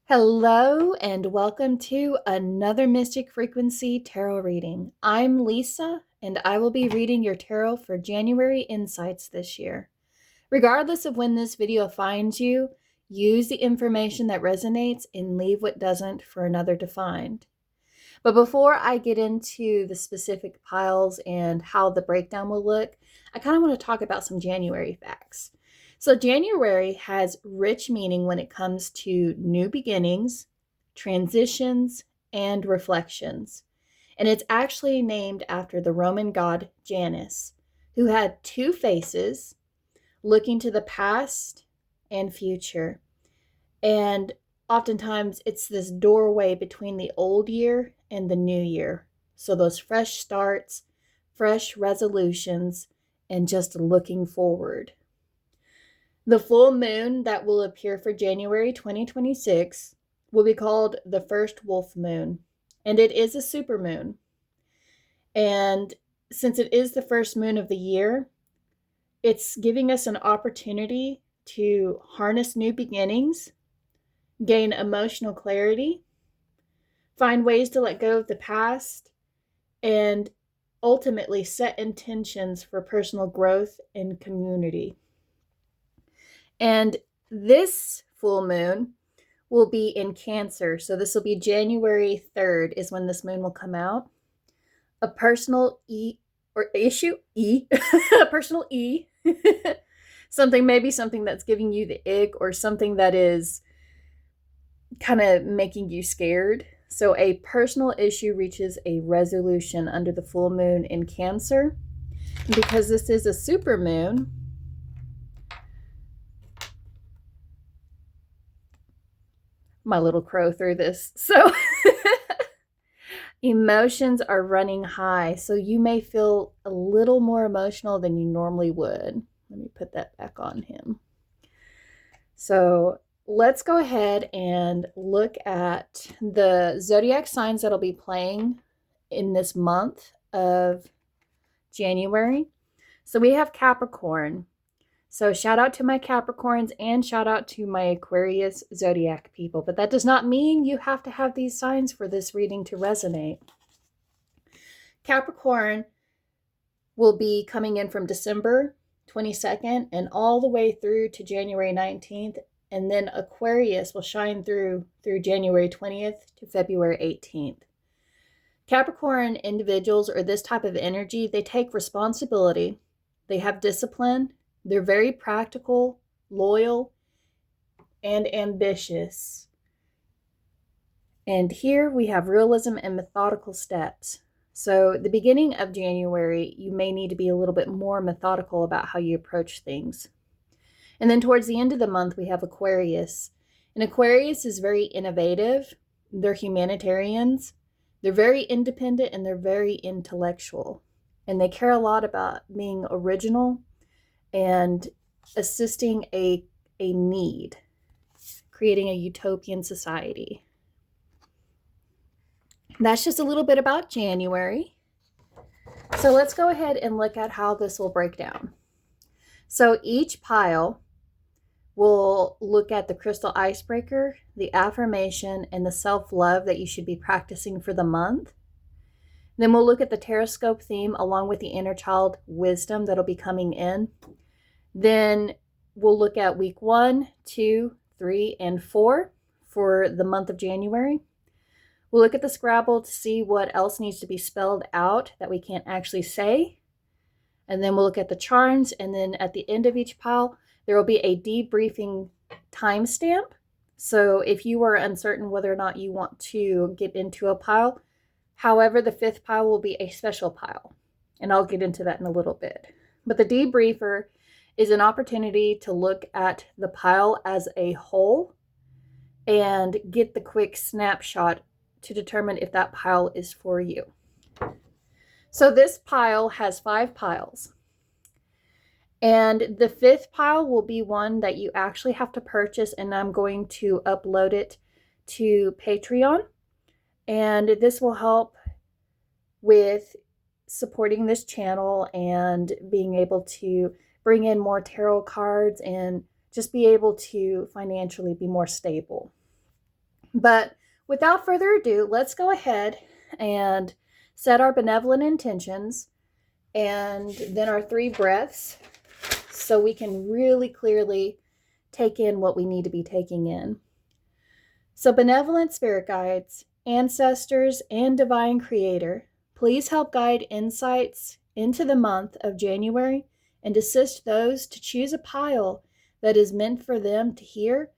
Hello and welcome to another Mystic Frequency Tarot reading. I'm Lisa and I will be reading your tarot for January insights this year. Regardless of when this video finds you, use the information that resonates and leave what doesn't for another to find. But before I get into the specific piles and how the breakdown will look, I kind of want to talk about some January facts. So January has rich meaning when it comes to new beginnings, transitions, and reflections. And it's actually named after the Roman god Janus, who had two faces looking to the past and future. And oftentimes it's this doorway between the old year and the new year. So those fresh starts, fresh resolutions, and just looking forward. The full moon that will appear for January 2026 will be called the first wolf moon, and it is a supermoon. And since it is the first moon of the year, it's giving us an opportunity to harness new beginnings, gain emotional clarity, find ways to let go of the past, and ultimately set intentions for personal growth and community. And this full moon will be in Cancer. So this will be January 3rd is when this moon will come out. A personal issue, a personal something that's giving you the ick or something that is kind of making you scared. So a personal issue reaches a resolution under the full moon in Cancer. And because this is a super moon, my little crow threw this. So emotions are running high. So you may feel a little more emotional than you normally would. Let me put that back on him. So let's go ahead and look at the zodiac signs that'll be playing in this month of January. So we have Capricorn. So shout out to my Capricorns and shout out to my Aquarius zodiac people. But that does not mean you have to have these signs for this reading to resonate. Capricorn will be coming in from December 22nd and all the way through to January 19th. And then Aquarius will shine through January 20th to February 18th. Capricorn individuals or this type of energy, they take responsibility. They have discipline. They're very practical, loyal, and ambitious. And here we have realism and methodical steps. So at the beginning of January, you may need to be a little bit more methodical about how you approach things. And then towards the end of the month, we have Aquarius. And Aquarius is very innovative. They're humanitarians. They're very independent and they're very intellectual. And they care a lot about being original and assisting a need, creating a utopian society. That's just a little bit about January. So let's go ahead and look at how this will break down. So each pile will look at the crystal icebreaker, the affirmation, and the self-love that you should be practicing for the month. Then we'll look at the Taroscope theme along with the inner child wisdom that'll be coming in. Then we'll look at week 1, 2, 3, and 4 for the month of January. We'll look at the Scrabble to see what else needs to be spelled out that we can't actually say. And then we'll look at the charms. And then at the end of each pile, there will be a debriefing timestamp. So if you are uncertain whether or not you want to get into a pile, however, the 5th pile will be a special pile. And I'll get into that in a little bit. But the debriefer is an opportunity to look at the pile as a whole and get the quick snapshot to determine if that pile is for you. So this pile has 5 piles. And the 5th pile will be one that you actually have to purchase, and I'm going to upload it to Patreon. And this will help with supporting this channel and being able to bring in more tarot cards and just be able to financially be more stable. But without further ado, let's go ahead and set our benevolent intentions and then our 3 breaths so we can really clearly take in what we need to be taking in. So, benevolent spirit guides, ancestors, and divine creator, please help guide insights into the month of January and assist those to choose a pile that is meant for them to hear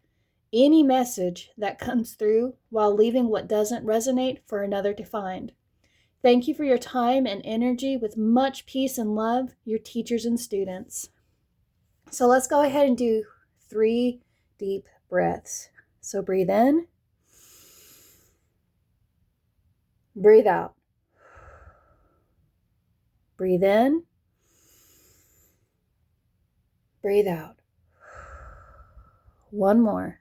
any message that comes through while leaving what doesn't resonate for another to find. Thank you for your time and energy. With much peace and love, your teachers and students. So let's go ahead and do 3 deep breaths. So breathe in, breathe out. Breathe in, breathe out. One more.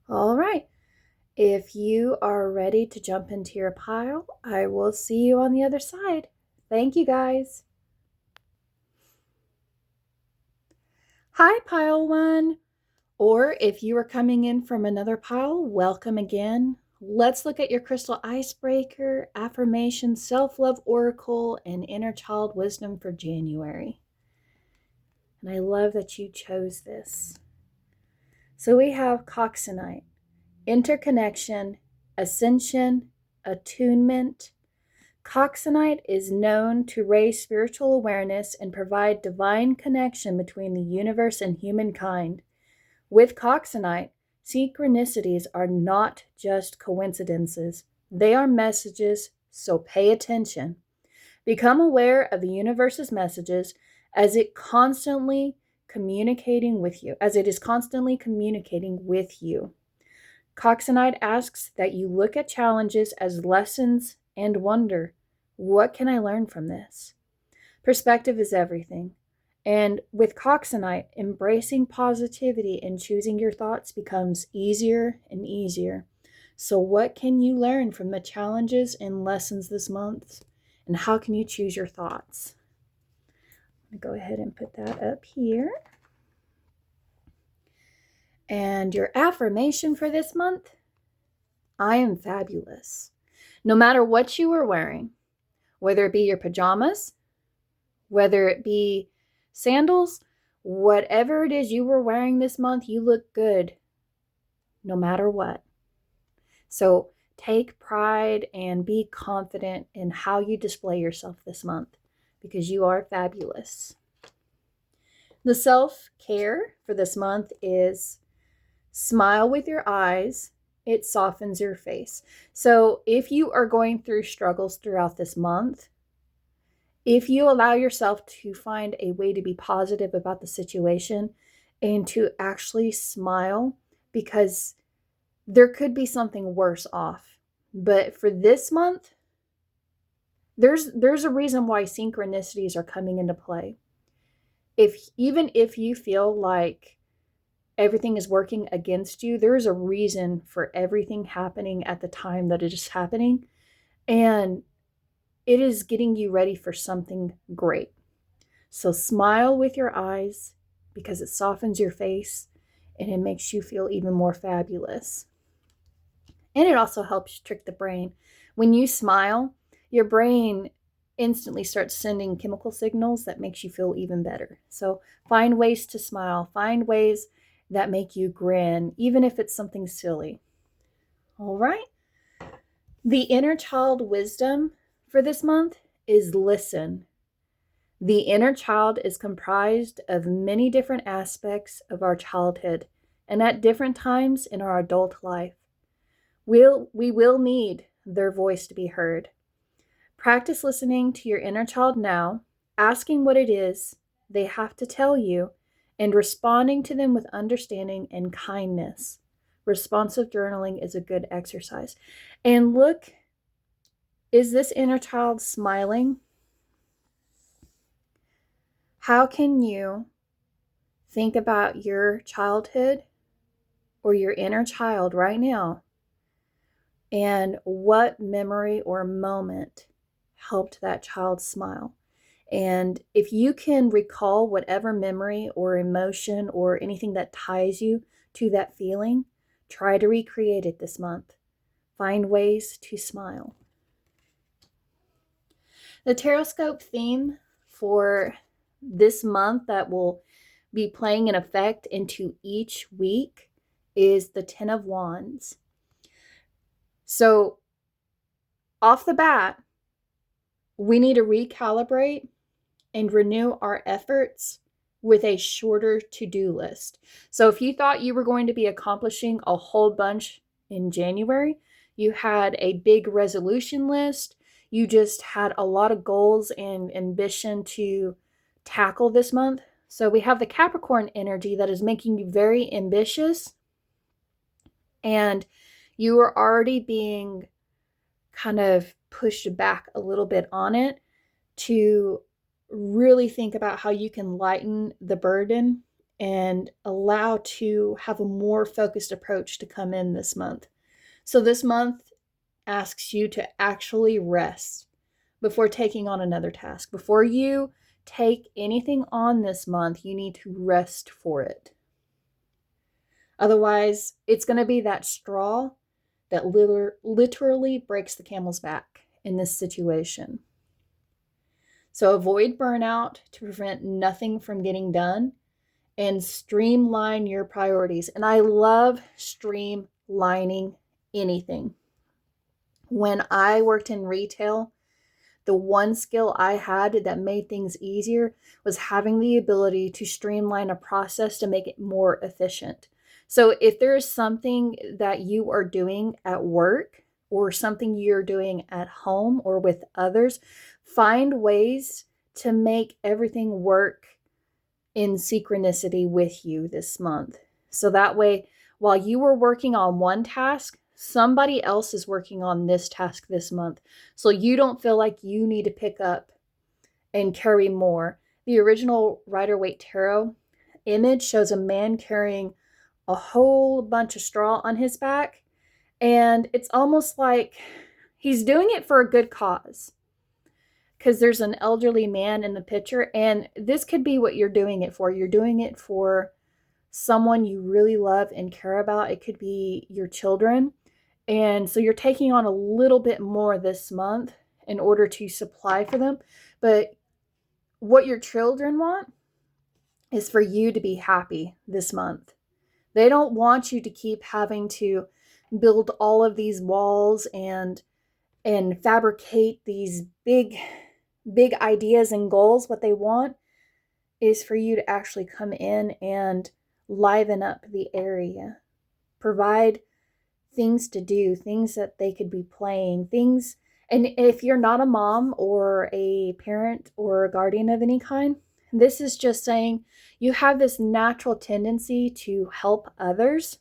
All right. If you are ready to jump into your pile, I will see you on the other side. Thank you, guys. Hi, Pile 1. Or if you are coming in from another pile, welcome again. Let's look at your crystal icebreaker, affirmation, self-love oracle, and inner child wisdom for January. And I love that you chose this. So we have Coxonite, interconnection, ascension, attunement. Coxonite is known to raise spiritual awareness and provide divine connection between the universe and humankind. With Coxonite, synchronicities are not just coincidences. They are messages, so pay attention. Become aware of the universe's messages as it is constantly communicating with you. Coxonite asks that you look at challenges as lessons and wonder, what can I learn from this? Perspective is everything. And with Coxonite, embracing positivity and choosing your thoughts becomes easier and easier. So what can you learn from the challenges and lessons this month? And how can you choose your thoughts? I'm going to go ahead and put that up here. And your affirmation for this month: I am fabulous. No matter what you are wearing, whether it be your pajamas, whether it be sandals, whatever it is you were wearing this month, you look good no matter what. So take pride and be confident in how you display yourself this month, because you are fabulous. The self-care for this month is smile with your eyes. It softens your face. So if you are going through struggles throughout this month, if you allow yourself to find a way to be positive about the situation and to actually smile, because there could be something worse off. But for this month, there's a reason why synchronicities are coming into play. Even if you feel like everything is working against you, there's a reason for everything happening at the time that it is happening. And it is getting you ready for something great. So smile with your eyes, because it softens your face and it makes you feel even more fabulous. And it also helps trick the brain. When you smile, your brain instantly starts sending chemical signals that makes you feel even better. So find ways to smile. Find ways that make you grin, even if it's something silly. All right. The inner child wisdom for this month is listen. The inner child is comprised of many different aspects of our childhood and at different times in our adult life. We will need their voice to be heard. Practice listening to your inner child now, asking what it is they have to tell you, and responding to them with understanding and kindness. Responsive journaling is a good exercise. And look, is this inner child smiling? How can you think about your childhood or your inner child right now, and what memory or moment helped that child smile? And if you can recall whatever memory or emotion or anything that ties you to that feeling, try to recreate it this month. Find ways to smile. The Taroscope theme for this month that will be playing an effect into each week is the Ten of Wands. So off the bat, we need to recalibrate and renew our efforts with a shorter to-do list. So if you thought you were going to be accomplishing a whole bunch in January, you had a big resolution list, you just had a lot of goals and ambition to tackle this month. So we have the Capricorn energy that is making you very ambitious, and you are already being kind of pushed back a little bit on it to really think about how you can lighten the burden and allow to have a more focused approach to come in this month. So this month asks you to actually rest before taking on another task. Before you take anything on this month, you need to rest for it. Otherwise, it's going to be that straw that literally breaks the camel's back in this situation. So avoid burnout to prevent nothing from getting done, and streamline your priorities. And I love streamlining anything. When I worked in retail, the one skill I had that made things easier was having the ability to streamline a process to make it more efficient. So if there's something that you are doing at work or something you're doing at home or with others, find ways to make everything work in synchronicity with you this month. So that way, while you are working on one task, somebody else is working on this task this month. So you don't feel like you need to pick up and carry more. The original Rider-Waite Tarot image shows a man carrying a whole bunch of straw on his back. And it's almost like he's doing it for a good cause, because there's an elderly man in the picture, and this could be what you're doing it for. You're doing it for someone you really love and care about. It could be your children. And so you're taking on a little bit more this month in order to supply for them. But what your children want is for you to be happy this month. They don't want you to keep having to build all of these walls and fabricate these big ideas and goals. What they want is for you to actually come in and liven up the area, provide things to do, things that they could be playing, things. And if you're not a mom or a parent or a guardian of any kind, this is just saying you have this natural tendency to help others,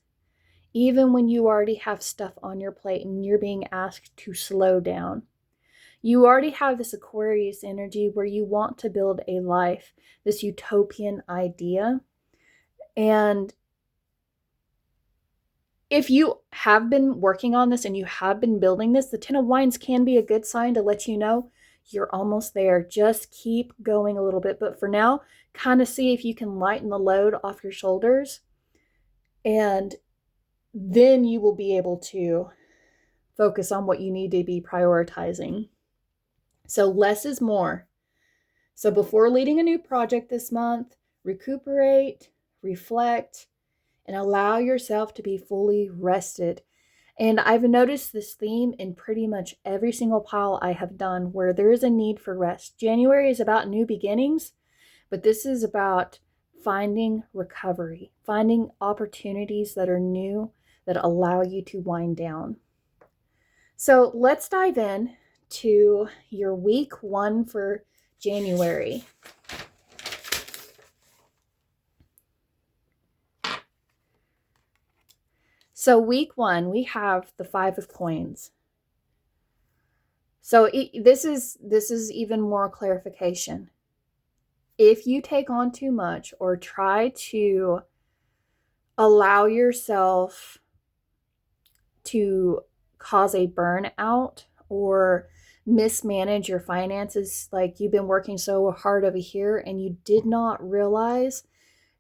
even when you already have stuff on your plate and you're being asked to slow down. You already have this Aquarius energy where you want to build a life, this utopian idea. And if you have been working on this and you have been building this, the Ten of Wands can be a good sign to let you know you're almost there. Just keep going a little bit. But for now, kind of see if you can lighten the load off your shoulders. And then you will be able to focus on what you need to be prioritizing. So less is more. So before leading a new project this month, recuperate, reflect, and allow yourself to be fully rested. And I've noticed this theme in pretty much every single pile I have done where there is a need for rest. January is about new beginnings, but this is about finding recovery, finding opportunities that are new that allow you to wind down. So let's dive in to your week 1 for January. So week 1, we have the 5 of Coins. So this is even more clarification. If you take on too much or try to allow yourself to cause a burnout or mismanage your finances. Like you've been working so hard over here and you did not realize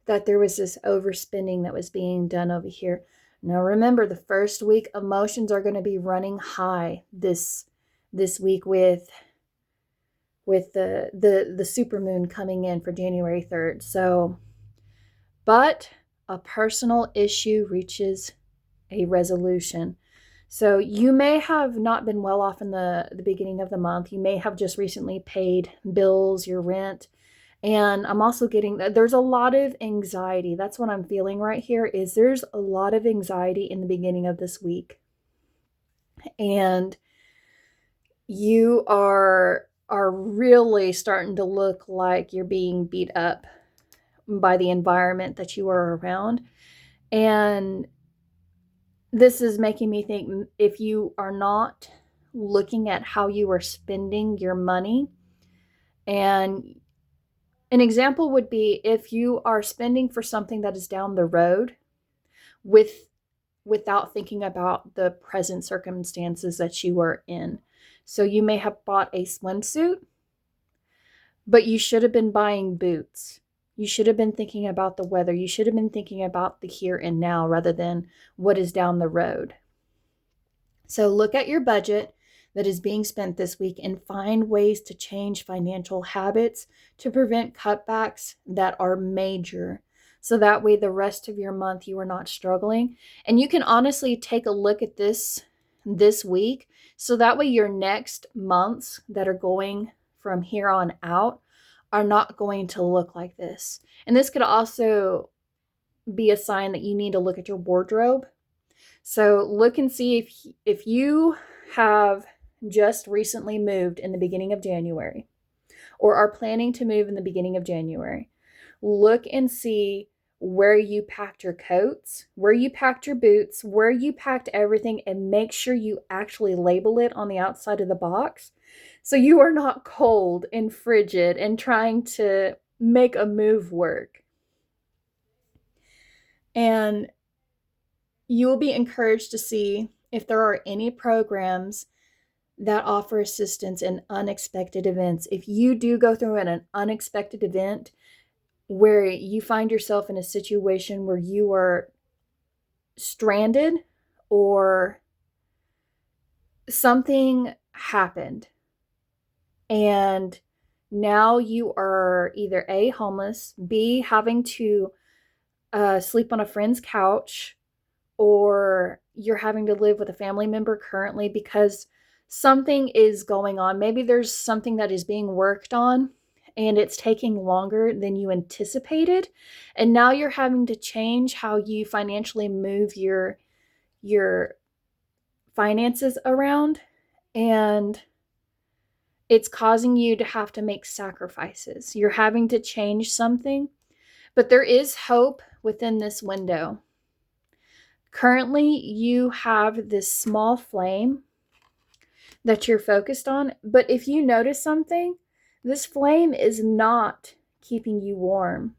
that there was this overspending that was being done over here. Now remember, the first week emotions are going to be running high this week with the supermoon coming in for January 3rd. So, but a personal issue reaches a resolution. So you may have not been well off in the beginning of the month. You may have just recently paid bills, your rent. And I'm also getting that there's a lot of anxiety. That's what I'm feeling right here, is there's a lot of anxiety in the beginning of this week. And you are really starting to look like you're being beat up by the environment that you are around. And this is making me think, if you are not looking at how you are spending your money, and an example would be if you are spending for something that is down the road without thinking about the present circumstances that you are in. So you may have bought a swimsuit, but you should have been buying boots. You should have been thinking about the weather. You should have been thinking about the here and now rather than what is down the road. So look at your budget that is being spent this week and find ways to change financial habits to prevent cutbacks that are major. So that way the rest of your month you are not struggling. And you can honestly take a look at this week. So that way your next months that are going from here on out are not going to look like this. And this could also be a sign that you need to look at your wardrobe. So look and see if you have just recently moved in the beginning of January or are planning to move in the beginning of January. Look and see where you packed your coats, where you packed your boots, where you packed everything, and make sure you actually label it on the outside of the box so you are not cold and frigid and trying to make a move work. And you will be encouraged to see if there are any programs that offer assistance in unexpected events. If you do go through an unexpected event where you find yourself in a situation where you are stranded or something happened and now you are either A, homeless, B, having to sleep on a friend's couch, or you're having to live with a family member currently because something is going on. Maybe there's something that is being worked on and it's taking longer than you anticipated. And now you're having to change how you financially move your finances around. And it's causing you to have to make sacrifices. You're having to change something. But there is hope within this window. Currently, you have this small flame that you're focused on, but if you notice something, this flame is not keeping you warm.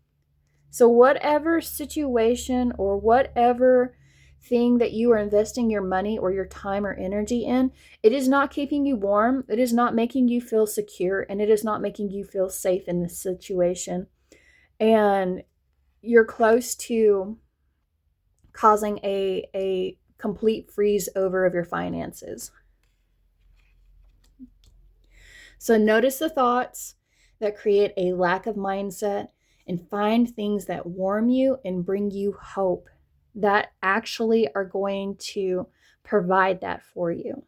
So whatever situation or whatever thing that you are investing your money or your time or energy in, it is not keeping you warm, it is not making you feel secure, and it is not making you feel safe in this situation. And you're close to causing a complete freeze over of your finances. So notice the thoughts that create a lack of mindset and find things that warm you and bring you hope that actually are going to provide that for you.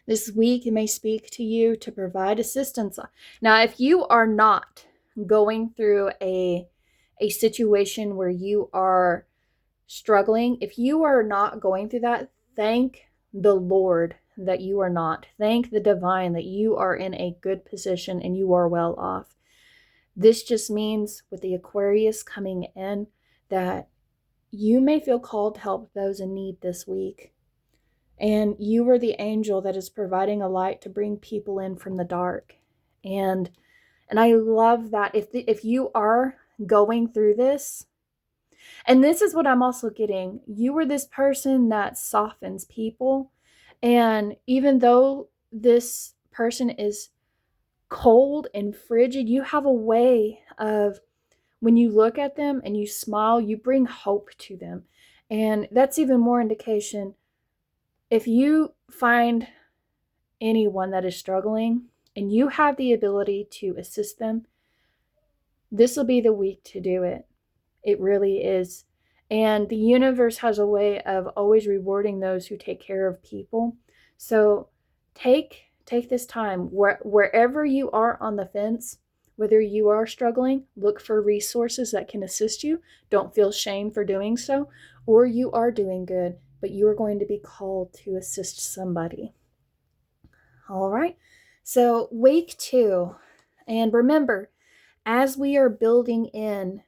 This week may speak to you to provide assistance. Now, if you are not going through a situation where you are struggling, if you are not going through that, thank the Lord that you are not. Thank the divine that you are in a good position and you are well off. This just means with the Aquarius coming in that you may feel called to help those in need this week. And you are the angel that is providing a light to bring people in from the dark. And I love that. If you are going through this, and this is what I'm also getting, you are this person that softens people. And even though this person is cold and frigid, you have a way of, when you look at them and you smile, you bring hope to them. And that's even more indication. If you find anyone that is struggling and you have the ability to assist them, this will be the week to do it. It really is. And the universe has a way of always rewarding those who take care of people. So take this time, wherever you are on the fence, whether you are struggling, look for resources that can assist you. Don't feel shame for doing so. Or you are doing good, but you are going to be called to assist somebody. All right. So week 2. And remember, as we are building in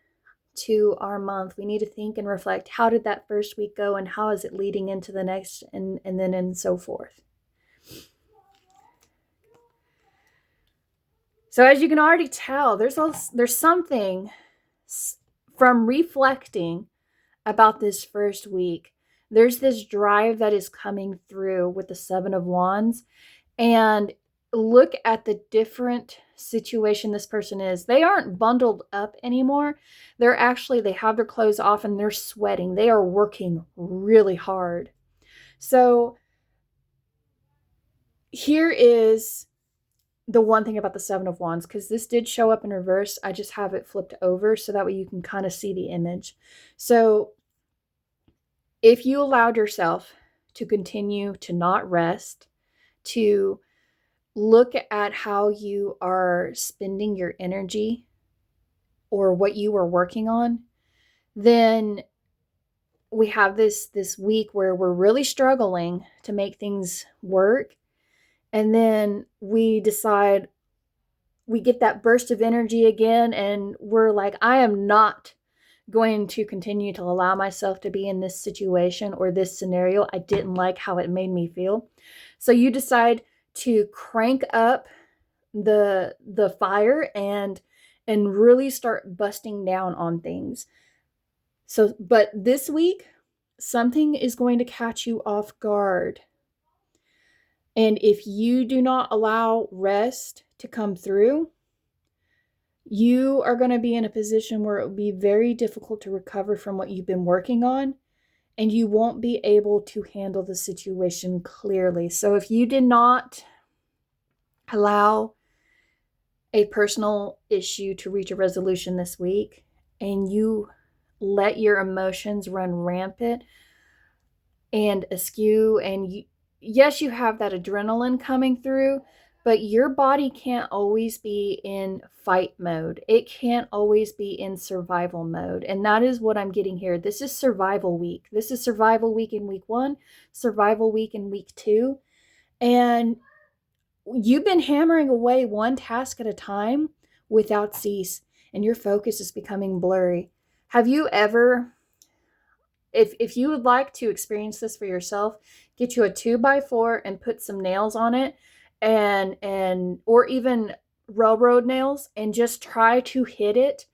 to our month, we need to think and reflect, how did that first week go and how is it leading into the next, and then and so forth. So as you can already tell, there's something from reflecting about this first week. There's this drive that is coming through with the 7 of Wands, and look at the different situation this person is. They aren't bundled up anymore. They have their clothes off and they're sweating. They are working really hard. So here is the one thing about the 7 of Wands, because this did show up in reverse. I just have it flipped over so that way you can kind of see the image. So if you allowed yourself to continue to not rest, to look at how you are spending your energy or what you are working on, then we have this week where we're really struggling to make things work. And then we decide, we get that burst of energy again, and we're like, I am not going to continue to allow myself to be in this situation or this scenario. I didn't like how it made me feel. So you decide to crank up the fire and really start busting down on things. So, but this week, something is going to catch you off guard. And if you do not allow rest to come through, you are going to be in a position where it will be very difficult to recover from what you've been working on, and you won't be able to handle the situation clearly. So if you did not allow a personal issue to reach a resolution this week, and you let your emotions run rampant and askew, and yes, you have that adrenaline coming through, but your body can't always be in fight mode. It can't always be in survival mode. And that is what I'm getting here. This is survival week. This is survival week in week 1, survival week in week 2. And you've been hammering away one task at a time without cease, and your focus is becoming blurry. Have you ever, if you would like to experience this for yourself, get you a 2x4 and put some nails on it, and or even railroad nails, and just try to hit it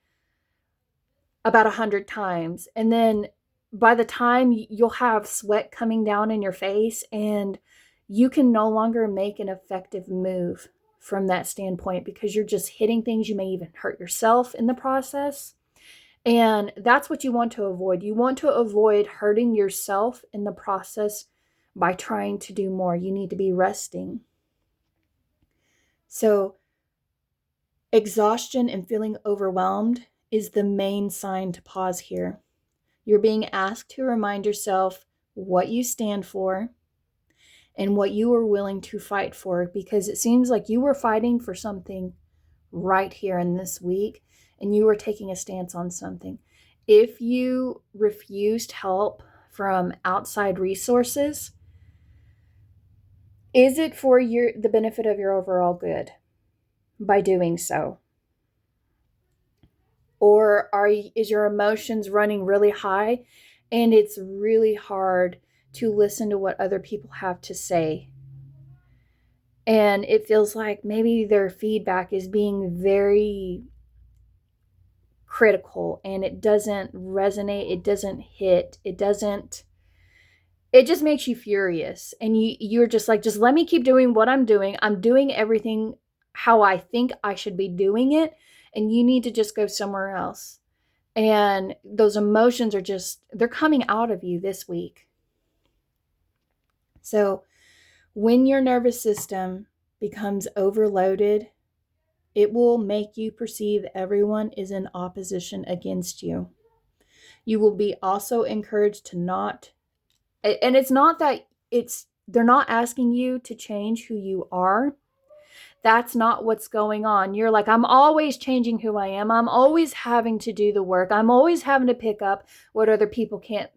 about 100 times. And then by the time you'll have sweat coming down in your face, and you can no longer make an effective move from that standpoint because you're just hitting things. You may even hurt yourself in the process. And that's what you want to avoid. You want to avoid hurting yourself in the process by trying to do more. You need to be resting. So exhaustion and feeling overwhelmed is the main sign to pause here. You're being asked to remind yourself what you stand for and what you are willing to fight for, because it seems like you were fighting for something right here in this week, and you were taking a stance on something. If you refused help from outside resources, is it for the benefit of your overall good by doing so? Or is your emotions running really high, and it's really hard to listen to what other people have to say? And it feels like maybe their feedback is being very critical, and it doesn't resonate, it doesn't hit, it doesn't it just makes you furious. And you're just like, just let me keep doing what I'm doing. I'm doing everything how I think I should be doing it. And you need to just go somewhere else. And those emotions are just, they're coming out of you this week. So when your nervous system becomes overloaded, it will make you perceive everyone is in opposition against you. You will be also encouraged to not, and it's not that they're not asking you to change who you are. That's not what's going on. You're like, I'm always changing who I am. I'm always having to do the work. I'm always having to pick up what other people can't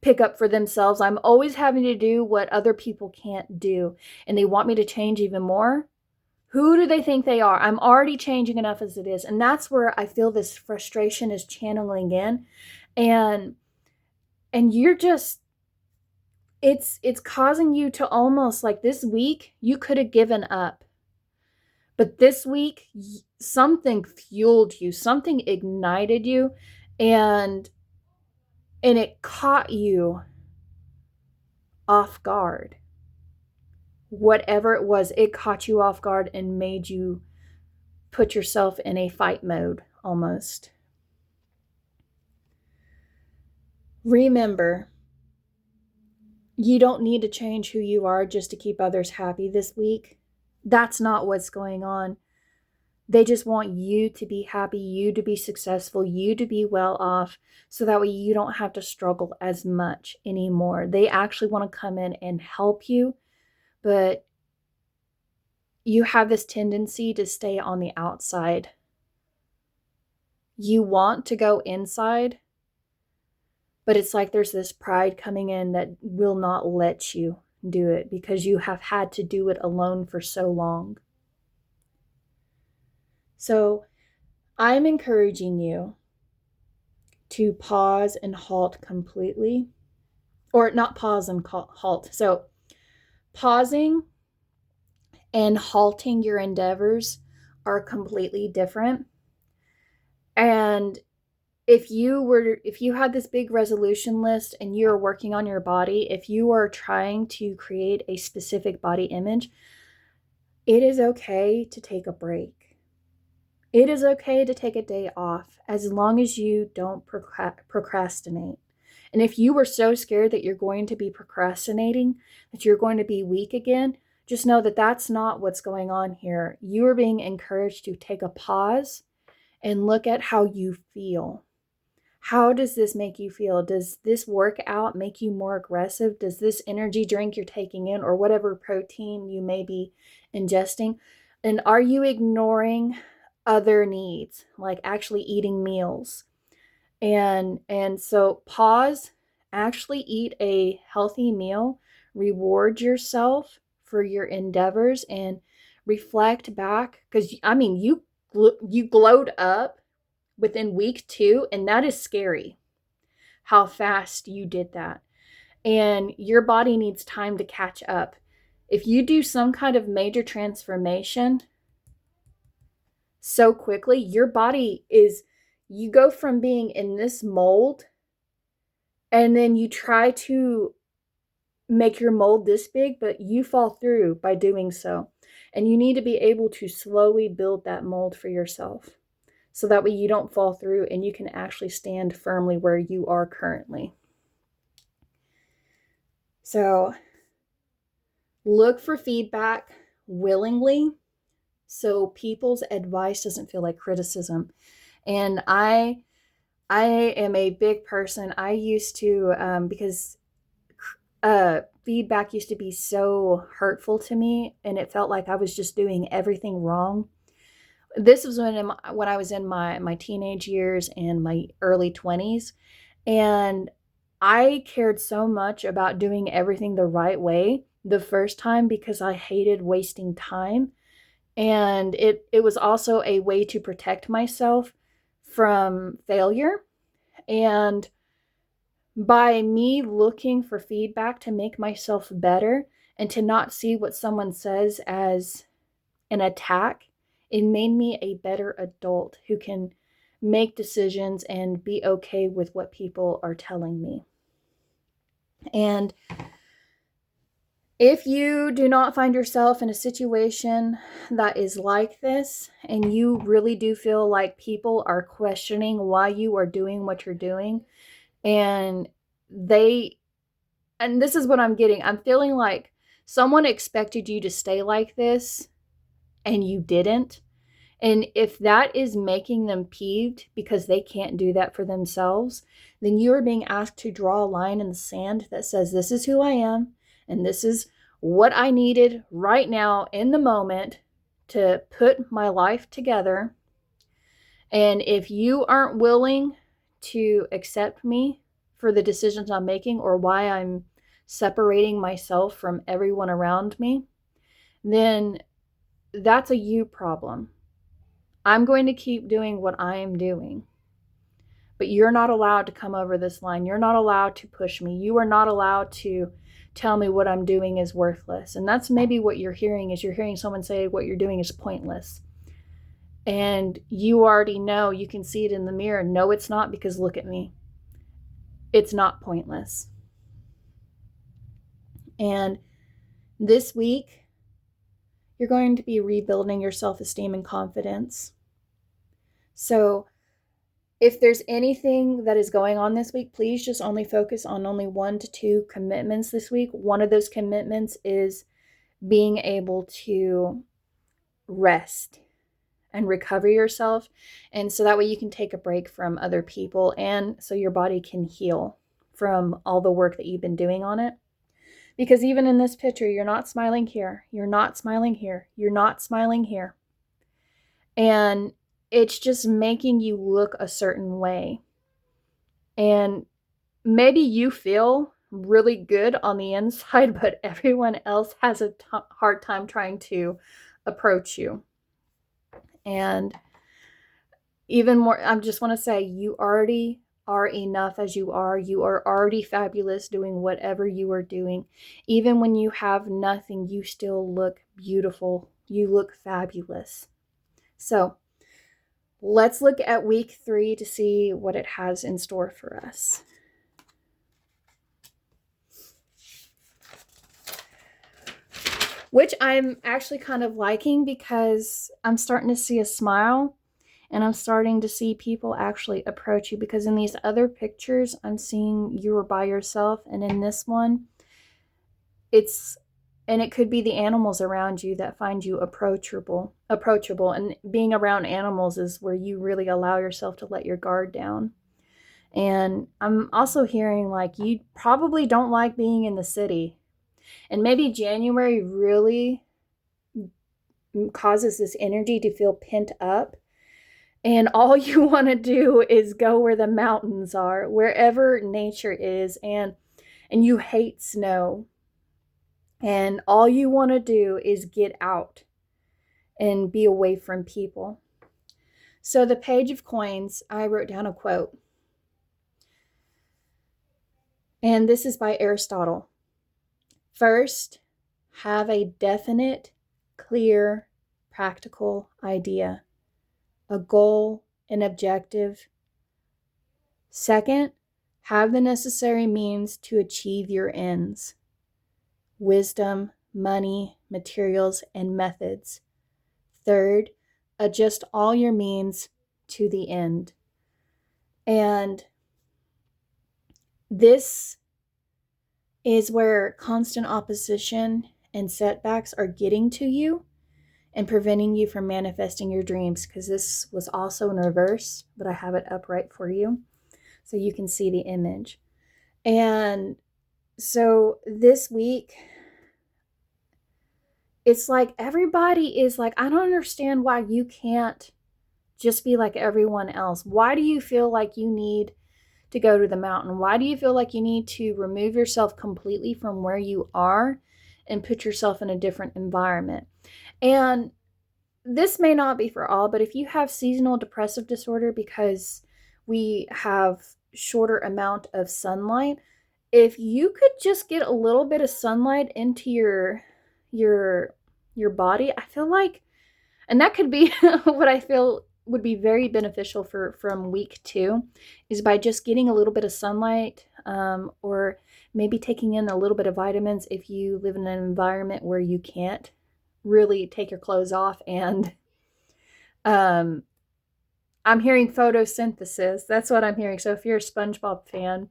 pick up for themselves. I'm always having to do what other people can't do. And they want me to change even more. Who do they think they are? I'm already changing enough as it is. And that's where I feel this frustration is channeling in. And you're just, it's causing you to almost like this week, you could have given up. But this week, something fueled you, something ignited you, and it caught you off guard. Whatever it was, it caught you off guard and made you put yourself in a fight mode almost. Remember, you don't need to change who you are just to keep others happy this week. That's not what's going on. They just want you to be happy, you to be successful, you to be well off, so that way you don't have to struggle as much anymore. They actually want to come in and help you, but you have this tendency to stay on the outside. You want to go inside, but it's like there's this pride coming in that will not let you do it because you have had to do it alone for so long. So I'm encouraging you to pause and halt completely, or not pause and halt. So pausing and halting your endeavors are completely different. And if you had this big resolution list and you're working on your body, if you are trying to create a specific body image, it is okay to take a break. It is okay to take a day off as long as you don't procrastinate. And if you were so scared that you're going to be procrastinating, that you're going to be weak again, just know that that's not what's going on here. You are being encouraged to take a pause and look at how you feel. How does this make you feel? Does this workout make you more aggressive? Does this energy drink you're taking in or whatever protein you may be ingesting? And are you ignoring other needs, like actually eating meals? And so pause, actually eat a healthy meal, reward yourself for your endeavors, and reflect back. Because, I mean, you glowed up within week 2, and that is scary how fast you did that. And your body needs time to catch up. If you do some kind of major transformation so quickly, your body you go from being in this mold, and then you try to make your mold this big, but you fall through by doing so. And you need to be able to slowly build that mold for yourself, so that way you don't fall through and you can actually stand firmly where you are currently. So look for feedback willingly, so people's advice doesn't feel like criticism. And I am a big person. I used to, because feedback used to be so hurtful to me, and it felt like I was just doing everything wrong. This was when I was in my teenage years and my early 20s, and I cared so much about doing everything the right way the first time because I hated wasting time. And it was also a way to protect myself from failure. And by me looking for feedback to make myself better and to not see what someone says as an attack, it made me a better adult who can make decisions and be okay with what people are telling me. And if you do not find yourself in a situation that is like this, and you really do feel like people are questioning why you are doing what you're doing, and this is what I'm getting. I'm feeling like someone expected you to stay like this and you didn't. And if that is making them peeved because they can't do that for themselves, then you are being asked to draw a line in the sand that says, this is who I am, and this is what I needed right now in the moment to put my life together. And if you aren't willing to accept me for the decisions I'm making or why I'm separating myself from everyone around me, then that's a you problem. I'm going to keep doing what I am doing. But you're not allowed to come over this line. You're not allowed to push me. You are not allowed to tell me what I'm doing is worthless. And that's maybe what you're hearing, is you're hearing someone say what you're doing is pointless. And you already know, you can see it in the mirror. No, it's not, because look at me. It's not pointless. And this week, you're going to be rebuilding your self-esteem and confidence. So if there's anything that is going on this week, please just only focus on only 1 to 2 commitments this week. One of those commitments is being able to rest and recover yourself. And so that way you can take a break from other people, and so your body can heal from all the work that you've been doing on it. Because even in this picture, you're not smiling here. You're not smiling here. You're not smiling here. And it's just making you look a certain way. And maybe you feel really good on the inside, but everyone else has a hard time trying to approach you. And even more, I just want to say, you already are enough as you are. You are already fabulous doing whatever you are doing. Even when you have nothing, you still look beautiful. You look fabulous. So let's look at week 3 to see what it has in store for us. Which I'm actually kind of liking, because I'm starting to see a smile, and I'm starting to see people actually approach you, because in these other pictures, I'm seeing you are by yourself. And in this one, it could be the animals around you that find you approachable. And being around animals is where you really allow yourself to let your guard down. And I'm also hearing like you probably don't like being in the city. And maybe January really causes this energy to feel pent up. And all you want to do is go where the mountains are, wherever nature is. And you hate snow. And all you want to do is get out and be away from people. So the Page of Coins, I wrote down a quote. And this is by Aristotle. First, have a definite, clear, practical idea, a goal, an objective. Second, have the necessary means to achieve your ends. Wisdom, money, materials, and methods. Third, adjust all your means to the end. And this is where constant opposition and setbacks are getting to you and preventing you from manifesting your dreams, because this was also in reverse, but I have it upright for you so you can see the image. And so this week, it's like everybody is like, I don't understand why you can't just be like everyone else. Why do you feel like you need to go to the mountain? Why do you feel like you need to remove yourself completely from where you are and put yourself in a different environment? And this may not be for all, but if you have seasonal depressive disorder because we have shorter amount of sunlight, if you could just get a little bit of sunlight into your body, I feel like, and that could be what I feel would be very beneficial from week 2, is by just getting a little bit of sunlight or maybe taking in a little bit of vitamins if you live in an environment where you can't really take your clothes off. And I'm hearing photosynthesis. That's what I'm hearing. So if you're a SpongeBob fan,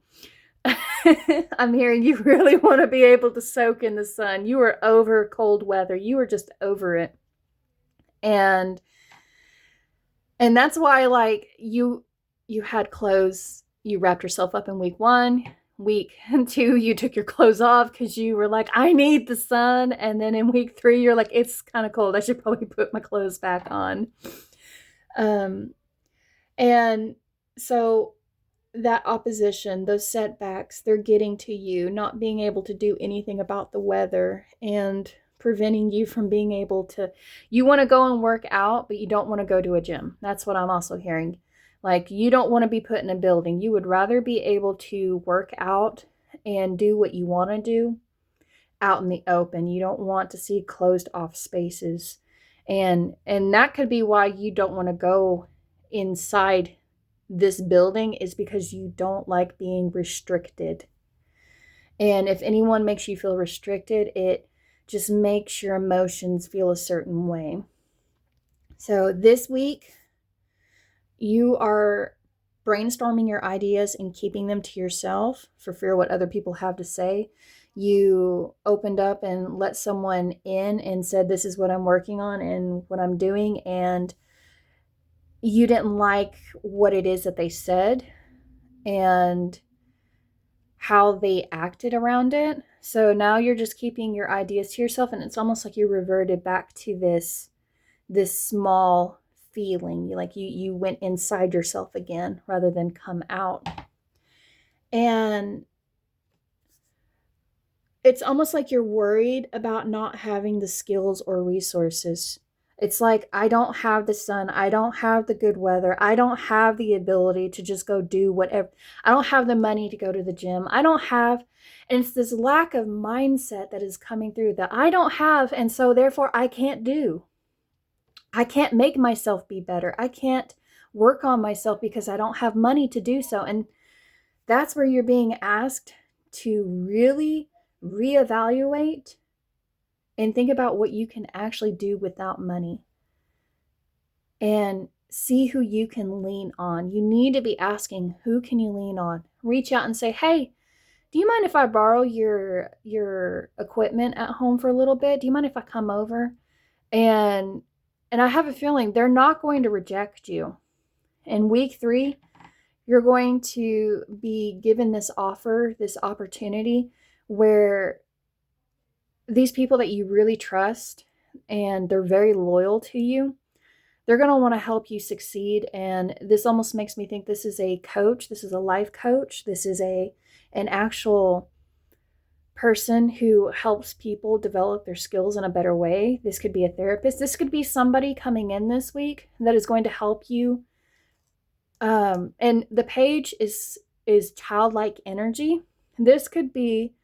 I'm hearing you really want to be able to soak in the sun. You are over cold weather. You are just over it. And that's why, like, you had clothes, you wrapped yourself up in week 1. Week 2, you took your clothes off because you were like, I need the sun. And then in week 3, you're like, it's kind of cold. I should probably put my clothes back on. And so that opposition, those setbacks, they're getting to you, not being able to do anything about the weather and preventing you from being able to, you want to go and work out, but you don't want to go to a gym. That's what I'm also hearing. Like, you don't want to be put in a building. You would rather be able to work out and do what you want to do out in the open. You don't want to see closed off spaces. And that could be why you don't want to go inside this building, is because you don't like being restricted. And if anyone makes you feel restricted, it just makes your emotions feel a certain way. So this week, you are brainstorming your ideas and keeping them to yourself for fear of what other people have to say. You opened up and let someone in and said, this is what I'm working on and what I'm doing. And you didn't like what it is that they said and how they acted around it. So now you're just keeping your ideas to yourself, and it's almost like you reverted back to this small feeling. Like you went inside yourself again rather than come out. And it's almost like you're worried about not having the skills or resources. It's like, I don't have the sun. I don't have the good weather. I don't have the ability to just go do whatever. I don't have the money to go to the gym. I don't have, and it's this lack of mindset that is coming through that I don't have, and so therefore I can't do. I can't make myself be better. I can't work on myself because I don't have money to do so. And that's where you're being asked to really reevaluate and think about what you can actually do without money and see who you can lean on. You need to be asking, who can you lean on? Reach out and say, hey, do you mind if I borrow your equipment at home for a little bit? Do you mind if I come over? And I have a feeling they're not going to reject you. In week 3, you're going to be given this offer, this opportunity where these people that you really trust and they're very loyal to you, they're going to want to help you succeed. And this almost makes me think this is a coach. This is a life coach. This is an actual person who helps people develop their skills in a better way. This could be a therapist. This could be somebody coming in this week that is going to help you. And the page is childlike energy. This could be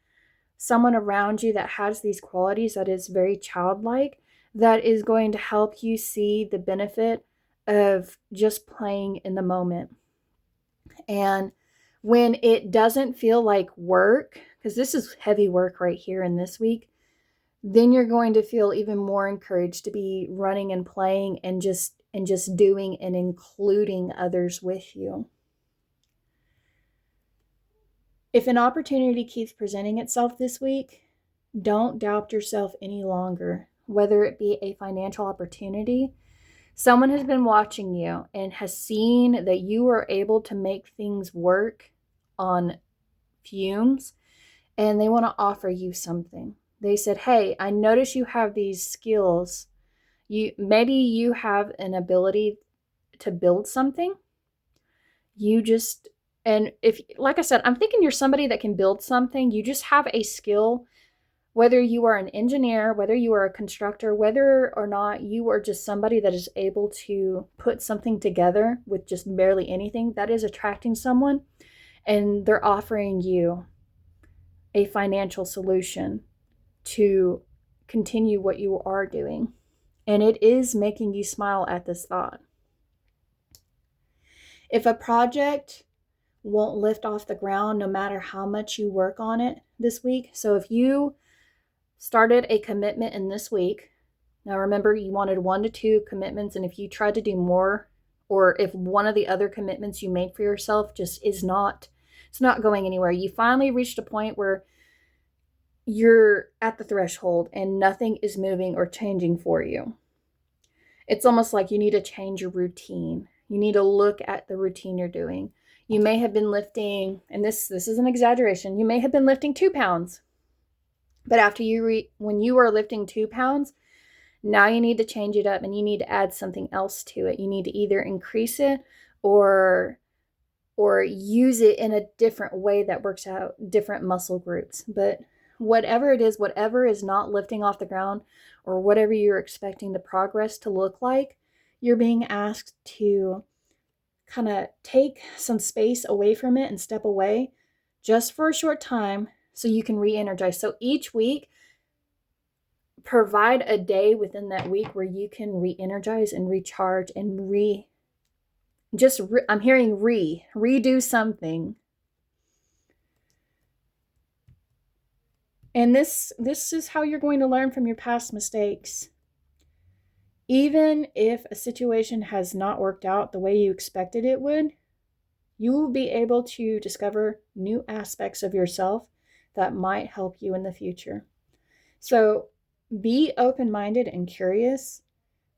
someone around you that has these qualities, that is very childlike, that is going to help you see the benefit of just playing in the moment. And when it doesn't feel like work, because this is heavy work right here in this week, then you're going to feel even more encouraged to be running and playing and just doing and including others with you. If an opportunity keeps presenting itself this week, don't doubt yourself any longer, whether it be a financial opportunity. Someone has been watching you and has seen that you are able to make things work on fumes, and they want to offer you something. They said, hey, I notice you have these skills. Maybe you have an ability to build something. And if, like I said, I'm thinking you're somebody that can build something. You just have a skill, whether you are an engineer, whether you are a constructor, whether or not you are just somebody that is able to put something together with just barely anything, that is attracting someone, and they're offering you a financial solution to continue what you are doing. And it is making you smile at this thought. If a project won't lift off the ground no matter how much you work on it this week. So if you started a commitment in this week, now remember you wanted 1 to 2 commitments, and if you tried to do more, or if one of the other commitments you made for yourself just it's not going anywhere, you finally reached a point where you're at the threshold and nothing is moving or changing for you. It's almost like you need to change your routine. You need to look at the routine you're doing. You may have been lifting, and this is an exaggeration, you may have been lifting 2 pounds. But after when you are lifting 2 pounds, now you need to change it up and you need to add something else to it. You need to either increase it or use it in a different way that works out different muscle groups. But whatever it is, whatever is not lifting off the ground, or whatever you're expecting the progress to look like, you're being asked to kind of take some space away from it and step away just for a short time so you can re-energize. So each week, provide a day within that week where you can re-energize and recharge and I'm hearing redo something. And this is how you're going to learn from your past mistakes. Even if a situation has not worked out the way you expected it would, you will be able to discover new aspects of yourself that might help you in the future. So be open-minded and curious,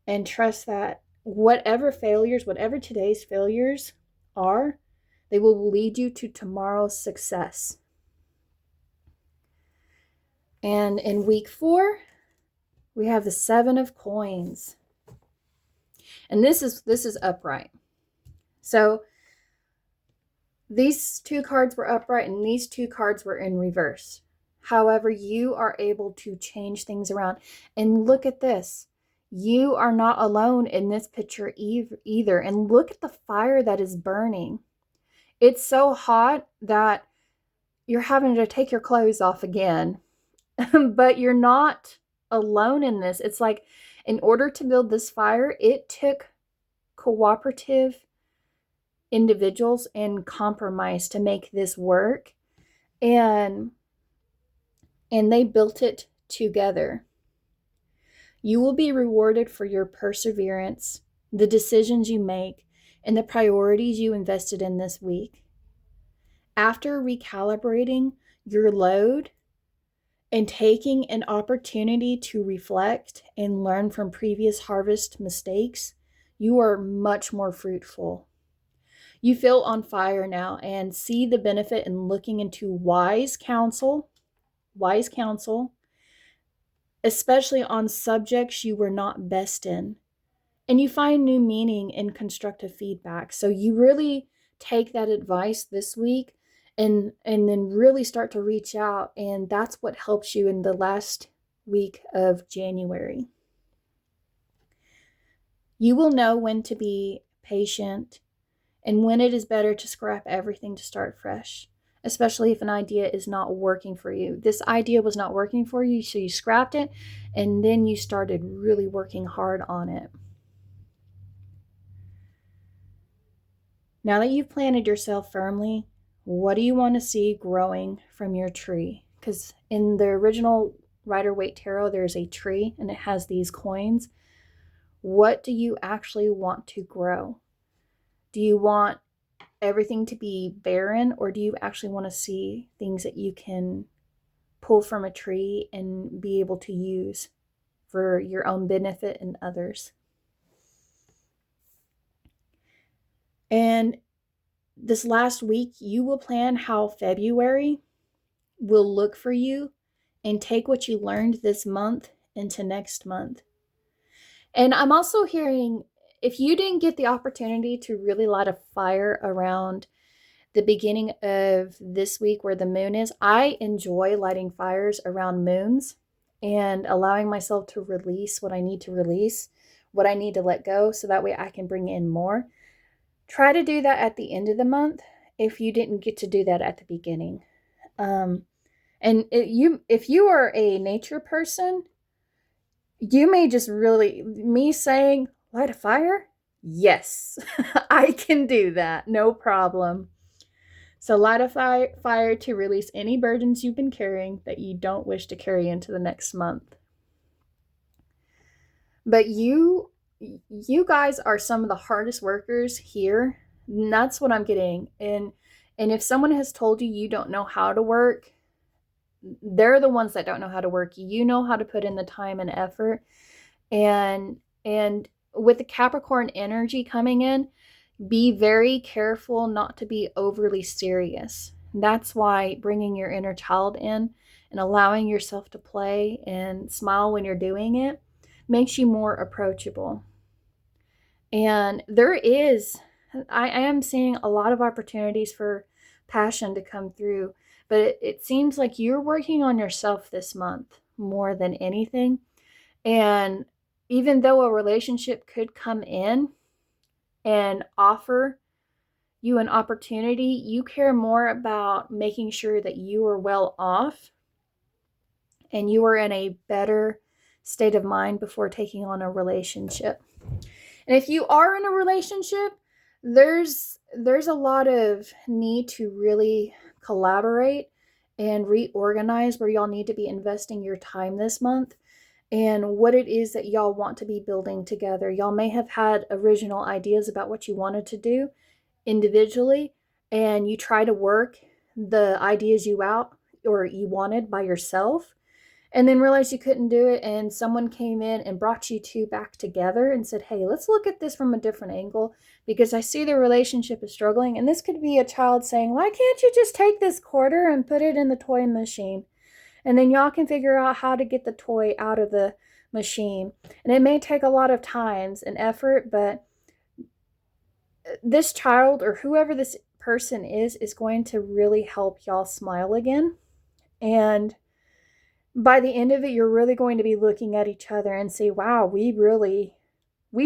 and trust that whatever today's failures are, they will lead you to tomorrow's success. And in week 4, we have the 7 of Coins. And this is upright. So these 2 cards were upright and these 2 cards were in reverse. However, you are able to change things around. And look at this. You are not alone in this picture either. And look at the fire that is burning. It's so hot that you're having to take your clothes off again. But you're not alone in this. It's like, in order to build this fire, it took cooperative individuals and compromise to make this work. And they built it together. You will be rewarded for your perseverance, the decisions you make, and the priorities you invested in this week. After recalibrating your load and taking an opportunity to reflect and learn from previous harvest mistakes, you are much more fruitful. You feel on fire now and see the benefit in looking into wise counsel, especially on subjects you were not best in. And you find new meaning in constructive feedback. So you really take that advice this week and then really start to reach out. And that's what helps you in the last week of January. You will know when to be patient and when it is better to scrap everything to start fresh, especially if an idea is not working for you. This idea was not working for you, so you scrapped it, and then you started really working hard on it. Now that you've planted yourself firmly, what do you want to see growing from your tree? Because in the original Rider-Waite Tarot, there's a tree, and it has these coins. What do you actually want to grow? Do you want everything to be barren, or do you actually want to see things that you can pull from a tree and be able to use for your own benefit and others? And this last week, you will plan how February will look for you and take what you learned this month into next month. And I'm also hearing, if you didn't get the opportunity to really light a fire around the beginning of this week where the moon is, I enjoy lighting fires around moons and allowing myself to release what I need to release, what I need to let go, so that way I can bring in more. Try to do that at the end of the month if you didn't get to do that at the beginning. If you are a nature person, you may just really, me saying, light a fire? Yes, I can do that. No problem. So light a fire to release any burdens you've been carrying that you don't wish to carry into the next month. But you guys are some of the hardest workers here. And that's what I'm getting. And if someone has told you you don't know how to work, they're the ones that don't know how to work. You know how to put in the time and effort. And with the Capricorn energy coming in, be very careful not to be overly serious. That's why bringing your inner child in and allowing yourself to play and smile when you're doing it makes you more approachable. And I am seeing a lot of opportunities for passion to come through, but it seems like you're working on yourself this month more than anything. And even though a relationship could come in and offer you an opportunity, you care more about making sure that you are well off and you are in a better state of mind before taking on a relationship. And if you are in a relationship, there's a lot of need to really collaborate and reorganize where y'all need to be investing your time this month and what it is that y'all want to be building together. Y'all may have had original ideas about what you wanted to do individually, and you try to work the ideas you wanted by yourself, and then realized you couldn't do it, and someone came in and brought you two back together and said, hey, let's look at this from a different angle because I see the relationship is struggling. And this could be a child saying, why can't you just take this quarter and put it in the toy machine? And then y'all can figure out how to get the toy out of the machine. And it may take a lot of times and effort, but this child or whoever this person is going to really help y'all smile again. And by the end of it, you're really going to be looking at each other and say, wow, we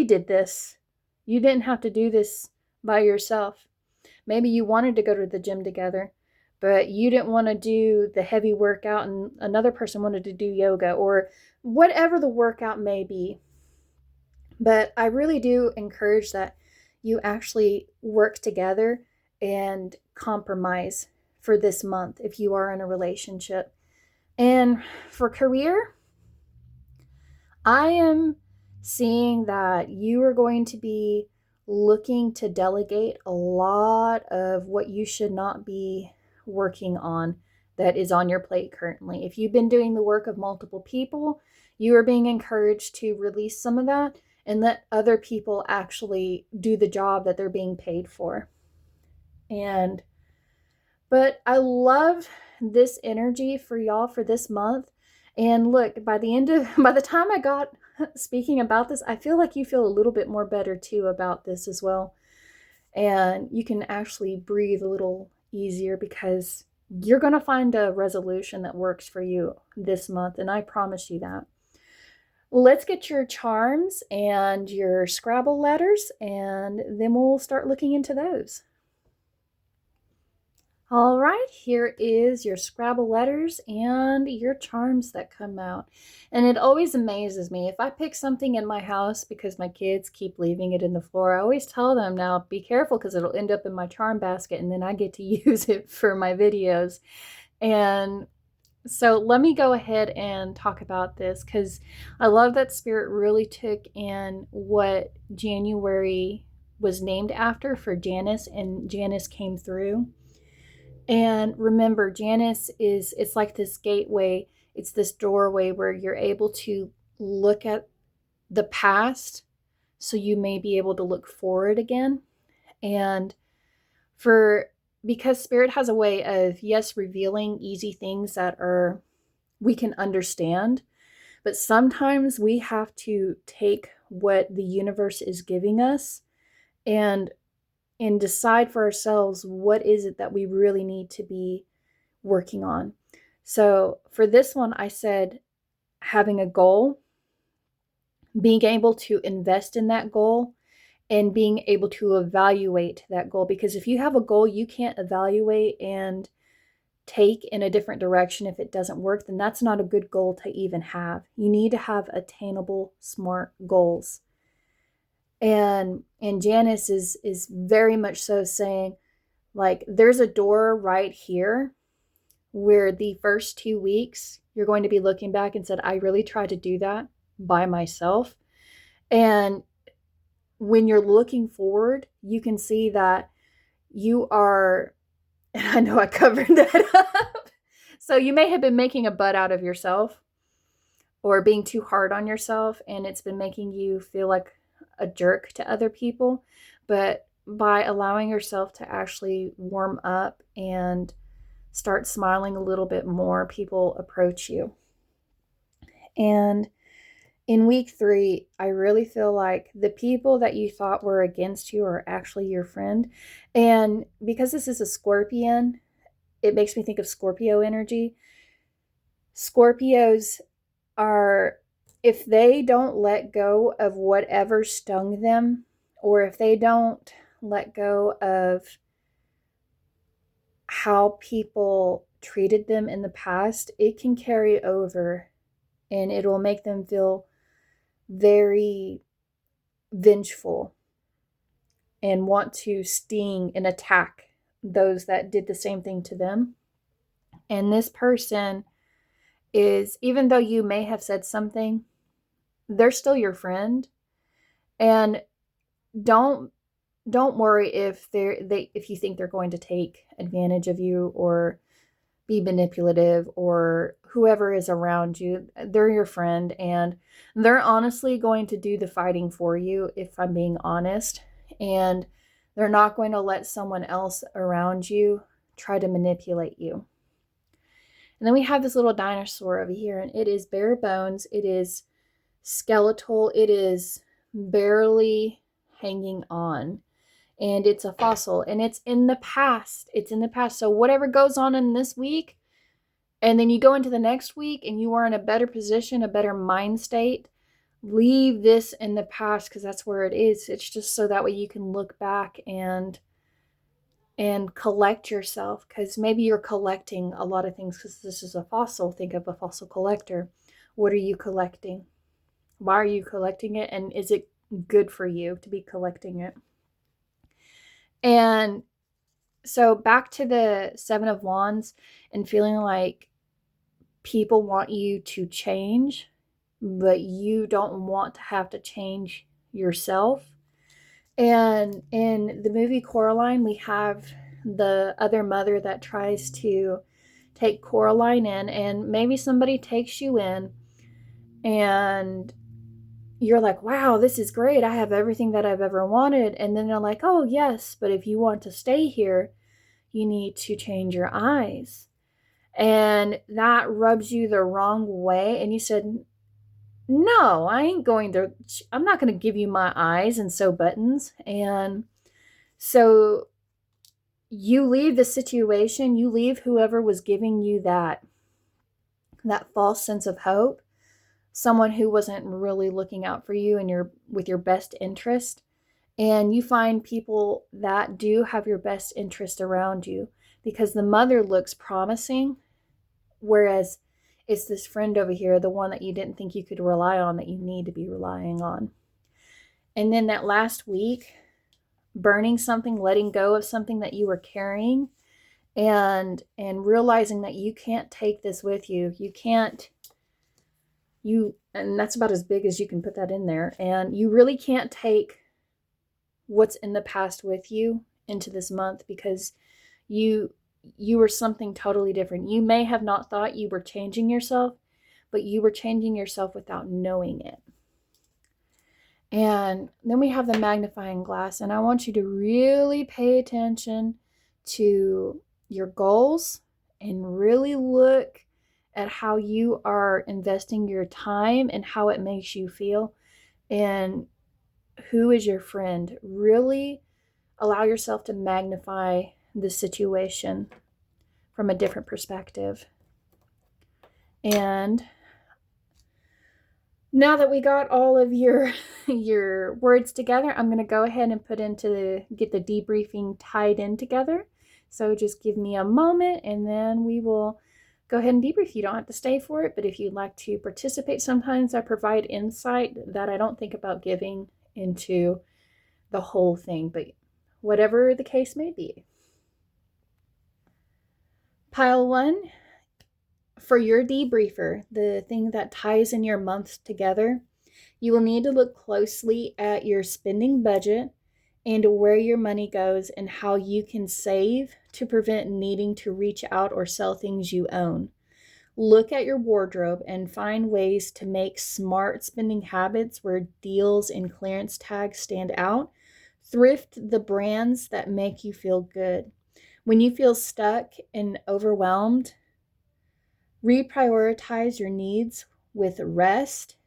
did this. You didn't have to do this by yourself. Maybe you wanted to go to the gym together, but you didn't want to do the heavy workout and another person wanted to do yoga or whatever the workout may be. But I really do encourage that you actually work together and compromise for this month if you are in a relationship. And for career, I am seeing that you are going to be looking to delegate a lot of what you should not be working on that is on your plate currently. If you've been doing the work of multiple people, you are being encouraged to release some of that and let other people actually do the job that they're being paid for. But I love this energy for y'all for this month. And look, by the time I got speaking about this, I feel like you feel a little bit more better too about this as well. And you can actually breathe a little easier because you're going to find a resolution that works for you this month. And I promise you that. Let's get your charms and your Scrabble letters, and then we'll start looking into those. All right, here is your Scrabble letters and your charms that come out. And it always amazes me. If I pick something in my house because my kids keep leaving it in the floor, I always tell them, now be careful because it'll end up in my charm basket and then I get to use it for my videos. And so let me go ahead and talk about this because I love that Spirit really took in what January was named after for Janus, and Janus came through. And remember, Janus it's like this gateway. It's this doorway where you're able to look at the past so you may be able to look forward again. And because Spirit has a way of, yes, revealing easy things that we can understand, but sometimes we have to take what the universe is giving us and decide for ourselves what is it that we really need to be working on. So for this one, I said having a goal, being able to invest in that goal, and being able to evaluate that goal. Because if you have a goal you can't evaluate and take in a different direction if it doesn't work, then that's not a good goal to even have. You need to have attainable, smart goals. And Janus is very much so saying, Like there's a door right here where the first 2 weeks you're going to be looking back and said, I really tried to do that by myself. And when you're looking forward, you can see that you are, and I know I covered that up. So you may have been making a butt out of yourself or being too hard on yourself, and it's been making you feel like a jerk to other people. But by allowing yourself to actually warm up and start smiling a little bit more, people approach you. And in week 3, I really feel like the people that you thought were against you are actually your friend. And because this is a Scorpion, it makes me think of Scorpio energy. Scorpios are, if they don't let go of whatever stung them, or if they don't let go of how people treated them in the past, it can carry over and it will make them feel very vengeful and want to sting and attack those that did the same thing to them. And this person is, even though you may have said something, they're still your friend. And don't worry if if you think they're going to take advantage of you or be manipulative, or whoever is around you. They're your friend, and they're honestly going to do the fighting for you, if I'm being honest. And they're not going to let someone else around you try to manipulate you. And then we have this little dinosaur over here, and it is bare bones. It is skeletal. It is barely hanging on. And it's a fossil, and it's in the past. It's in the past. So whatever goes on in this week, and then you go into the next week and you are in a better position, a better mind state, leave this in the past, because that's where it is. It's just so that way you can look back and collect yourself, because maybe you're collecting a lot of things, because this is a fossil. Think of a fossil collector. What are you collecting? Why are you collecting it? And is it good for you to be collecting it? And so back to the 7 of Wands and feeling like people want you to change, but you don't want to have to change yourself. And in the movie Coraline, we have the other mother that tries to take Coraline in, and maybe somebody takes you in and you're like, wow, this is great. I have everything that I've ever wanted. And then they're like, oh, yes, but if you want to stay here, you need to change your eyes. And that rubs you the wrong way. And you said, no, I'm not going to give you my eyes and sew buttons. And so you leave the situation, you leave whoever was giving you that false sense of hope, someone who wasn't really looking out for you and with your best interest. And you find people that do have your best interest around you, because the mother looks promising, whereas it's this friend over here, the one that you didn't think you could rely on, that you need to be relying on. And then that last week, burning something, letting go of something that you were carrying, and realizing that you can't take this with you. And that's about as big as you can put that in there. And you really can't take what's in the past with you into this month, because you were something totally different. You may have not thought you were changing yourself, but you were changing yourself without knowing it. And then we have the magnifying glass, and I want you to really pay attention to your goals and really look at how you are investing your time and how it makes you feel, and who is your friend. Really allow yourself to magnify the situation from a different perspective. And now that we got all of your words together, I'm going to go ahead and get the debriefing tied in together. So just give me a moment, and then we will go ahead and debrief. You don't have to stay for it, but if you'd like to participate, sometimes I provide insight that I don't think about giving into the whole thing, but whatever the case may be. Pile 1, for your debriefer, the thing that ties in your months together, you will need to look closely at your spending budget and where your money goes and how you can save to prevent needing to reach out or sell things you own. Look at your wardrobe and find ways to make smart spending habits where deals and clearance tags stand out. Thrift the brands that make you feel good. When you feel stuck and overwhelmed, reprioritize your needs with rest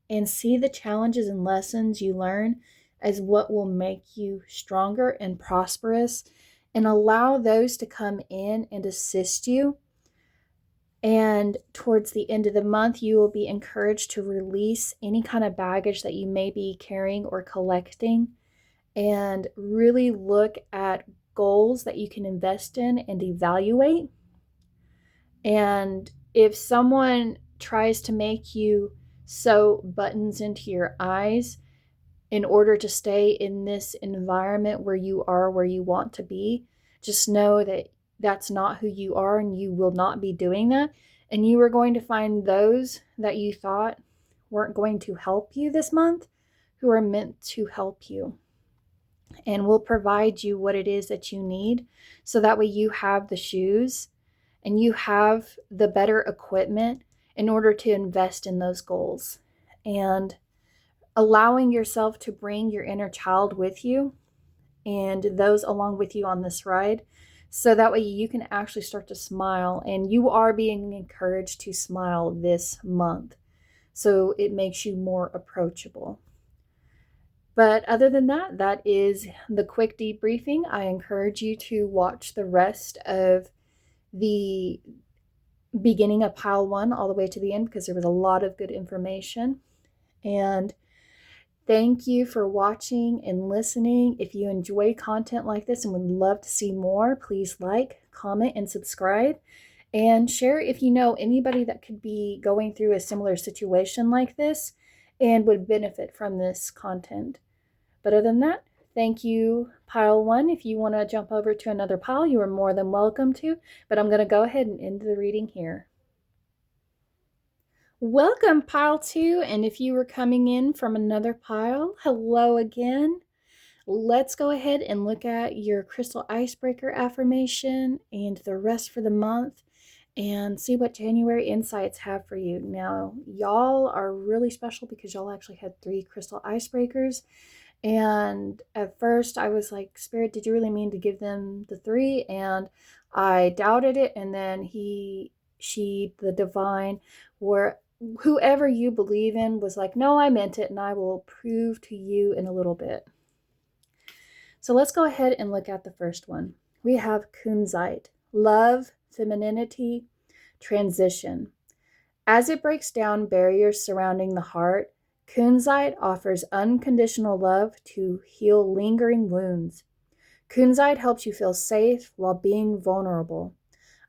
and see the challenges and lessons you learn as what will make you stronger and prosperous, and allow those to come in and assist you. And towards the end of the month, you will be encouraged to release any kind of baggage that you may be carrying or collecting, and really look at goals that you can invest in and evaluate. And if someone tries to make you sew buttons into your eyes in order to stay in this environment where you are where you want to be, just know that that's not who you are, and you will not be doing that. And you are going to find those that you thought weren't going to help you this month who are meant to help you and will provide you what it is that you need, so that way you have the shoes and you have the better equipment in order to invest in those goals. And allowing yourself to bring your inner child with you and those along with you on this ride, so that way you can actually start to smile, and you are being encouraged to smile this month. So it makes you more approachable. But other than that, that is the quick debriefing. I encourage you to watch the rest of the beginning of pile 1 all the way to the end, because there was a lot of good information. And thank you for watching and listening. If you enjoy content like this and would love to see more, please like, comment, and subscribe. And share if you know anybody that could be going through a similar situation like this and would benefit from this content. But other than that, thank you, pile 1. If you want to jump over to another pile, you are more than welcome to. But I'm going to go ahead and end the reading here. Welcome, pile 2. And if you were coming in from another pile, hello again. Let's go ahead and look at your crystal icebreaker affirmation and the rest for the month, and see what January insights have for you. Now, y'all are really special because y'all actually had 3 crystal icebreakers. And at first I was like, Spirit, did you really mean to give them the 3? And I doubted it. And then the divine, or whoever you believe in, was like, no, I meant it, and I will prove to you in a little bit. So let's go ahead and look at the first one. We have kunzite, love, femininity, transition. As it breaks down barriers surrounding the heart, kunzite offers unconditional love to heal lingering wounds. Kunzite helps you feel safe while being vulnerable,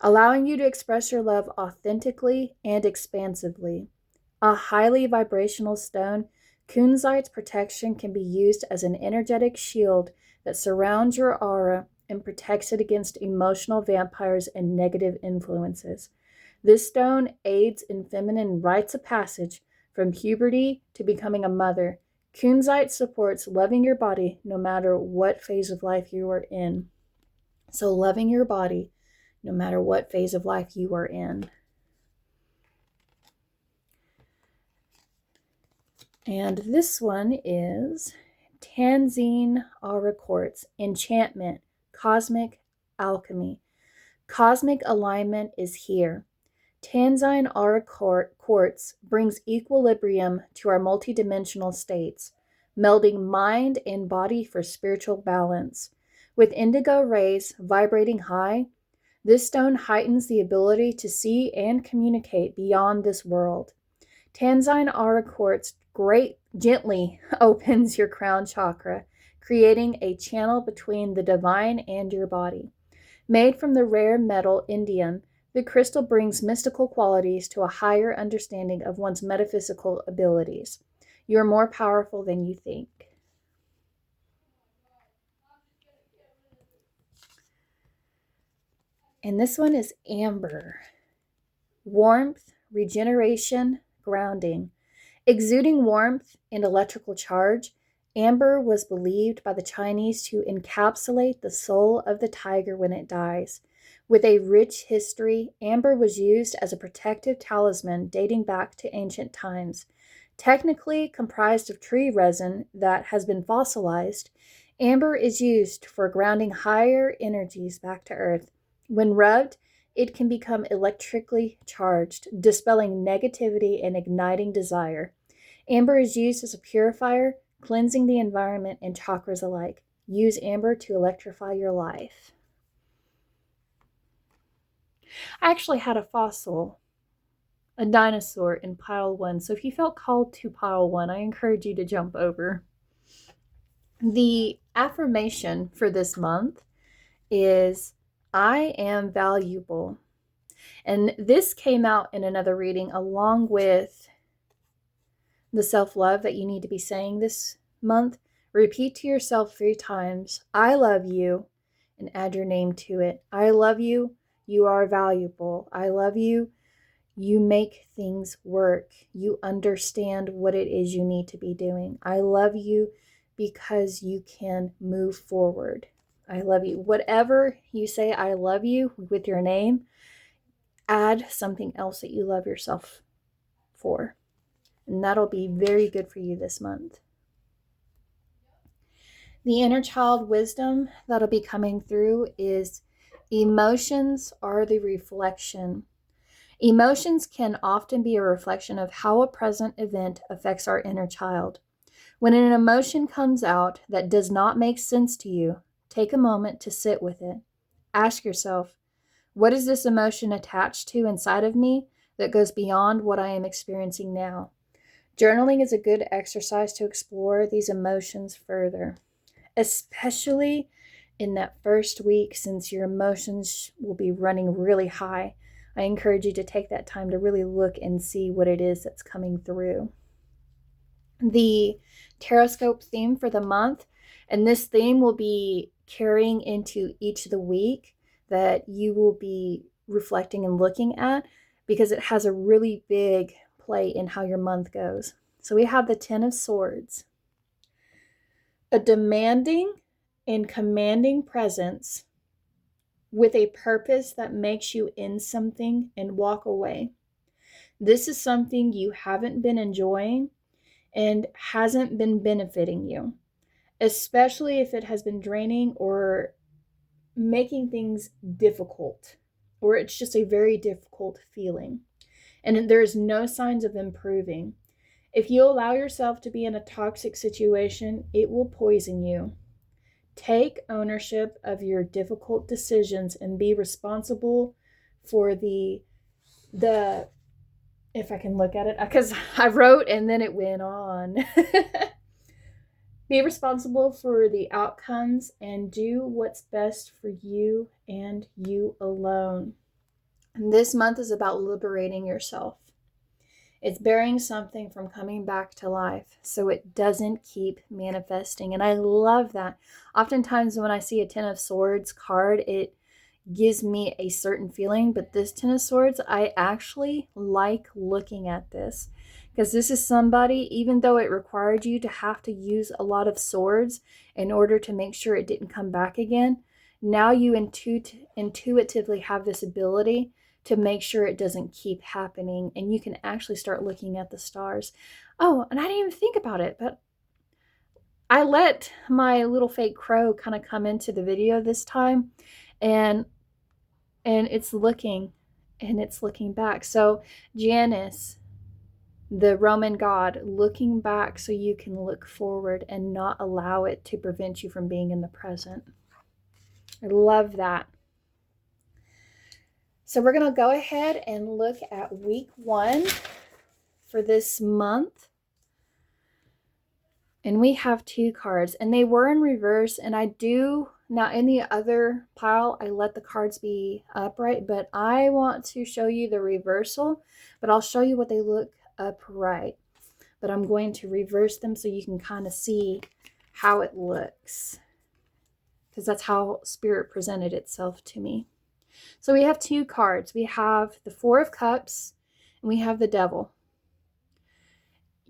allowing you to express your love authentically and expansively. A highly vibrational stone, kunzite's protection can be used as an energetic shield that surrounds your aura and protects it against emotional vampires and negative influences. This stone aids in feminine rites of passage from puberty to becoming a mother. Kunzite supports loving your body no matter what phase of life you are in. So loving your body no matter what phase of life you are in. And this one is Tanzine Aura Quartz, enchantment, cosmic alchemy. Cosmic alignment is here. Tanzine Aura Quartz brings equilibrium to our multidimensional states, melding mind and body for spiritual balance. With indigo rays vibrating high, this stone heightens the ability to see and communicate beyond this world. Tanzine Aura Quartz gently opens your crown chakra, creating a channel between the divine and your body. Made from the rare metal indium, the crystal brings mystical qualities to a higher understanding of one's metaphysical abilities. You are more powerful than you think. And this one is amber. Warmth, regeneration, grounding. Exuding warmth and electrical charge, amber was believed by the Chinese to encapsulate the soul of the tiger when it dies. With a rich history, amber was used as a protective talisman dating back to ancient times. Technically comprised of tree resin that has been fossilized, amber is used for grounding higher energies back to earth. When rubbed, it can become electrically charged, dispelling negativity and igniting desire. Amber is used as a purifier, cleansing the environment and chakras alike. Use amber to electrify your life. I actually had a fossil, a dinosaur, in pile 1, so if you felt called to pile 1, I encourage you to jump over. The affirmation for this month is, I am valuable. And this came out in another reading along with the self-love that you need to be saying this month. Repeat to yourself 3 times, I love you, and add your name to it. I love you. You are valuable. I love you. You make things work. You understand what it is you need to be doing. I love you because you can move forward. I love you. Whatever you say, I love you with your name, add something else that you love yourself for. And that'll be very good for you this month. The inner child wisdom that'll be coming through is, emotions are the reflection. Emotions can often be a reflection of how a present event affects our inner child. When an emotion comes out that does not make sense to you, take a moment to sit with it. Ask yourself, what is this emotion attached to inside of me that goes beyond what I am experiencing now? Journaling is a good exercise to explore these emotions further, especially in that first week, since your emotions will be running really high. I encourage you to take that time to really look and see what it is that's coming through. The Taroscope theme for the month, and this theme will be carrying into each of the week that you will be reflecting and looking at, because it has a really big play in how your month goes. So we have the 10 of Swords. A demanding and commanding presence with a purpose that makes you end something and walk away. This is something you haven't been enjoying and hasn't been benefiting you, especially if it has been draining or making things difficult, or it's just a very difficult feeling, and there's no signs of improving. If you allow yourself to be in a toxic situation, it will poison you. Take ownership of your difficult decisions and be responsible for the if I can look at it, because I wrote and then it went on. Be responsible for the outcomes and do what's best for you and you alone. And this month is about liberating yourself. It's burying something from coming back to life so it doesn't keep manifesting. And I love that. Oftentimes when I see a 10 of Swords card, it gives me a certain feeling, but this 10 of Swords, I actually like looking at this, because this is somebody, even though it required you to have to use a lot of swords in order to make sure it didn't come back again, now you intuitively have this ability to make sure it doesn't keep happening, and you can actually start looking at the stars. Oh, and I didn't even think about it, but I let my little fake crow kind of come into the video this time, and it's looking back. So Janus, the Roman god, looking back so you can look forward and not allow it to prevent you from being in the present. I love that. So we're going to go ahead and look at week 1 for this month. And we have 2 cards, and they were in reverse, and I do, now in the other pile, I let the cards be upright, but I want to show you the reversal, but I'll show you what they look upright. But I'm going to reverse them so you can kind of see how it looks, because that's how Spirit presented itself to me. So we have two cards. We have the Four of Cups and we have the Devil.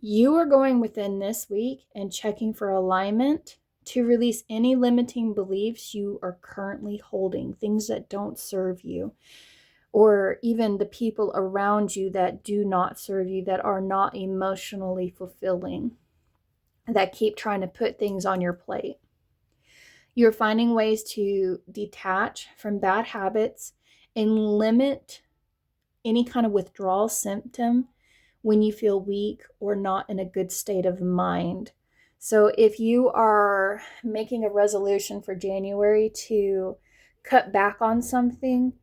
You are going within this week and checking for alignment to release any limiting beliefs you are currently holding, things that don't serve you, or even the people around you that do not serve you, that are not emotionally fulfilling, that keep trying to put things on your plate. You're finding ways to detach from bad habits and limit any kind of withdrawal symptom when you feel weak or not in a good state of mind. So if you are making a resolution for January to cut back on something,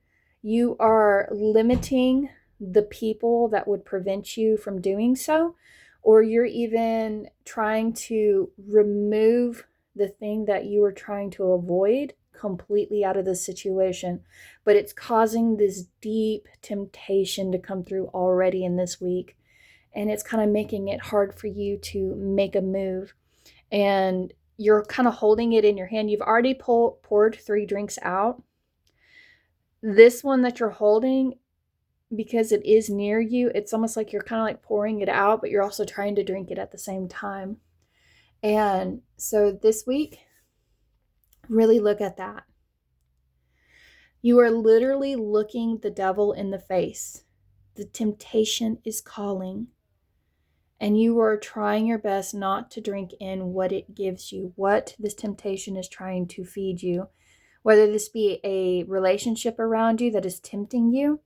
you are limiting the people that would prevent you from doing so, or you're even trying to remove the thing that you were trying to avoid completely out of the situation, but it's causing this deep temptation to come through already in this week, and it's kind of making it hard for you to make a move, and you're kind of holding it in your hand. You've already poured 3 drinks out. This one that you're holding, because it is near you, it's almost like you're kind of like pouring it out, but you're also trying to drink it at the same time. And so this week, really look at that. You are literally looking the devil in the face. The temptation is calling. And you are trying your best not to drink in what it gives you, what this temptation is trying to feed you. Whether this be a relationship around you that is tempting you,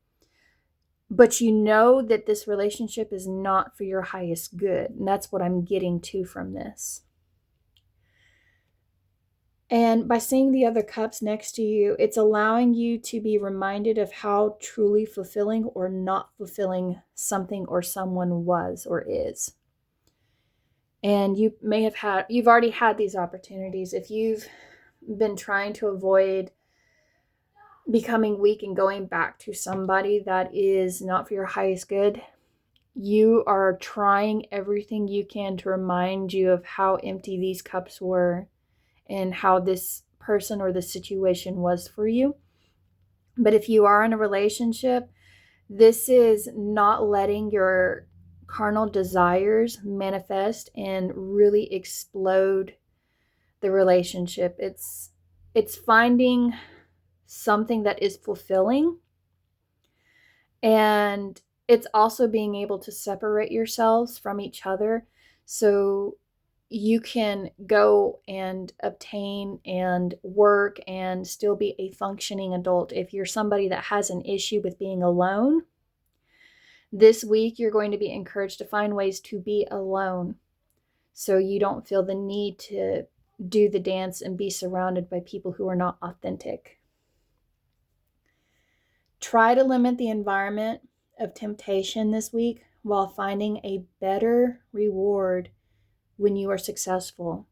but you know that this relationship is not for your highest good. And that's what I'm getting to from this. And by seeing the other cups next to you, it's allowing you to be reminded of how truly fulfilling or not fulfilling something or someone was or is. And you've already had these opportunities. If you've been trying to avoid becoming weak and going back to somebody that is not for your highest good, you are trying everything you can to remind you of how empty these cups were and how this person or the situation was for you. But if you are in a relationship, this is not letting your carnal desires manifest and really explode the relationship. It's finding something that is fulfilling, and it's also being able to separate yourselves from each other so you can go and obtain and work and still be a functioning adult. If you're somebody that has an issue with being alone, this week you're going to be encouraged to find ways to be alone so you don't feel the need to do the dance and be surrounded by people who are not authentic. Try to limit the environment of temptation this week while finding a better reward when you are successful.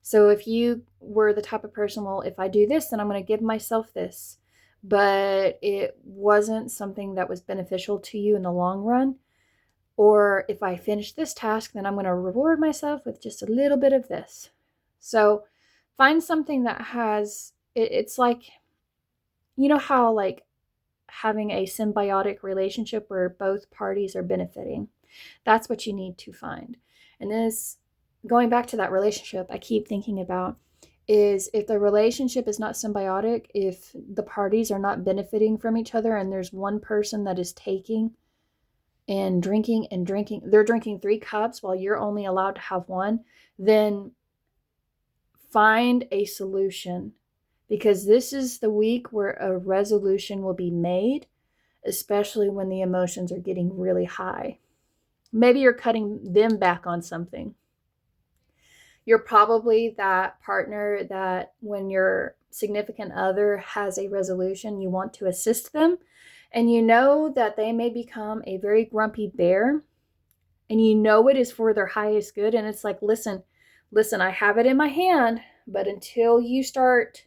So if you were the type of person, well, if I do this, then I'm going to give myself this, but it wasn't something that was beneficial to you in the long run, or if I finish this task, then I'm going to reward myself with just a little bit of this. So find something that has, it's like, you know how like having a symbiotic relationship where both parties are benefiting. That's what you need to find. And this, going back to that relationship, I keep thinking about is if the relationship is not symbiotic, if the parties are not benefiting from each other and there's one person that is taking and drinking, they're drinking 3 cups while you're only allowed to have 1, then find a solution, because this is the week where a resolution will be made, especially when the emotions are getting really high. Maybe you're cutting them back on something. You're probably that partner that when your significant other has a resolution, you want to assist them, and you know that they may become a very grumpy bear, and you know it is for their highest good, and it's like, listen, I have it in my hand, but until you start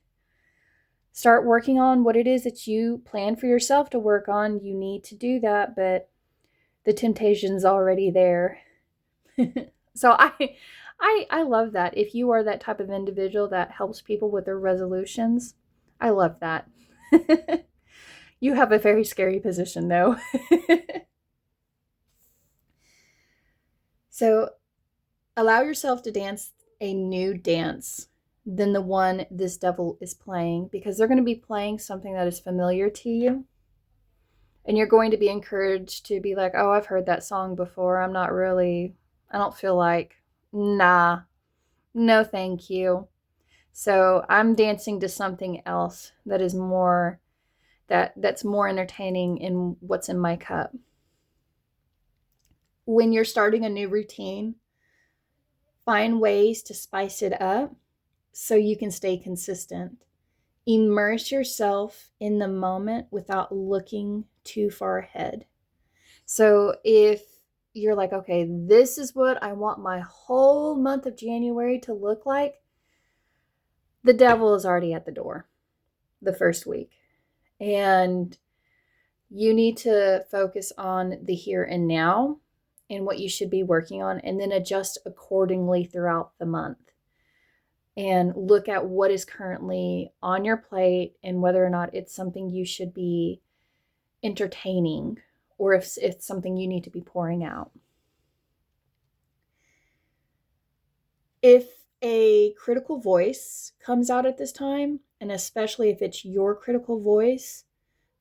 working on what it is that you plan for yourself to work on, you need to do that, but the temptation's already there. So I love that. If you are that type of individual that helps people with their resolutions, I love that. You have a very scary position, though. So allow yourself to dance a new dance than the one this devil is playing, because they're going to be playing something that is familiar to you. And you're going to be encouraged to be like, oh, I've heard that song before. I don't feel like, nah, no, thank you. So I'm dancing to something else that is more, that's more entertaining in what's in my cup. When you're starting a new routine, find ways to spice it up so you can stay consistent. Immerse yourself in the moment without looking too far ahead. So if you're like, okay, this is what I want my whole month of January to look like, the devil is already at the door the first week. And you need to focus on the here and now and what you should be working on, and then adjust accordingly throughout the month. And look at what is currently on your plate and whether or not it's something you should be entertaining, or if it's something you need to be pouring out. If a critical voice comes out at this time, and especially if it's your critical voice,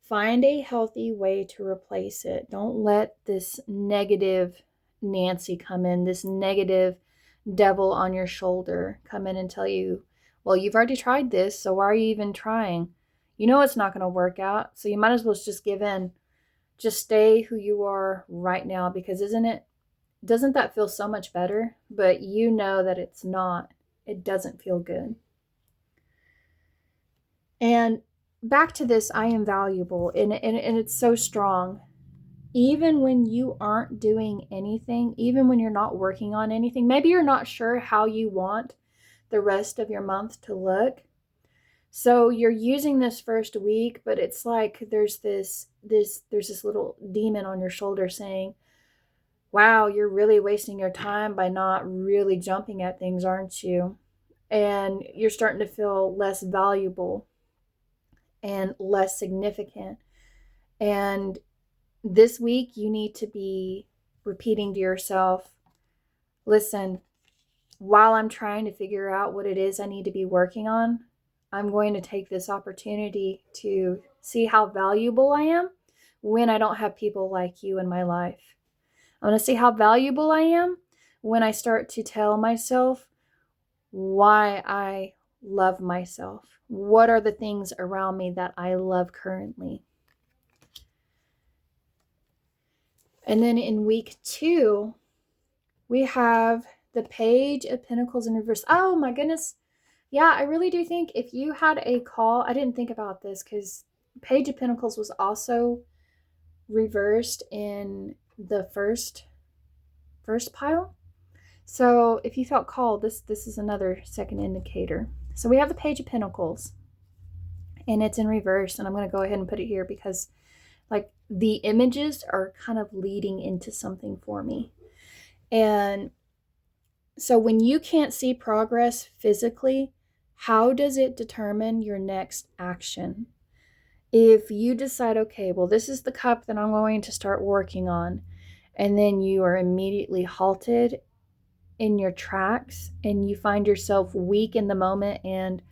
find a healthy way to replace it. Don't let this negative Nancy come in, this negative devil on your shoulder come in and tell you, well, you've already tried this, so why are you even trying? You know it's not going to work out, so you might as well just give in. Just stay who you are right now, because doesn't that feel so much better? But you know that it's not. It doesn't feel good. And back to this, I am valuable, and it's so strong. Even when you aren't doing anything, even when you're not working on anything, maybe you're not sure how you want the rest of your month to look. So you're using this first week, but it's like there's this little demon on your shoulder saying, wow, you're really wasting your time by not really jumping at things, aren't you? And you're starting to feel less valuable and less significant. And this week, you need to be repeating to yourself, listen, while I'm trying to figure out what it is I need to be working on, I'm going to take this opportunity to see how valuable I am when I don't have people like you in my life. I want to see how valuable I am when I start to tell myself why I love myself. What are the things around me that I love currently? And then in week 2, we have the Page of Pentacles in reverse. Oh my goodness. Yeah, I really do think if you had a call, I didn't think about this because Page of Pentacles was also reversed in the first pile. So if you felt called, this is another second indicator. So we have the Page of Pentacles, and it's in reverse, and I'm going to go ahead and put it here because like the images are kind of leading into something for me. And so when you can't see progress physically, how does it determine your next action? If you decide, okay, well, this is the cup that I'm going to start working on, and then you are immediately halted in your tracks and you find yourself weak in the moment, and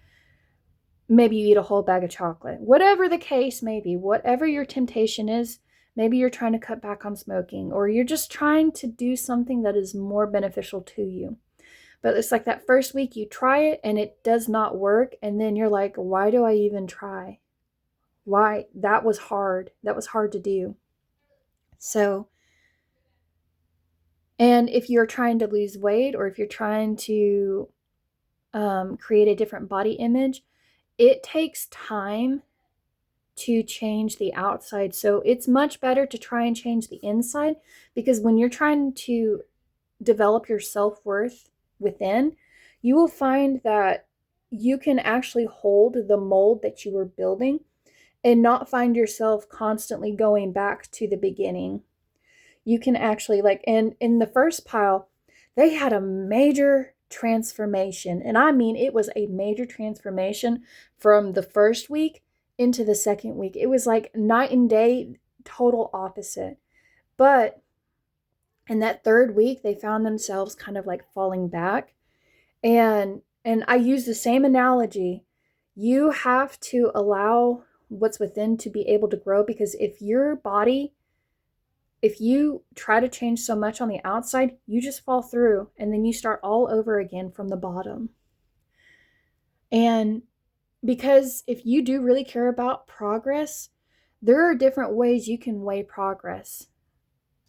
maybe you eat a whole bag of chocolate, whatever the case may be, whatever your temptation is, maybe you're trying to cut back on smoking, or you're just trying to do something that is more beneficial to you. But it's like that first week you try it and it does not work. And then you're like, why do I even try? Why? That was hard. That was hard to do. So, and if you're trying to lose weight, or if you're trying to create a different body image, it takes time to change the outside. So it's much better to try and change the inside, because when you're trying to develop your self-worth within, you will find that you can actually hold the mold that you were building and not find yourself constantly going back to the beginning. You can actually, like, and in the first pile, they had a major transformation. And I mean, it was a major transformation from the first week into the second week. It was like night and day, total opposite. But in that third week, they found themselves kind of like falling back. And I use the same analogy. You have to allow what's within to be able to grow, because if you try to change so much on the outside, you just fall through and then you start all over again from the bottom. And because if you do really care about progress, there are different ways you can weigh progress.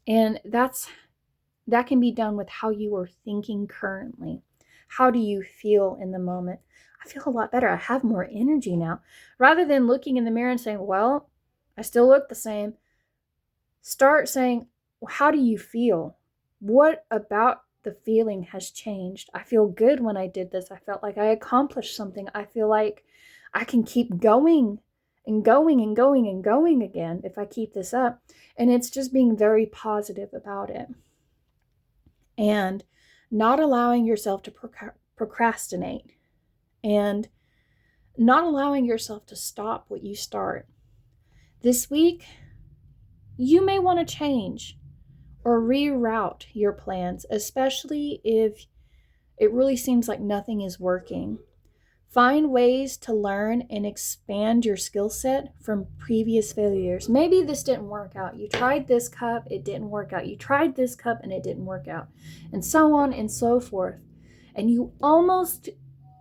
And that can be done with how you are thinking currently. How do you feel in the moment? I feel a lot better. I have more energy now. Rather than looking in the mirror and saying, well, I still look the same. Start saying, well, how do you feel? What about the feeling has changed? I feel good when I did this. I felt like I accomplished something. I feel like I can keep going and going and going and going again if I keep this up. And it's just being very positive about it. And not allowing yourself to procrastinate, and not allowing yourself to stop what you start. This week, you may want to change or reroute your plans, especially if it really seems like nothing is working. Find ways to learn and expand your skill set from previous failures. Maybe this didn't work out. You tried this cup, it didn't work out. You tried this cup and it didn't work out. And so on and so forth. And you almost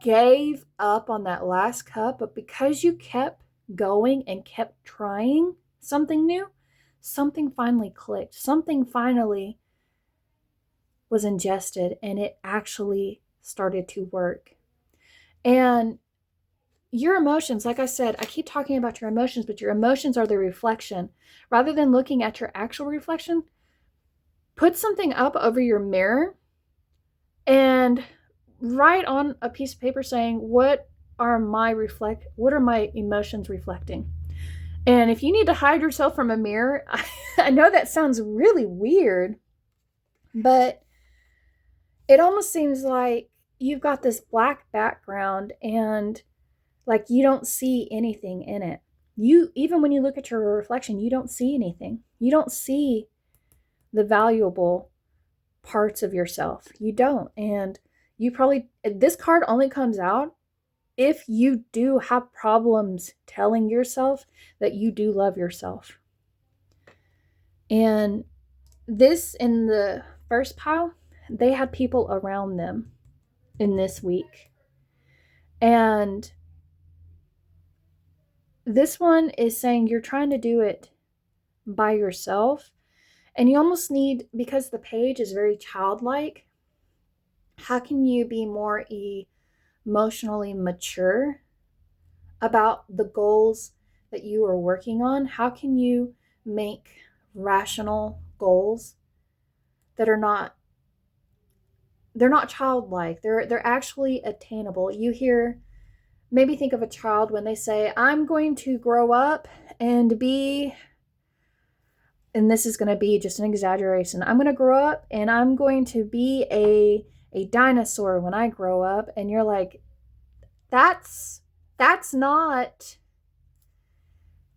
gave up on that last cup, but because you kept going and kept trying something new, something finally clicked. Something finally was ingested and it actually started to work. And your emotions, like I said, I keep talking about your emotions, but your emotions are the reflection. Rather than looking at your actual reflection, put something up over your mirror and write on a piece of paper saying, what are my emotions reflecting? And if you need to hide yourself from a mirror, I know that sounds really weird, but it almost seems like you've got this black background and like you don't see anything in it. Even when you look at your reflection, you don't see anything. You don't see the valuable parts of yourself. You don't. And this card only comes out if you do have problems telling yourself that you do love yourself. And this, in the first pile, they had people around them in this week. And this one is saying you're trying to do it by yourself. And you almost need, because the page is very childlike, how can you be more emotionally mature about the goals that you are working on? How can you make rational goals that are not, they're not childlike. They're actually attainable. Maybe think of a child when they say, I'm going to grow up and be, and this is going to be just an exaggeration, I'm going to grow up and I'm going to be a dinosaur when I grow up. And you're like, that's not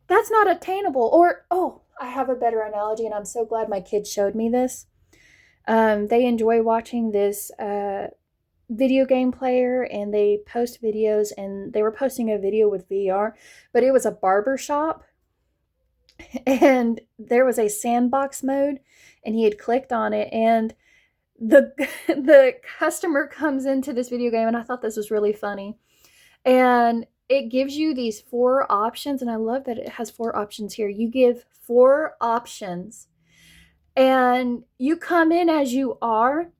attainable. Or, oh, I have a better analogy, and I'm so glad my kids showed me this. They enjoy watching this video game player, and they post videos, and they were posting a video with VR, but it was a barber shop, and there was a sandbox mode, and he had clicked on it, and the customer comes into this video game, and I thought this was really funny. And it gives you these 4 options, and I love that it has 4 options here. You give 4 options, and you come in as you are,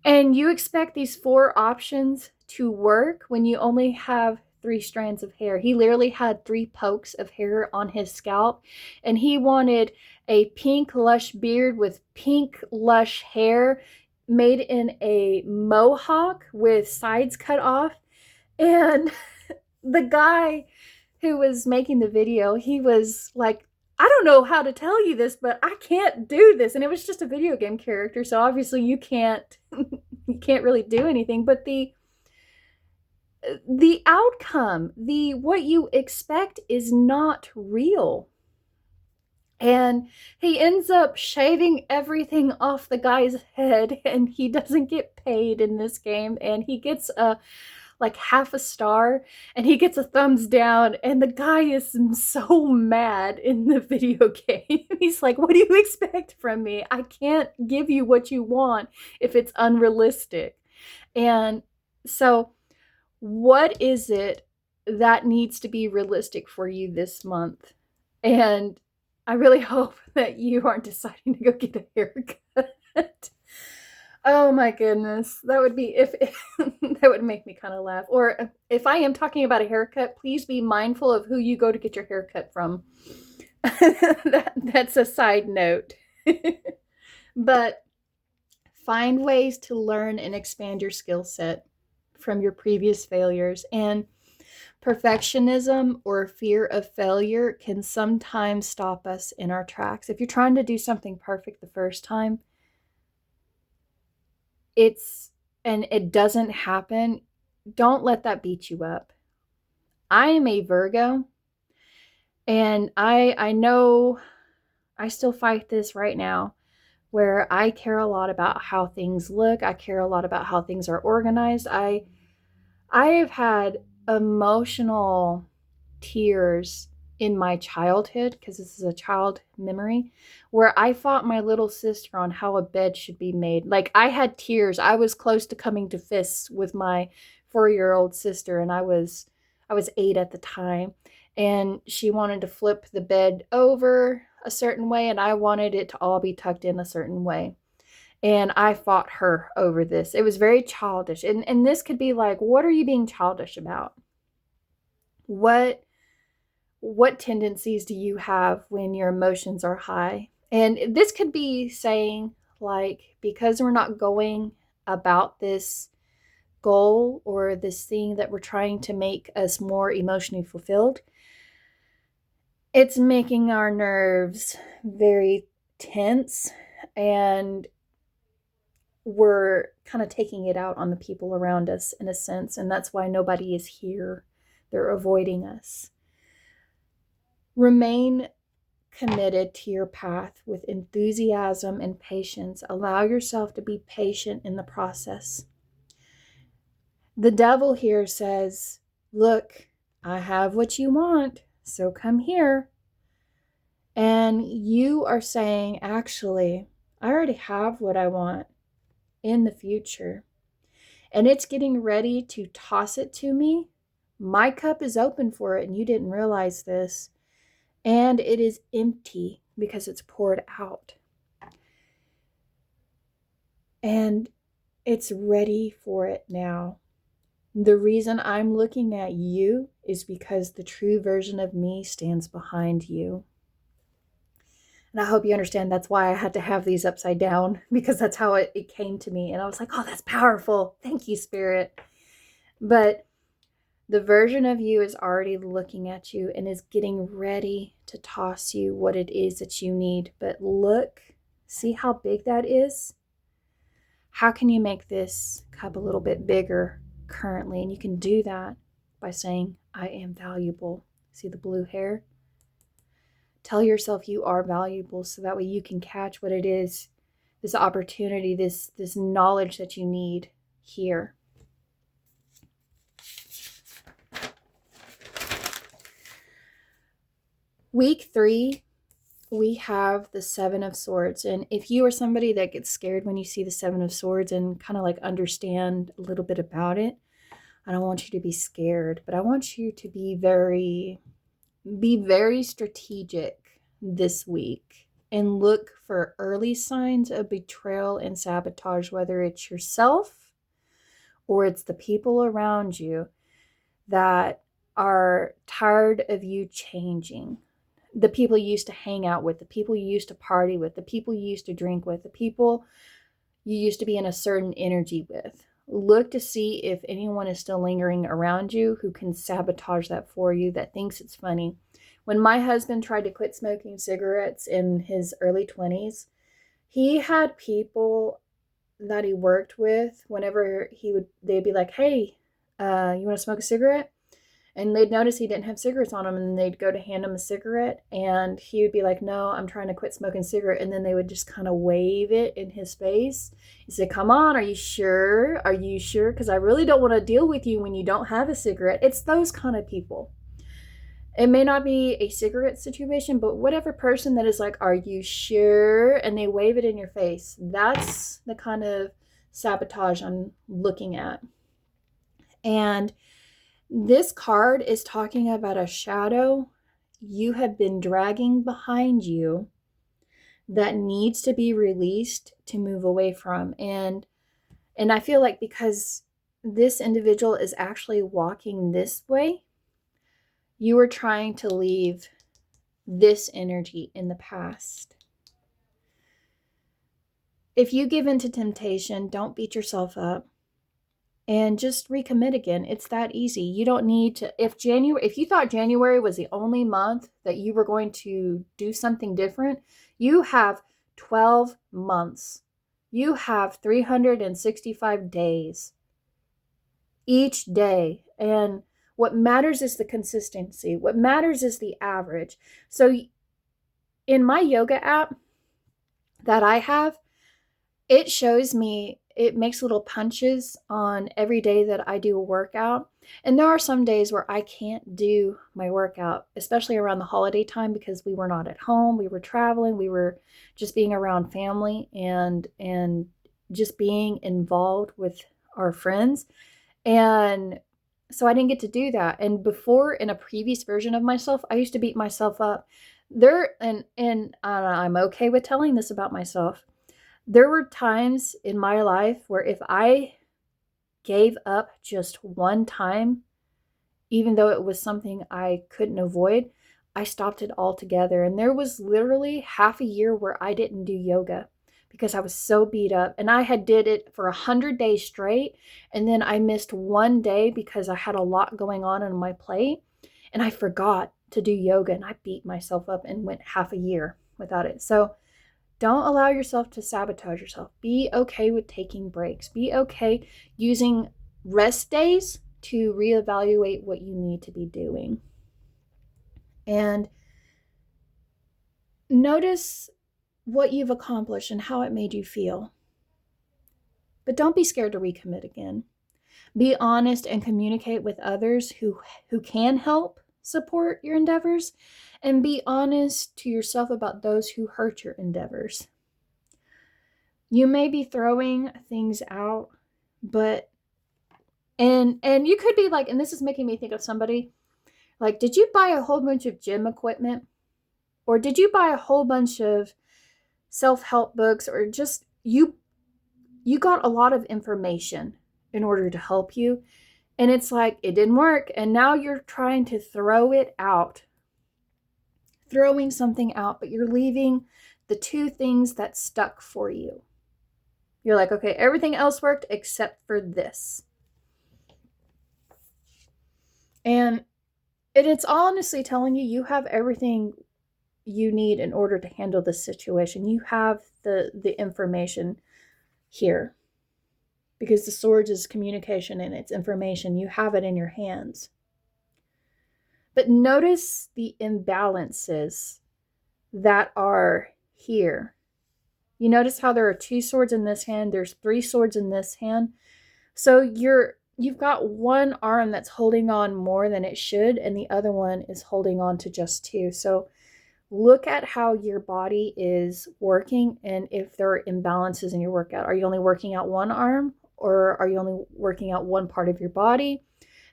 and you expect these 4 options to work when you only have 3 strands of hair. He literally had 3 pokes of hair on his scalp, and he wanted a pink lush beard with pink lush hair made in a mohawk with sides cut off. And the guy who was making the video, he was like, I don't know how to tell you this, but I can't do this. And it was just a video game character, so obviously you can't really do anything. But the the outcome, what you expect is not real. And he ends up shaving everything off the guy's head, and he doesn't get paid in this game, and he gets a like half a star, and he gets a thumbs down, and the guy is so mad in the video game. He's like, what do you expect from me? I can't give you what you want if it's unrealistic. And so what is it that needs to be realistic for you this month? And I really hope that you aren't deciding to go get a haircut. Oh my goodness. That would be if that would make me kind of laugh. Or if I am talking about a haircut, please be mindful of who you go to get your haircut from. That's a side note. But find ways to learn and expand your skill set from your previous failures. And perfectionism or fear of failure can sometimes stop us in our tracks. If you're trying to do something perfect the first time, and it doesn't happen, don't let that beat you up. I am a Virgo, and I know I still fight this right now, where I care a lot about how things look. I care a lot about how things are organized. I have had emotional tears in my childhood, because this is a child memory, where I fought my little sister on how a bed should be made. Like, I had tears. I was close to coming to fists with my 4-year-old sister, and I was 8 at the time, and she wanted to flip the bed over a certain way, and I wanted it to all be tucked in a certain way. And I fought her over this. It was very childish. And this could be like, what are you being childish about? What tendencies do you have when your emotions are high? And this could be saying, like, because we're not going about this goal or this thing that we're trying to make us more emotionally fulfilled, it's making our nerves very tense, and we're kind of taking it out on the people around us in a sense, and that's why nobody is here. They're avoiding us. Remain committed to your path with enthusiasm and patience. Allow yourself to be patient in the process. The devil here says, look, I have what you want, so come here. And you are saying, actually, I already have what I want in the future, and it's getting ready to toss it to me. My cup is open for it, and you didn't realize this, and it is empty because it's poured out, and it's ready for it now. The reason I'm looking at you is because the true version of me stands behind you. And I hope you understand that's why I had to have these upside down, because that's how it came to me. And I was like, oh, that's powerful. Thank you, Spirit. But the version of you is already looking at you and is getting ready to toss you what it is that you need. But look, see how big that is? How can you make this cup a little bit bigger currently? And you can do that by saying, I am valuable. See the blue hair? Tell yourself you are valuable, so that way you can catch what it is, this opportunity, this knowledge that you need here. Week 3, we have the 7 of Swords. And if you are somebody that gets scared when you see the 7 of Swords and kind of like understand a little bit about it, I don't want you to be scared, but I want you to be very strategic this week and look for early signs of betrayal and sabotage, whether it's yourself or it's the people around you that are tired of you changing. The people you used to hang out with, the people you used to party with, the people you used to drink with, the people you used to be in a certain energy with. Look to see if anyone is still lingering around you who can sabotage that for you, that thinks it's funny. When my husband tried to quit smoking cigarettes in his early 20s, he had people that he worked with, whenever they'd be like, hey, you want to smoke a cigarette? And they'd notice he didn't have cigarettes on him, and they'd go to hand him a cigarette, and he would be like, no, I'm trying to quit smoking cigarette. And then they would just kind of wave it in his face. He said, come on, are you sure? Are you sure? Because I really don't want to deal with you when you don't have a cigarette. It's those kind of people. It may not be a cigarette situation, but whatever person that is like, are you sure? And they wave it in your face. That's the kind of sabotage I'm looking at. And this card is talking about a shadow you have been dragging behind you that needs to be released to move away from. And I feel like because this individual is actually walking this way, you are trying to leave this energy in the past. If you give in to temptation, don't beat yourself up. And just recommit again. It's that easy. You don't need to, if you thought January was the only month that you were going to do something different, you have 12 months. You have 365 days. Each day. And what matters is the consistency. What matters is the average. So in my yoga app that I have, it shows me, it makes little punches on every day that I do a workout. And there are some days where I can't do my workout, especially around the holiday time, because we were not at home. We were traveling. We were just being around family and just being involved with our friends. And so I didn't get to do that. And before, in a previous version of myself, I used to beat myself up. And I'm okay with telling this about myself. There were times in my life where if I gave up just one time, even though it was something I couldn't avoid, I stopped it altogether. And there was literally half a year where I didn't do yoga because I was so beat up. And I had did it for 100 days straight. And then I missed one day because I had a lot going on my plate. And I forgot to do yoga. And I beat myself up and went half a year without it. So don't allow yourself to sabotage yourself. Be okay with taking breaks. Be okay using rest days to reevaluate what you need to be doing. And notice what you've accomplished and how it made you feel. But don't be scared to recommit again. Be honest and communicate with others who can help support your endeavors, and be honest to yourself about those who hurt your endeavors. You may be throwing things out, but and you could be like, and this is making me think of somebody, like, did you buy a whole bunch of gym equipment? Or did you buy a whole bunch of self-help books? Or just you got a lot of information in order to help you, and it's like it didn't work, and now you're trying to throw it out. Throwing something out, but you're leaving the two things that stuck for you. You're like, okay, everything else worked except for this. And it's honestly telling you, you have everything you need in order to handle this situation. You have the information here. Because the swords is communication and it's information. You have it in your hands. But notice the imbalances that are here. You notice how there are 2 swords in this hand. There's 3 swords in this hand. So you've got one arm that's holding on more than it should, and the other one is holding on to just 2. So look at how your body is working, and if there are imbalances in your workout. Are you only working out one arm, or are you only working out one part of your body?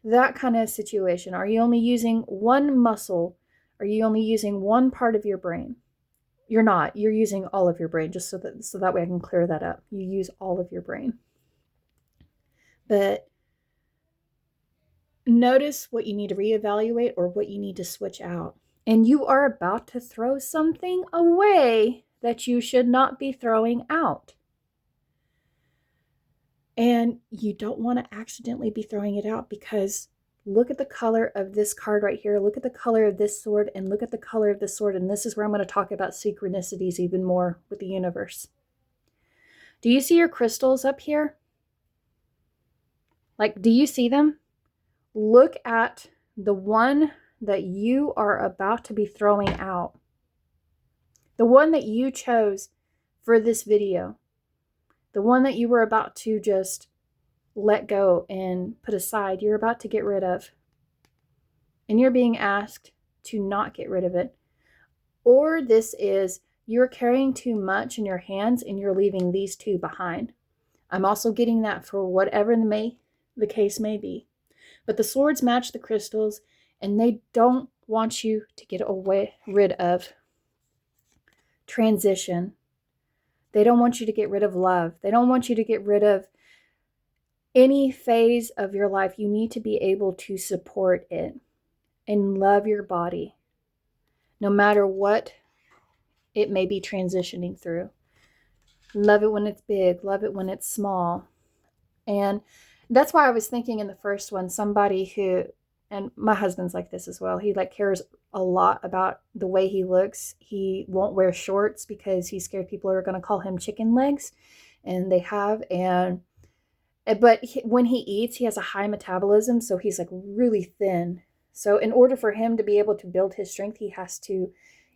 That kind of situation. Are you only using one muscle? Are you only using one part of your brain? You're not. You're using all of your brain, just so that way I can clear that up. You use all of your brain. But notice what you need to reevaluate or what you need to switch out. And you are about to throw something away that you should not be throwing out. And you don't want to accidentally be throwing it out, because look at the color of this card right here. Look at the color of this sword, and look at the color of this sword. And this is where I'm going to talk about synchronicities even more with the universe. Do you see your crystals up here? Like, do you see them? look at the one that you are about to be throwing out, the one that you chose for this video, the one that you were about to just let go and put aside, you're about to get rid of. And you're being asked to not get rid of it. Or this is you're carrying too much in your hands and you're leaving these two behind. I'm also getting that for whatever the case may be. But the swords match the crystals, and they don't want you to get rid of transition. They don't want you to get rid of love. They don't want you to get rid of any phase of your life. You need to be able to support it and love your body, no matter what it may be transitioning through. Love it when it's big. Love it when it's small. And that's why I was thinking in the first one, somebody who, and my husband's like this as well. He cares a lot about the way he looks. He won't wear shorts because he's scared people are going to call him chicken legs, and they have. But when he eats, he has a high metabolism, so he's really thin. So in order for him to be able to build his strength, he has to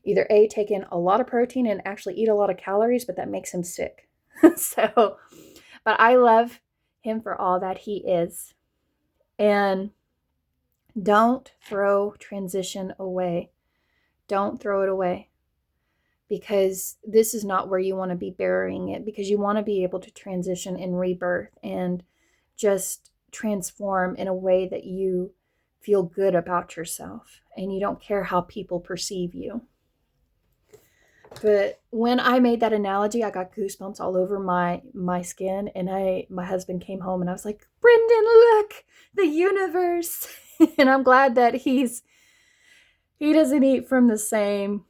either take in a lot of protein and actually eat a lot of calories, but that makes him sick. But I love him for all that he is. And don't throw transition away. Don't throw it away, because this is not where you want to be burying it, because you want to be able to transition in rebirth and just transform in a way that you feel good about yourself and you don't care how people perceive you. But when I made that analogy, I got goosebumps all over my skin, and my husband came home and I was like, Brendan, look, the universe. And I'm glad that he doesn't eat from the same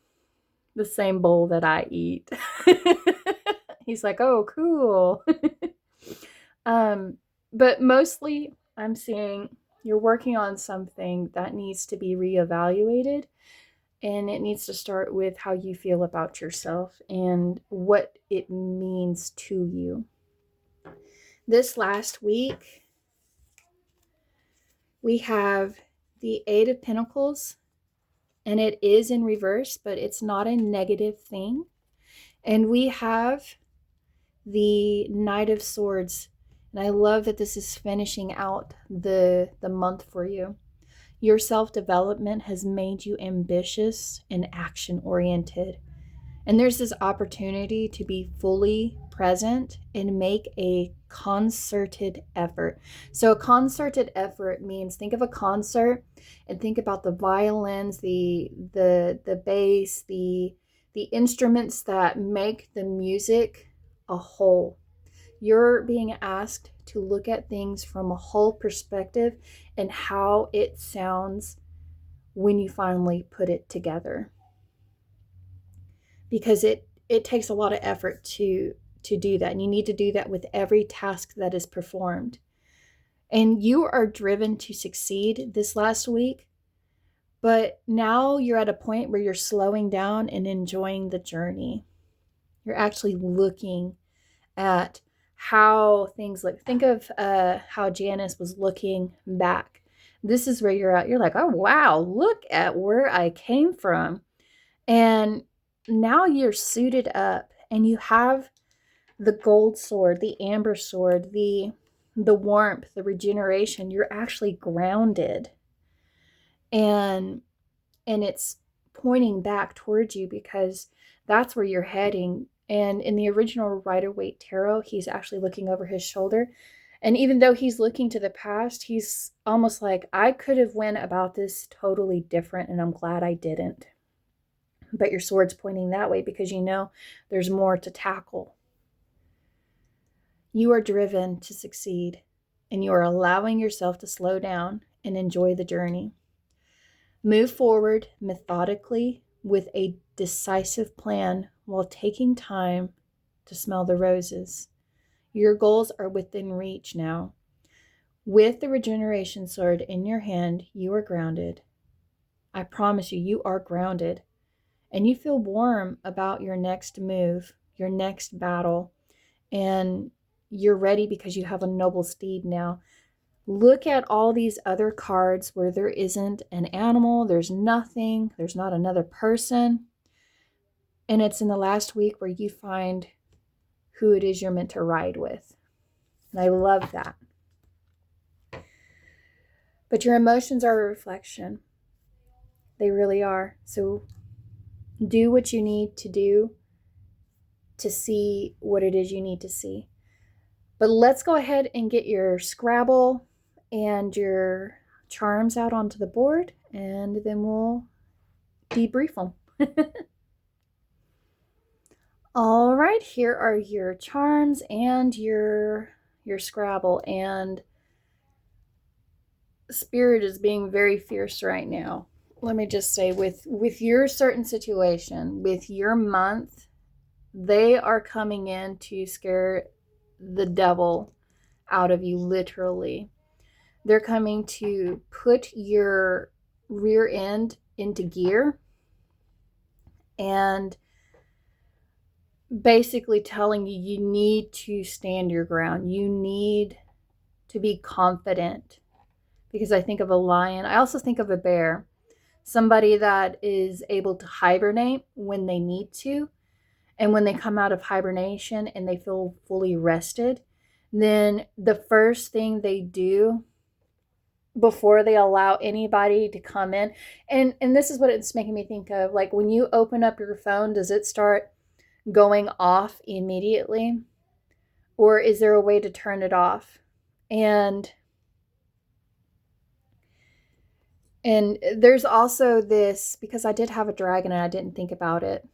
bowl that I eat. He's like, oh, cool. But mostly I'm seeing you're working on something that needs to be reevaluated. And it needs to start with how you feel about yourself and what it means to you. This last week, we have the Eight of Pentacles, and it is in reverse, but it's not a negative thing. And we have the Knight of Swords. And I love that this is finishing out the month for you. Your self-development has made you ambitious and action-oriented. And there's this opportunity to be fully present and make a concerted effort. So a concerted effort means, think of a concert and think about the violins, the bass, the instruments that make the music a whole. You're being asked to look at things from a whole perspective and how it sounds when you finally put it together. Because it takes a lot of effort to do that. And you need to do that with every task that is performed. And you are driven to succeed this last week. But now you're at a point where you're slowing down and enjoying the journey. You're actually looking at how things look. Think of how Janice was looking back. This is where you're at. You're like, oh, wow, look at where I came from. And now you're suited up and you have the gold sword, the amber sword, the warmth, the regeneration. You're actually grounded. And it's pointing back towards you because that's where you're heading. And in the original Rider-Waite Tarot, he's actually looking over his shoulder. And even though he's looking to the past, he's almost like, I could have went about this totally different, and I'm glad I didn't. But your sword's pointing that way because you know there's more to tackle. You are driven to succeed, and you are allowing yourself to slow down and enjoy the journey. Move forward methodically with a decisive plan while taking time to smell the roses. Your goals are within reach now. With the regeneration sword in your hand, you are grounded. I promise you, you are grounded. And you feel warm about your next move, your next battle. And you're ready because you have a noble steed now. Look at all these other cards where there isn't an animal, there's nothing, there's not another person. And it's in the last week where you find who it is you're meant to ride with. And I love that. But your emotions are a reflection. They really are. So do what you need to do to see what it is you need to see. But let's go ahead and get your Scrabble and your charms out onto the board, and then we'll debrief them. All right, here are your charms and your Scrabble. And Spirit is being very fierce right now. Let me just say, with your certain situation, with your month, they are coming in to scare the devil out of you, literally. They're coming to put your rear end into gear and basically telling you you need to stand your ground. You need to be confident, because I think of a lion. I also think of a bear, somebody that is able to hibernate when they need to. And when they come out of hibernation and they feel fully rested, then the first thing they do before they allow anybody to come in, and this is what it's making me think of, like when you open up your phone, does it start going off immediately? Or is there a way to turn it off? And there's also this, because I did have a dragon and I didn't think about it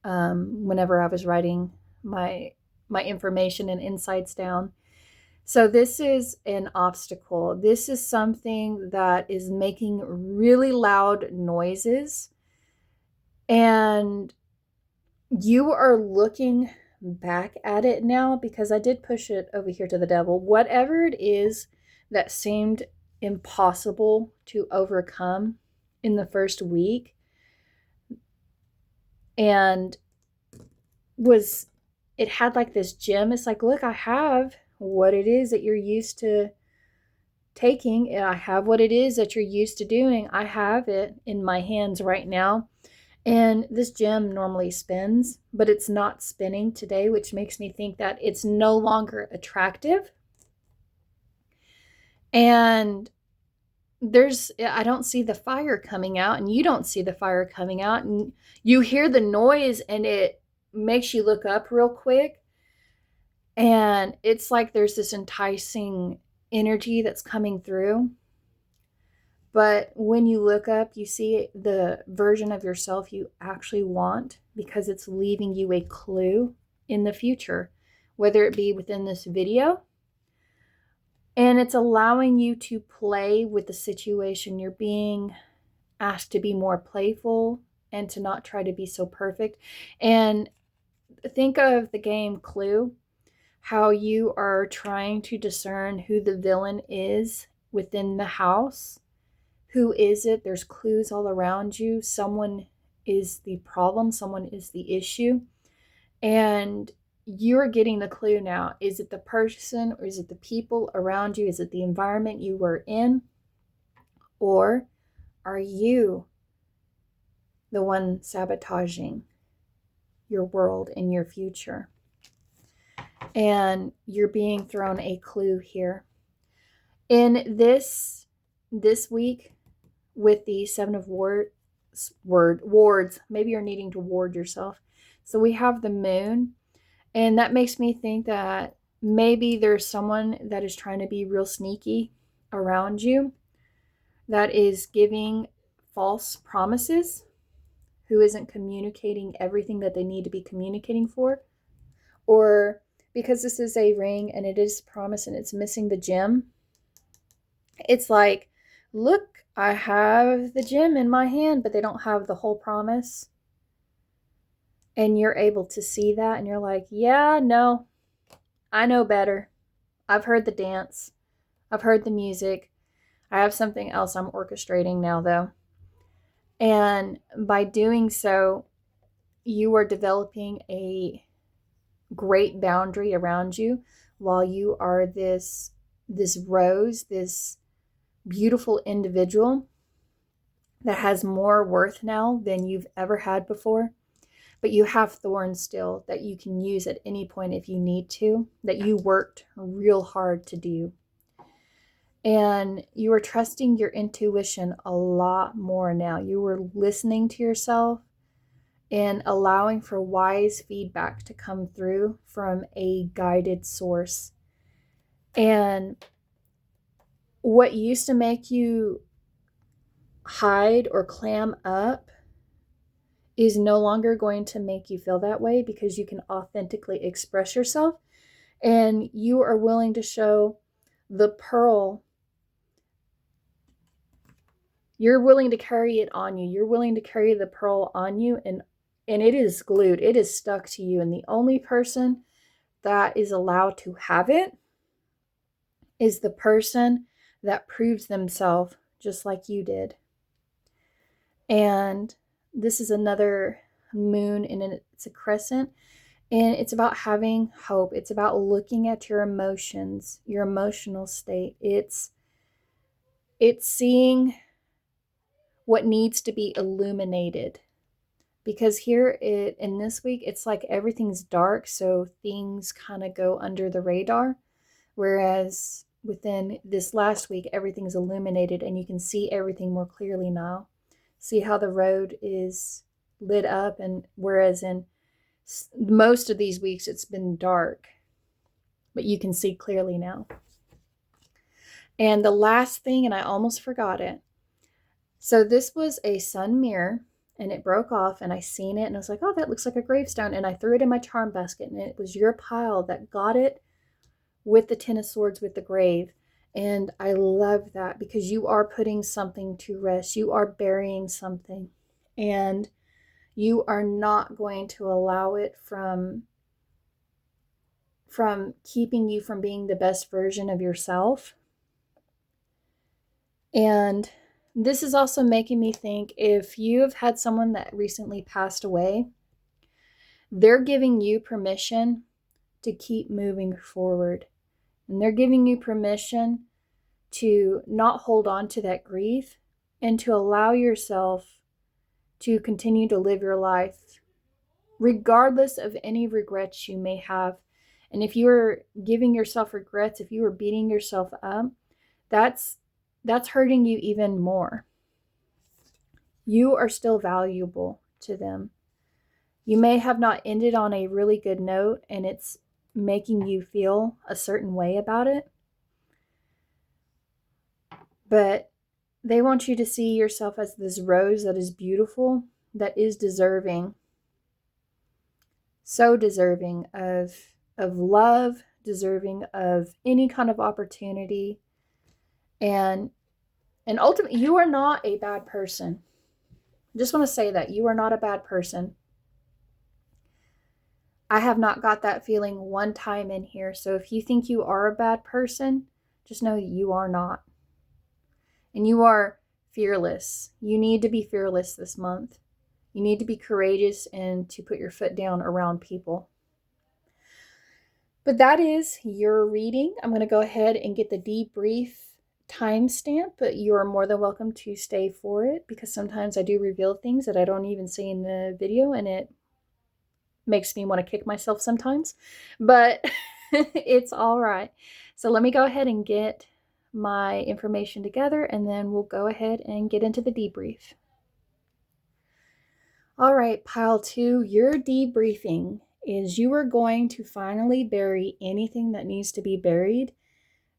whenever I was writing my information and insights down. So this is an obstacle. This is something that is making really loud noises. And you are looking back at it now, because I did push it over here to the devil. Whatever it is that seemed impossible to overcome in the first week, and it had like this gem. It's like, look, I have what it is that you're used to taking. I have what it is that you're used to doing. I have it in my hands right now. And this gem normally spins, but it's not spinning today, which makes me think that it's no longer attractive. And I don't see the fire coming out, and you don't see the fire coming out, and you hear the noise and it makes you look up real quick. And it's like there's this enticing energy that's coming through. But when you look up, you see the version of yourself you actually want, because it's leaving you a clue in the future, whether it be within this video. And it's allowing you to play with the situation. You're being asked to be more playful and to not try to be so perfect. And think of the game Clue, how you are trying to discern who the villain is within the house. Who is it? There's clues all around you. Someone is the problem. Someone is the issue. And you're getting the clue now. Is it the person, or is it the people around you? Is it the environment you were in? Or are you the one sabotaging your world and your future? And you're being thrown a clue here. In this week, with the Seven of Wards, maybe you're needing to ward yourself. So we have the moon, and that makes me think that maybe there's someone that is trying to be real sneaky around you, that is giving false promises, who isn't communicating everything that they need to be communicating for. Or because this is a ring and it is promise and it's missing the gem, it's like, look, I have the gem in my hand, but they don't have the whole promise. And you're able to see that, and you're like, yeah, no, I know better. I've heard the dance. I've heard the music. I have something else I'm orchestrating now, though. And by doing so, you are developing a great boundary around you, while you are this this rose, this beautiful individual that has more worth now than you've ever had before. But you have thorns still that you can use at any point if you need to, that you worked real hard to do. And you are trusting your intuition a lot more now. You were listening to yourself and allowing for wise feedback to come through from a guided source. And what used to make you hide or clam up is no longer going to make you feel that way, because you can authentically express yourself and you are willing to show the pearl. You're willing to carry it on you. You're willing to carry the pearl on you, and it is glued. It is stuck to you. And the only person that is allowed to have it is the person that proves themselves just like you did. And this is another moon, and it's a crescent, and it's about having hope. It's about looking at your emotions, your emotional state. It's seeing what needs to be illuminated, because here in this week, it's like everything's dark, so things kind of go under the radar, whereas within this last week, everything's illuminated and you can see everything more clearly now. See how the road is lit up, and whereas in most of these weeks it's been dark, but you can see clearly now. And the last thing, and I almost forgot it. So this was a sun mirror, and it broke off, and I seen it, and I was like, oh, that looks like a gravestone. And I threw it in my charm basket, and it was your pile that got it with the Ten of Swords with the grave. And I love that, because you are putting something to rest. You are burying something, and you are not going to allow it from keeping you from being the best version of yourself. And this is also making me think, if you have had someone that recently passed away, they're giving you permission to keep moving forward. And they're giving you permission to not hold on to that grief, and to allow yourself to continue to live your life regardless of any regrets you may have. And if you are giving yourself regrets, if you are beating yourself up, that's hurting you even more. You are still valuable to them. You may have not ended on a really good note, and it's making you feel a certain way about it, but they want you to see yourself as this rose that is beautiful, that is deserving, so deserving of love, deserving of any kind of opportunity. And ultimately, you are not a bad person. I just want to say that you are not a bad person. I have not got that feeling one time in here. So if you think you are a bad person, just know you are not. And you are fearless. You need to be fearless this month. You need to be courageous and to put your foot down around people. But that is your reading. I'm going to go ahead and get the debrief timestamp, but you are more than welcome to stay for it, because sometimes I do reveal things that I don't even say in the video, and it makes me want to kick myself sometimes, but it's all right. So let me go ahead and get my information together, and then we'll go ahead and get into the debrief. All right, pile 2, your debriefing is you are going to finally bury anything that needs to be buried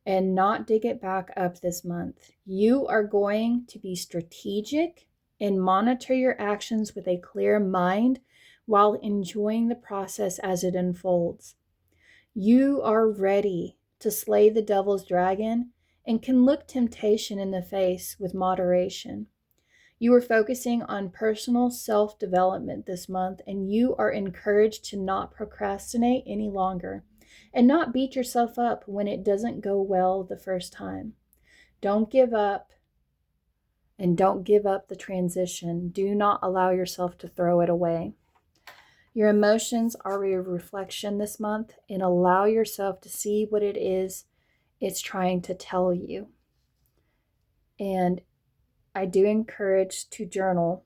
and not dig it back up this month. You are going to be strategic and monitor your actions with a clear mind while enjoying the process as it unfolds. You are ready to slay the devil's dragon and can look temptation in the face with moderation. You are focusing on personal self-development this month, and you are encouraged to not procrastinate any longer and not beat yourself up when it doesn't go well the first time. Don't give up, and don't give up the transition. Do not allow yourself to throw it away. Your emotions are a reflection this month, and allow yourself to see what it is it's trying to tell you. And I do encourage to journal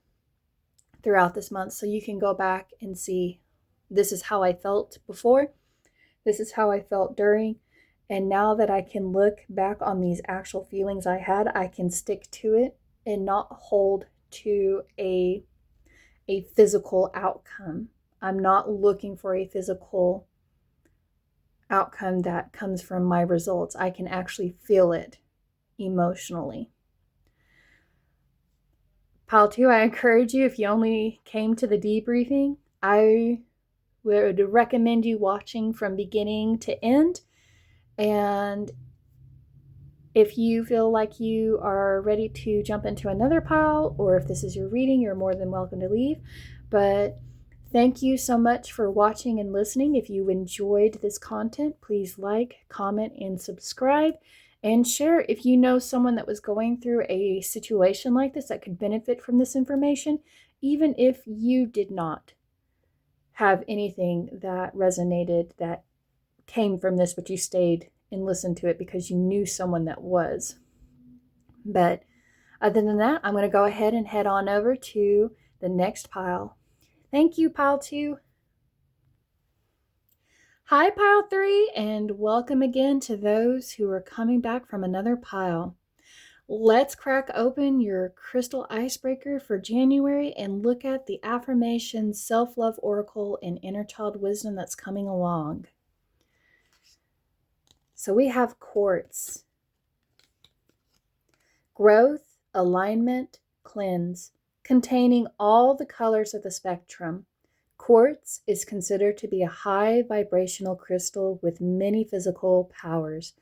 throughout this month so you can go back and see, this is how I felt before, this is how I felt during, and now that I can look back on these actual feelings I had, I can stick to it and not hold to a physical outcome. I'm not looking for a physical outcome that comes from my results. I can actually feel it emotionally. Pile 2, I encourage you, if you only came to the debriefing, I would recommend you watching from beginning to end. And if you feel like you are ready to jump into another pile, or if this is your reading, you're more than welcome to leave. But thank you so much for watching and listening. If you enjoyed this content, please like, comment, and subscribe. And share if you know someone that was going through a situation like this that could benefit from this information, even if you did not have anything that resonated that came from this, but you stayed and listened to it because you knew someone that was. But other than that, I'm going to go ahead and head on over to the next pile. Thank you, Pile 2. Hi, Pile 3, and welcome again to those who are coming back from another pile. Let's crack open your crystal icebreaker for January and look at the affirmation, self-love oracle, and inner child wisdom that's coming along. So we have Quartz. Growth, alignment, cleanse, containing all the colors of the spectrum. Quartz is considered to be a high vibrational crystal with many physical powers,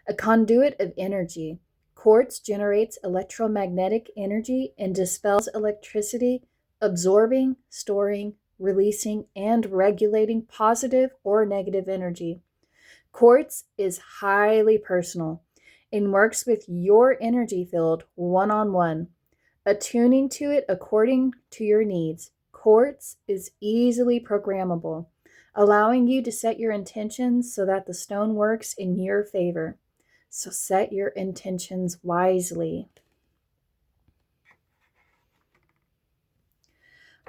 a conduit of energy. Quartz generates electromagnetic energy and dispels electricity, absorbing, storing, releasing, and regulating positive or negative energy. Quartz is highly personal and works with your energy field one-on-one, attuning to it according to your needs. Quartz is easily programmable, allowing you to set your intentions so that the stone works in your favor. So set your intentions wisely.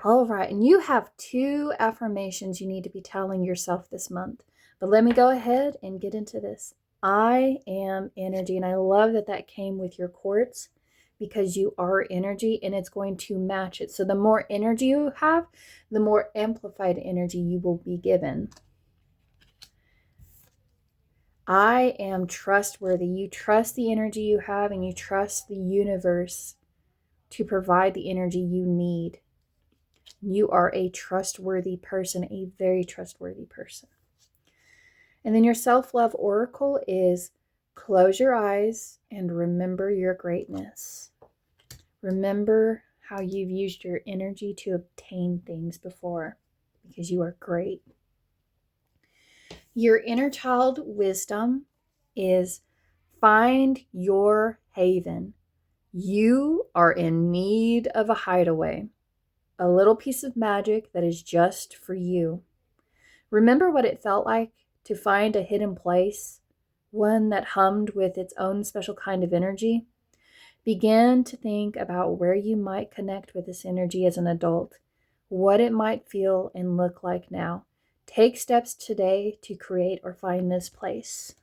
All right, and you have 2 affirmations you need to be telling yourself this month. But let me go ahead and get into this. I am energy, and I love that that came with your quartz, because you are energy and it's going to match it. So the more energy you have, the more amplified energy you will be given. I am trustworthy. You trust the energy you have and you trust the universe to provide the energy you need. You are a trustworthy person, a very trustworthy person. And then your self-love oracle is close your eyes and remember your greatness. Remember how you've used your energy to obtain things before, because you are great. Your inner child wisdom is find your haven. You are in need of a hideaway, a little piece of magic that is just for you. Remember what it felt like to find a hidden place, one that hummed with its own special kind of energy. Begin to think about where you might connect with this energy as an adult, what it might feel and look like now. Take steps today to create or find this place.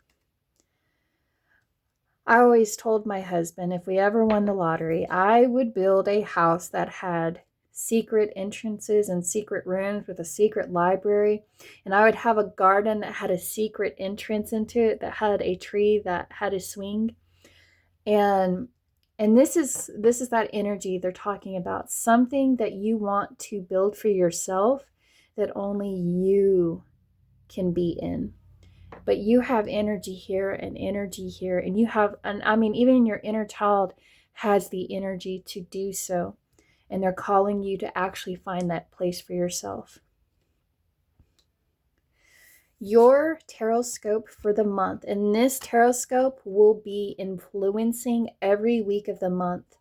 I always told my husband if we ever won the lottery, I would build a house that had secret entrances and secret rooms with a secret library, and I would have a garden that had a secret entrance into it, that had a tree that had a swing. And this is that energy they're talking about, something that you want to build for yourself that only you can be in. But you have energy here and energy here, and you have, and I mean, even your inner child has the energy to do so. And they're calling you to actually find that place for yourself. Your tarot scope for the month, and this tarot scope will be influencing every week of the month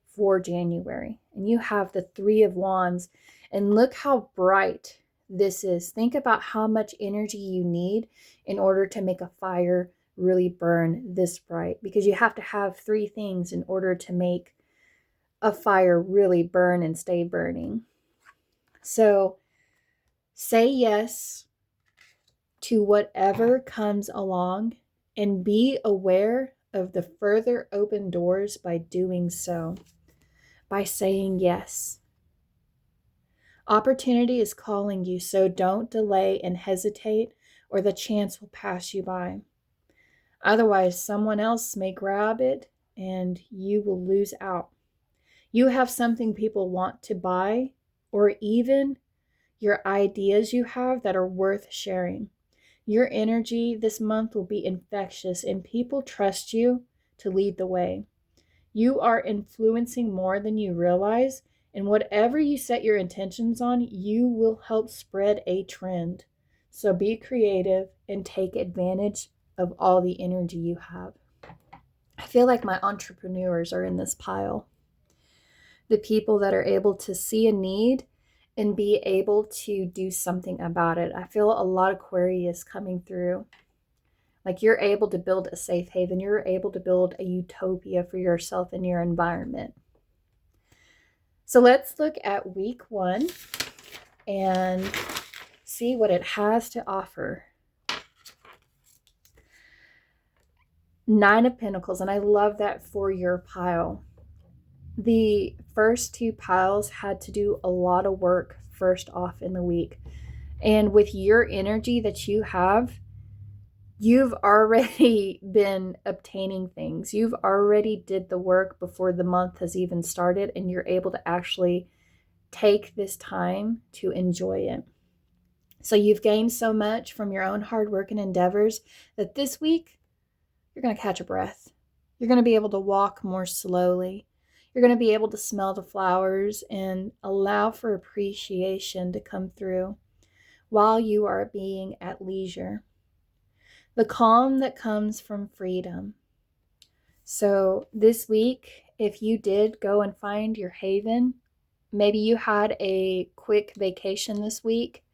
for January. And you have the 3 of Wands, and look how bright this is. Think about how much energy you need in order to make a fire really burn this bright, because you have to have 3 things in order to make a fire really burn and stay burning. So say yes to whatever comes along and be aware of the further open doors by doing so, by saying yes. Opportunity is calling you, so don't delay and hesitate, or the chance will pass you by. Otherwise, someone else may grab it and you will lose out. You have something people want to buy, or even your ideas you have that are worth sharing. Your energy this month will be infectious, and people trust you to lead the way. You are influencing more than you realize, and whatever you set your intentions on, you will help spread a trend. So be creative and take advantage of all the energy you have. I feel like my entrepreneurs are in this pile. The people that are able to see a need and be able to do something about it. I feel a lot of Aquarius coming through. Like, you're able to build a safe haven. You're able to build a utopia for yourself and your environment. So let's look at week 1 and see what it has to offer. 9 of Pentacles, and I love that for your pile. The first 2 piles had to do a lot of work first off in the week. And with your energy that you have, you've already been obtaining things. You've already did the work before the month has even started, and you're able to actually take this time to enjoy it. So you've gained so much from your own hard work and endeavors that this week you're going to catch a breath. You're going to be able to walk more slowly. You're going to be able to smell the flowers and allow for appreciation to come through while you are being at leisure. The calm that comes from freedom. So this week, if you did go and find your haven, maybe you had a quick vacation this week,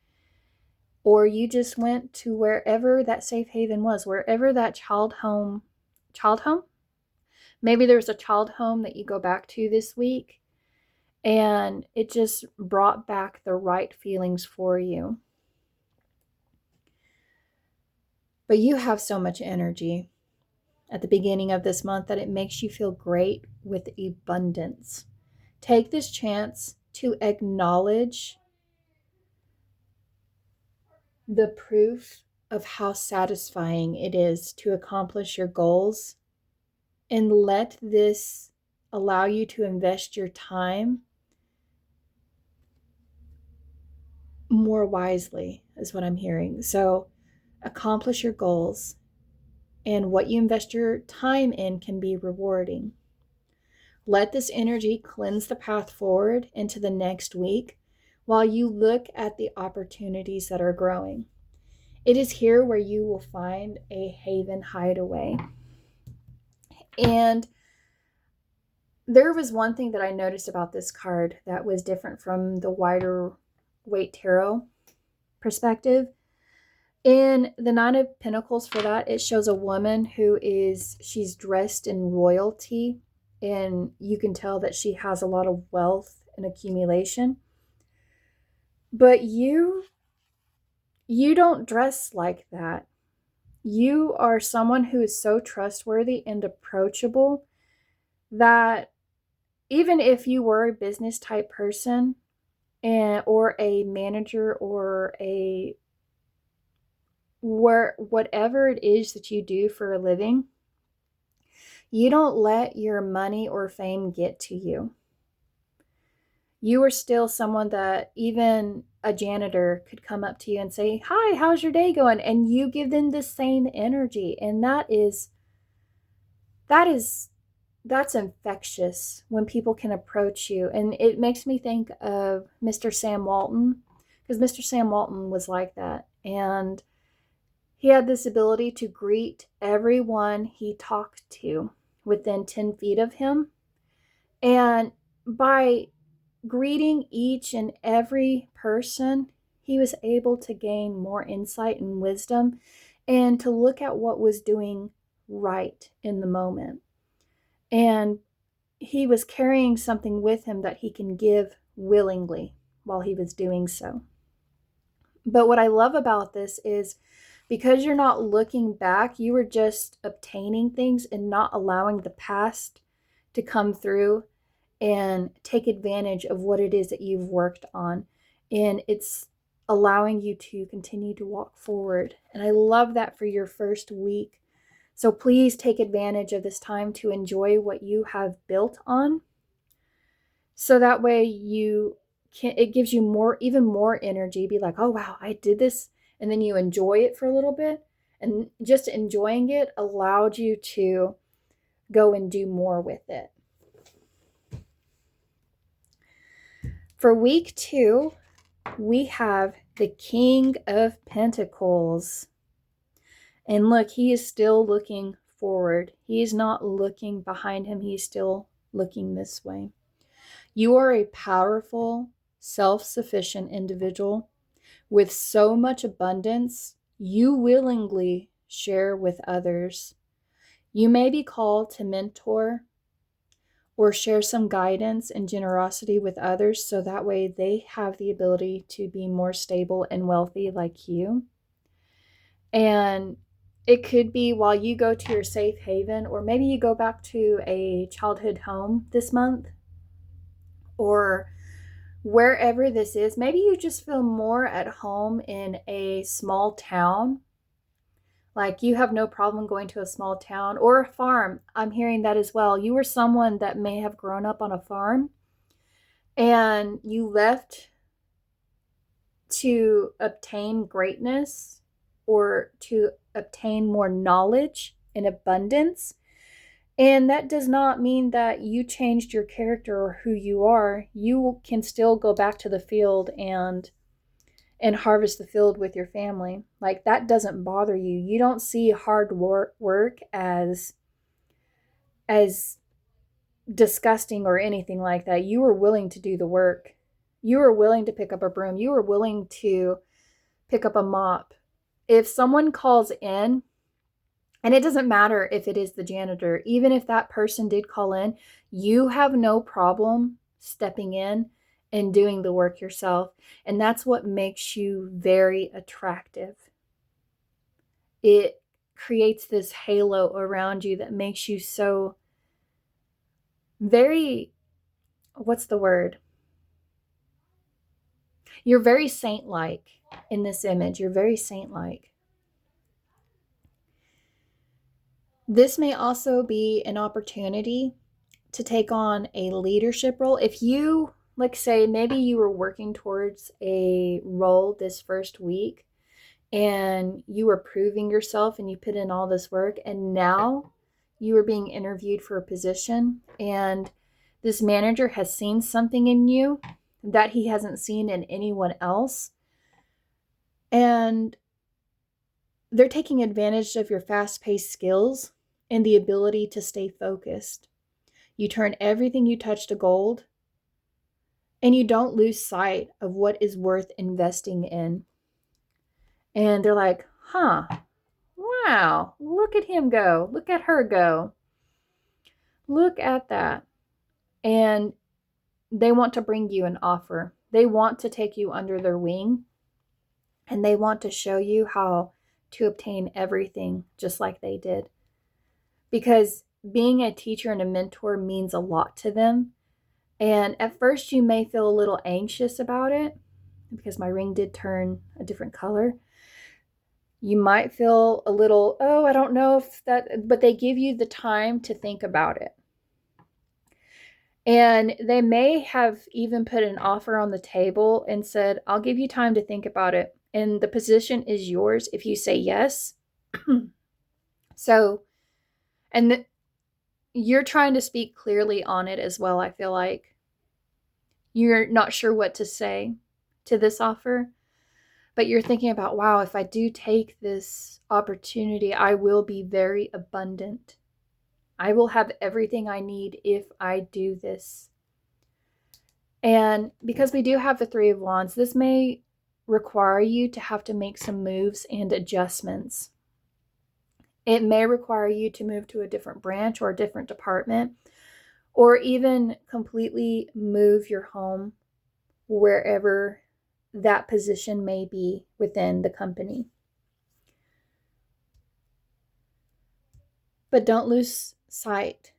or you just went to wherever that safe haven was, wherever that child home? Maybe there's a child home that you go back to this week, and it just brought back the right feelings for you. But you have so much energy at the beginning of this month that it makes you feel great with abundance. Take this chance to acknowledge the proof of how satisfying it is to accomplish your goals, and let this allow you to invest your time more wisely, is what I'm hearing. So accomplish your goals, and what you invest your time in can be rewarding. Let this energy cleanse the path forward into the next week while you look at the opportunities that are growing. It is here where you will find a haven hideaway. And there was one thing that I noticed about this card that was different from the wider weight tarot perspective. In the 9 of Pentacles, for that, it shows a woman she's dressed in royalty, and you can tell that she has a lot of wealth and accumulation. But you don't dress like that. You are someone who is so trustworthy and approachable that even if you were a business type person or a manager or whatever it is that you do for a living, you don't let your money or fame get to you. You are still someone that even a janitor could come up to you and say, "Hi, how's your day going?" And you give them the same energy. And that's infectious when people can approach you. And it makes me think of Mr. Sam Walton, because Mr. Sam Walton was like that. And he had this ability to greet everyone he talked to within 10 feet of him. And by greeting each and every person, he was able to gain more insight and wisdom and to look at what was doing right in the moment. And he was carrying something with him that he can give willingly while he was doing so. But what I love about this is because you're not looking back, you were just obtaining things and not allowing the past to come through and take advantage of what it is that you've worked on. And it's allowing you to continue to walk forward. And I love that for your first week. So please take advantage of this time to enjoy what you have built on. So that way it gives you even more energy. Be like, oh wow, I did this. And then you enjoy it for a little bit. And just enjoying it allowed you to go and do more with it. For week 2, we have the King of Pentacles. And look, he is still looking forward. He is not looking behind him. He's still looking this way. You are a powerful, self-sufficient individual with so much abundance, you willingly share with others. You may be called to mentor or share some guidance and generosity with others so that way they have the ability to be more stable and wealthy like you. And it could be while you go to your safe haven, or maybe you go back to a childhood home this month, or wherever this is. Maybe you just feel more at home in a small town. Like you have no problem going to a small town or a farm. I'm hearing that as well. You were someone that may have grown up on a farm and you left to obtain greatness or to obtain more knowledge and abundance. And that does not mean that you changed your character or who you are. You can still go back to the field and harvest the field with your family. Like that doesn't bother you. You don't see hard work as disgusting or anything like that. You were willing to do the work. You were willing to pick up a broom. You were willing to pick up a mop. If someone calls in, and it doesn't matter if it is the janitor, even if that person did call in, you have no problem stepping in and doing the work yourself. And that's what makes you very attractive. It creates this halo around you that makes you so very, what's the word? You're very saint-like in this image. You're very saint-like. This may also be an opportunity to take on a leadership role. If you, like say, maybe you were working towards a role this first week and you were proving yourself and you put in all this work and now you are being interviewed for a position and this manager has seen something in you that he hasn't seen in anyone else. And they're taking advantage of your fast-paced skills and the ability to stay focused. You turn everything you touch to gold, and you don't lose sight of what is worth investing in. And they're like, huh, wow, look at him go. Look at her go. Look at that. And they want to bring you an offer. They want to take you under their wing, and they want to show you how to obtain everything just like they did. Because being a teacher and a mentor means a lot to them. And at first you may feel a little anxious about it because my ring did turn a different color. You might feel a little, oh, I don't know if that, but they give you the time to think about it. And they may have even put an offer on the table and said, I'll give you time to think about it. And the position is yours if you say yes. So, and you're trying to speak clearly on it as well, I feel like. You're not sure what to say to this offer, but you're thinking about, wow, if I do take this opportunity, I will be very abundant. I will have everything I need if I do this. And because we do have the Three of Wands, this may require you to have to make some moves and adjustments. It may require you to move to a different branch or a different department, or even completely move your home wherever that position may be within the company. But don't lose sight.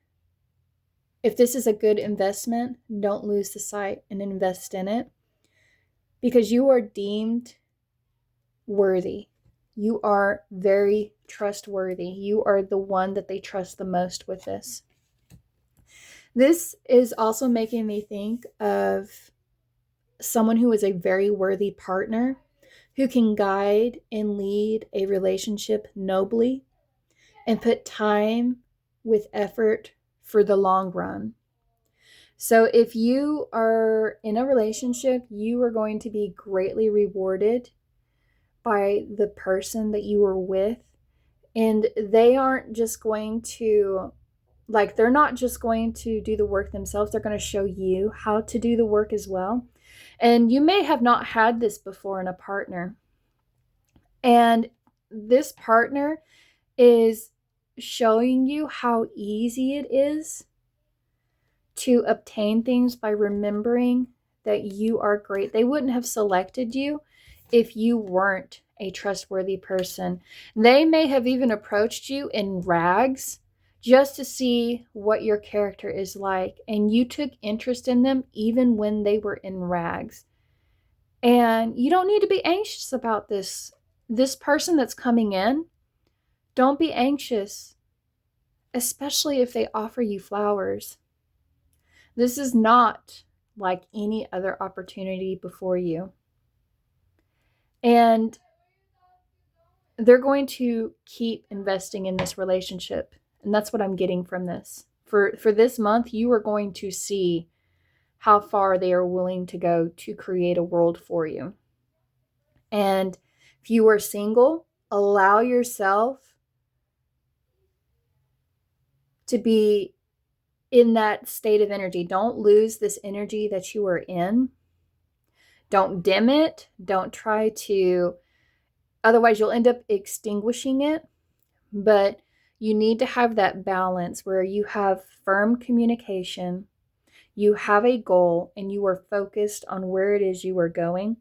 If this is a good investment, don't lose the sight and invest in it, because you are deemed worthy. You are very trustworthy. You are the one that they trust the most with this. This is also making me think of someone who is a very worthy partner, who can guide and lead a relationship nobly and put time with effort for the long run. So if you are in a relationship, you are going to be greatly rewarded by the person that you are with. And they aren't just going to, they're not just going to do the work themselves. They're going to show you how to do the work as well. And you may have not had this before in a partner. And this partner is showing you how easy it is to obtain things by remembering that you are great. They wouldn't have selected you if you weren't a trustworthy person. They may have even approached you in rags just to see what your character is like, and you took interest in them even when they were in rags. And you don't need to be anxious about this person that's coming in. Don't be anxious, especially if they offer you flowers. This is not like any other opportunity before you. And they're going to keep investing in this relationship. And that's what I'm getting from this. For this month, you are going to see how far they are willing to go to create a world for you. And if you are single, allow yourself to be in that state of energy. Don't lose this energy that you are in. Don't dim it. Don't try to, otherwise you'll end up extinguishing it. But you need to have that balance where you have firm communication, you have a goal, and you are focused on where it is you are going.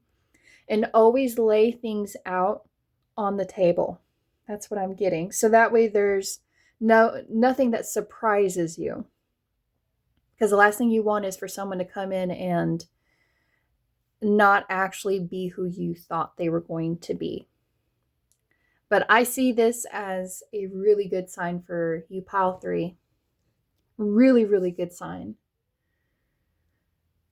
And always lay things out on the table. That's what I'm getting. So that way there's nothing that surprises you. Because the last thing you want is for someone to come in and not actually be who you thought they were going to be. But I see this as a really good sign for you, pile 3. Really, really good sign.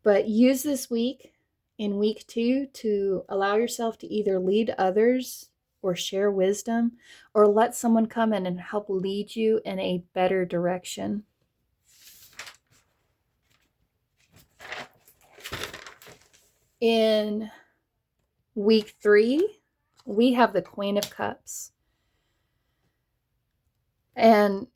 But use this week, in week 2, to allow yourself to either lead others or share wisdom, or let someone come in and help lead you in a better direction. In week 3, we have the Queen of Cups. And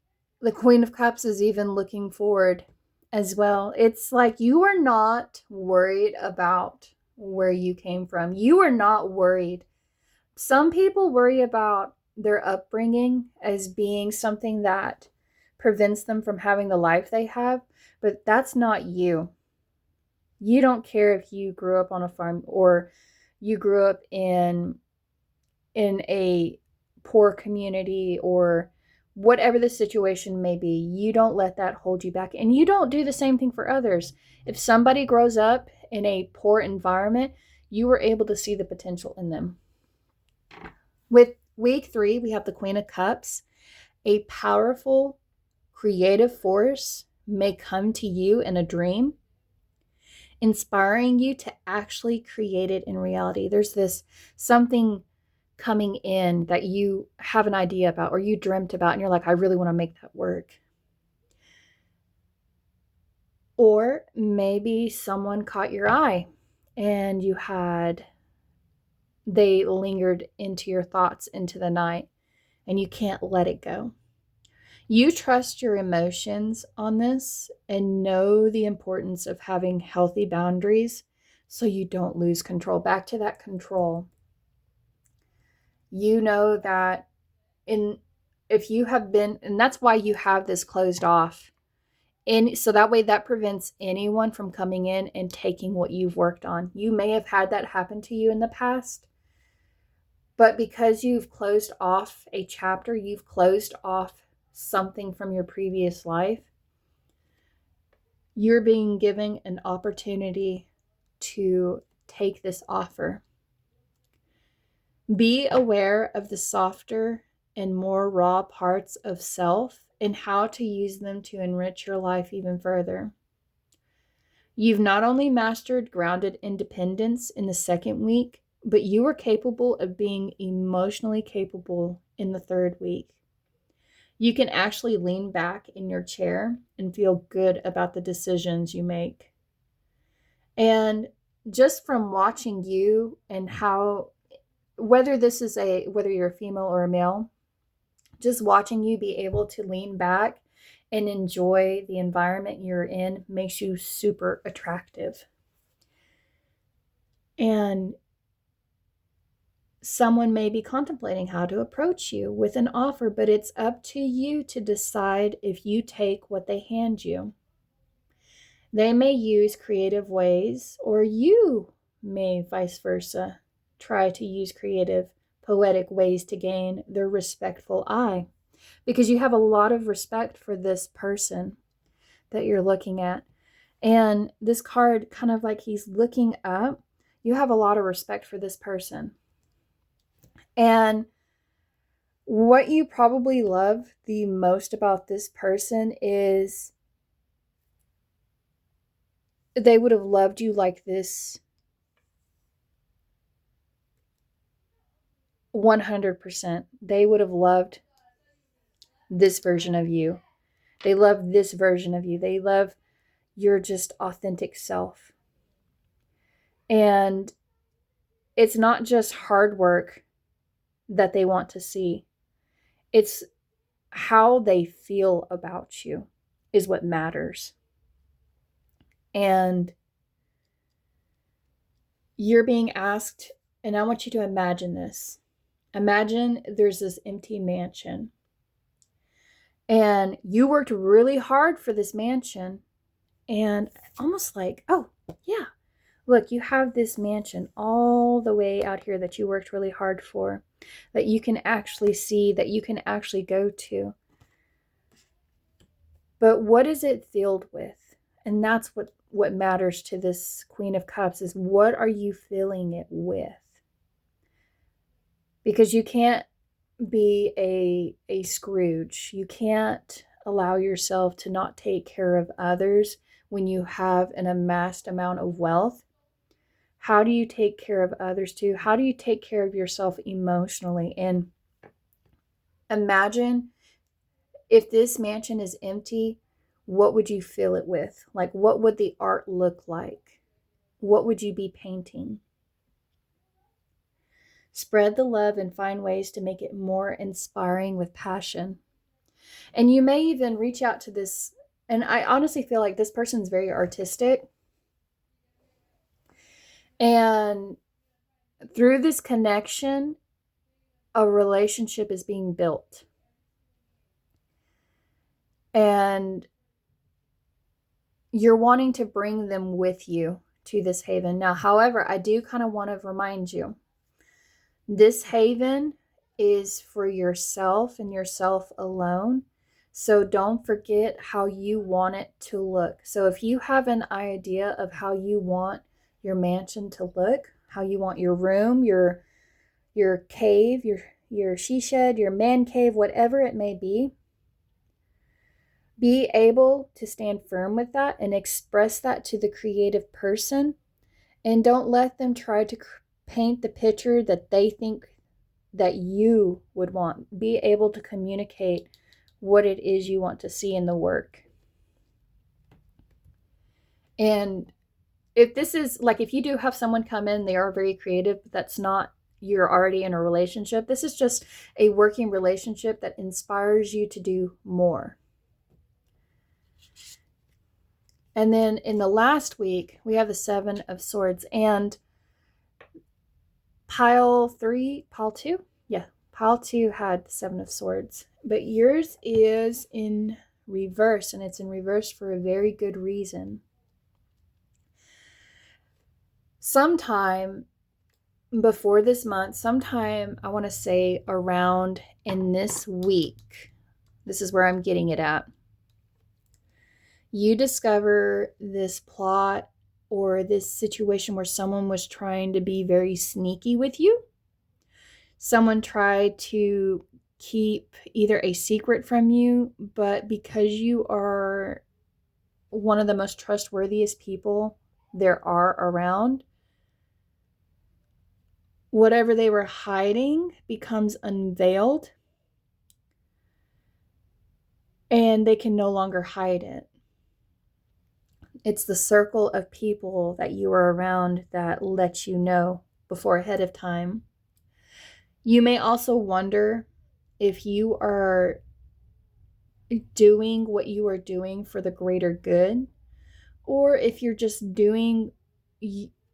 the Queen of Cups is even looking forward as well. It's like you are not worried about where you came from. You are not worried. Some people worry about their upbringing as being something that prevents them from having the life they have, but that's not you. You don't care if you grew up on a farm or you grew up in a poor community or whatever the situation may be. You don't let that hold you back. And you don't do the same thing for others. If somebody grows up in a poor environment, you were able to see the potential in them. With week 3, we have the Queen of Cups. A powerful, creative force may come to you in a dream, inspiring you to actually create it in reality. There's this something coming in that you have an idea about or you dreamt about and you're like, I really want to make that work. Or maybe someone caught your eye and they lingered into your thoughts into the night and you can't let it go. You trust your emotions on this and know the importance of having healthy boundaries so you don't lose control. Back to that control. You know that if you have been, and that's why you have this closed off. And so that way that prevents anyone from coming in and taking what you've worked on. You may have had that happen to you in the past, but because you've closed off a chapter, you've closed off something from your previous life, you're being given an opportunity to take this offer. Be aware of the softer and more raw parts of self and how to use them to enrich your life even further. You've not only mastered grounded independence in the second week, but you are capable of being emotionally capable in the third week. You can actually lean back in your chair and feel good about the decisions you make. And just from watching you and how, whether you're a female or a male, just watching you be able to lean back and enjoy the environment you're in makes you super attractive. And someone may be contemplating how to approach you with an offer, but it's up to you to decide if you take what they hand you. They may use creative ways, or you may, vice versa, try to use creative, poetic ways to gain their respectful eye, because you have a lot of respect for this person that you're looking at. And this card, kind of like he's looking up, you have a lot of respect for this person. And what you probably love the most about this person is they would have loved you like this 100%. They would have loved this version of you. They love this version of you. They love your just authentic self. And it's not just hard work that they want to see. It's how they feel about you is what matters. And you're being asked, and I want you to imagine this. Imagine there's this empty mansion. And you worked really hard for this mansion. And almost like, oh, yeah, look, you have this mansion all the way out here that you worked really hard for, that you can actually see, that you can actually go to. But what is it filled with? And that's what matters to this Queen of Cups, is what are you filling it with? Because you can't be a Scrooge. You can't allow yourself to not take care of others when you have an amassed amount of wealth. How do you take care of others too? How do you take care of yourself emotionally? And imagine if this mansion is empty, what would you fill it with? Like, what would the art look like? What would you be painting? Spread the love and find ways to make it more inspiring with passion. And you may even reach out to this, and I honestly feel like this person's very artistic. And through this connection, a relationship is being built. And you're wanting to bring them with you to this haven. Now, however, I do kind of want to remind you, this haven is for yourself and yourself alone. So don't forget how you want it to look. So if you have an idea of how you want your mansion to look, how you want your room, your cave, your she shed, your man cave, whatever it may be able to stand firm with that and express that to the creative person. And don't let them try to paint the picture that they think that you would want. Be able to communicate what it is you want to see in the work. And if this is like, if you do have someone come in, they are very creative, but that's not, you're already in a relationship. This is just a working relationship that inspires you to do more. And then in the last week, we have the Seven of Swords, and pile 2? Yeah, pile 2 had the Seven of Swords. But yours is in reverse, and it's in reverse for a very good reason. Sometime before this month, sometime I want to say around in this week, this is where I'm getting it at, you discover this plot or this situation where someone was trying to be very sneaky with you. Someone tried to keep either a secret from you, but because you are one of the most trustworthiest people there are around, whatever they were hiding becomes unveiled and they can no longer hide it. It's the circle of people that you are around that lets you know before ahead of time. You may also wonder if you are doing what you are doing for the greater good, or if you're just doing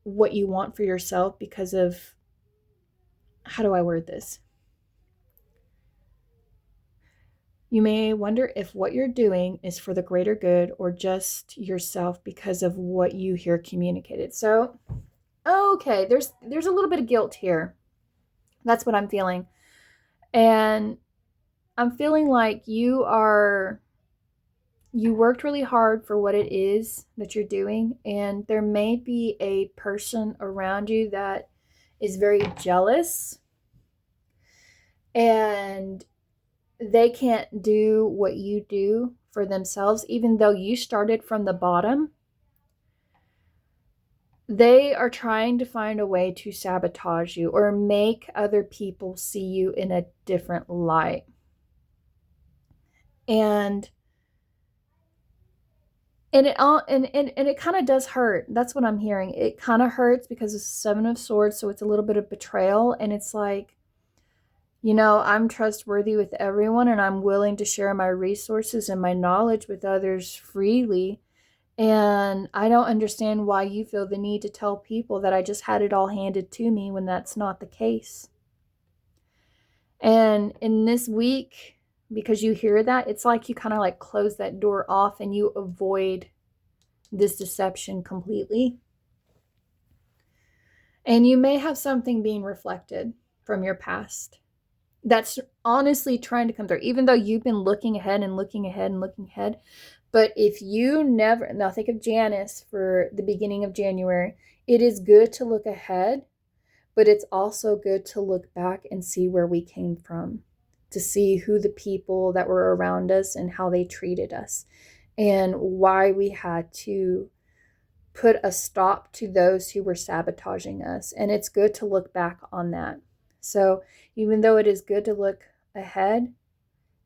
what you want for yourself because of, how do I word this? You may wonder if what you're doing is for the greater good or just yourself because of what you hear communicated. So, okay, there's a little bit of guilt here. That's what I'm feeling. And I'm feeling like you worked really hard for what it is that you're doing, and there may be a person around you that is very jealous and they can't do what you do for themselves, even though you started from the bottom. They are trying to find a way to sabotage you or make other people see you in a different light. And it kind of does hurt. That's what I'm hearing. It kind of hurts because it's 7 of Swords, so it's a little bit of betrayal. And it's like, I'm trustworthy with everyone and I'm willing to share my resources and my knowledge with others freely. And I don't understand why you feel the need to tell people that I just had it all handed to me when that's not the case. And in this week, because you hear that, it's like you kind of like close that door off and you avoid this deception completely. And you may have something being reflected from your past that's honestly trying to come through, even though you've been looking ahead and looking ahead and looking ahead. But if you never, now think of Janice for the beginning of January, it is good to look ahead, but it's also good to look back and see where we came from, to see who the people that were around us and how they treated us, and why we had to put a stop to those who were sabotaging us. And it's good to look back on that. So even though it is good to look ahead,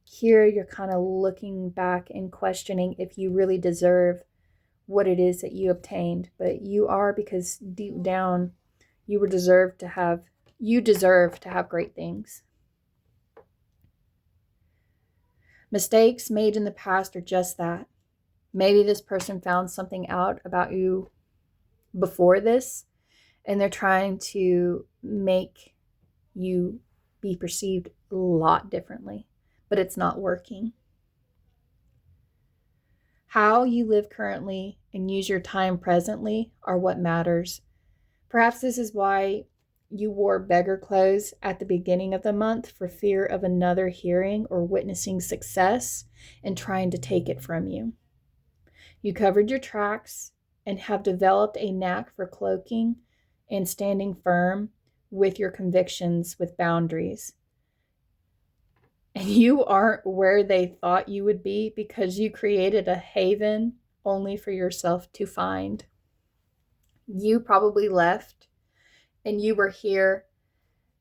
here you're kind of looking back and questioning if you really deserve what it is that you obtained. But you are, because deep down you deserve to have great things. Mistakes made in the past are just that. Maybe this person found something out about you before this, and they're trying to make you be perceived a lot differently, but it's not working. How you live currently and use your time presently are what matters. Perhaps this is why you wore beggar clothes at the beginning of the month, for fear of another hearing or witnessing success and trying to take it from you. You covered your tracks and have developed a knack for cloaking and standing firm with your convictions with boundaries. And you aren't where they thought you would be because you created a haven only for yourself to find. You probably left and you were here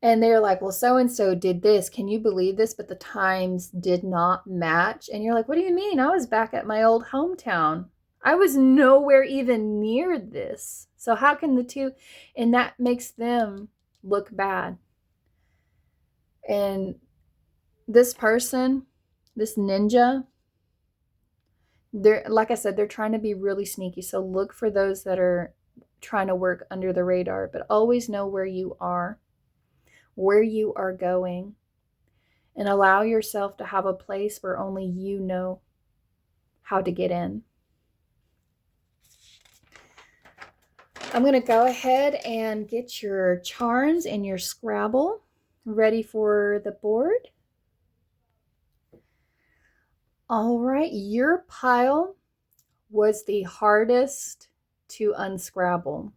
and they're like, well, so-and-so did this. Can you believe this? But the times did not match. And you're like, what do you mean? I was back at my old hometown. I was nowhere even near this. So how can the two, and that makes them look bad. And this person, this ninja, they're, like I said, they're trying to be really sneaky. So look for those that are trying to work under the radar, but always know where you are going. and allow yourself to have a place where only you know how to get in. I'm going to go ahead and get your charms and your Scrabble ready for the board. All right, your pile was the hardest to unscrabble.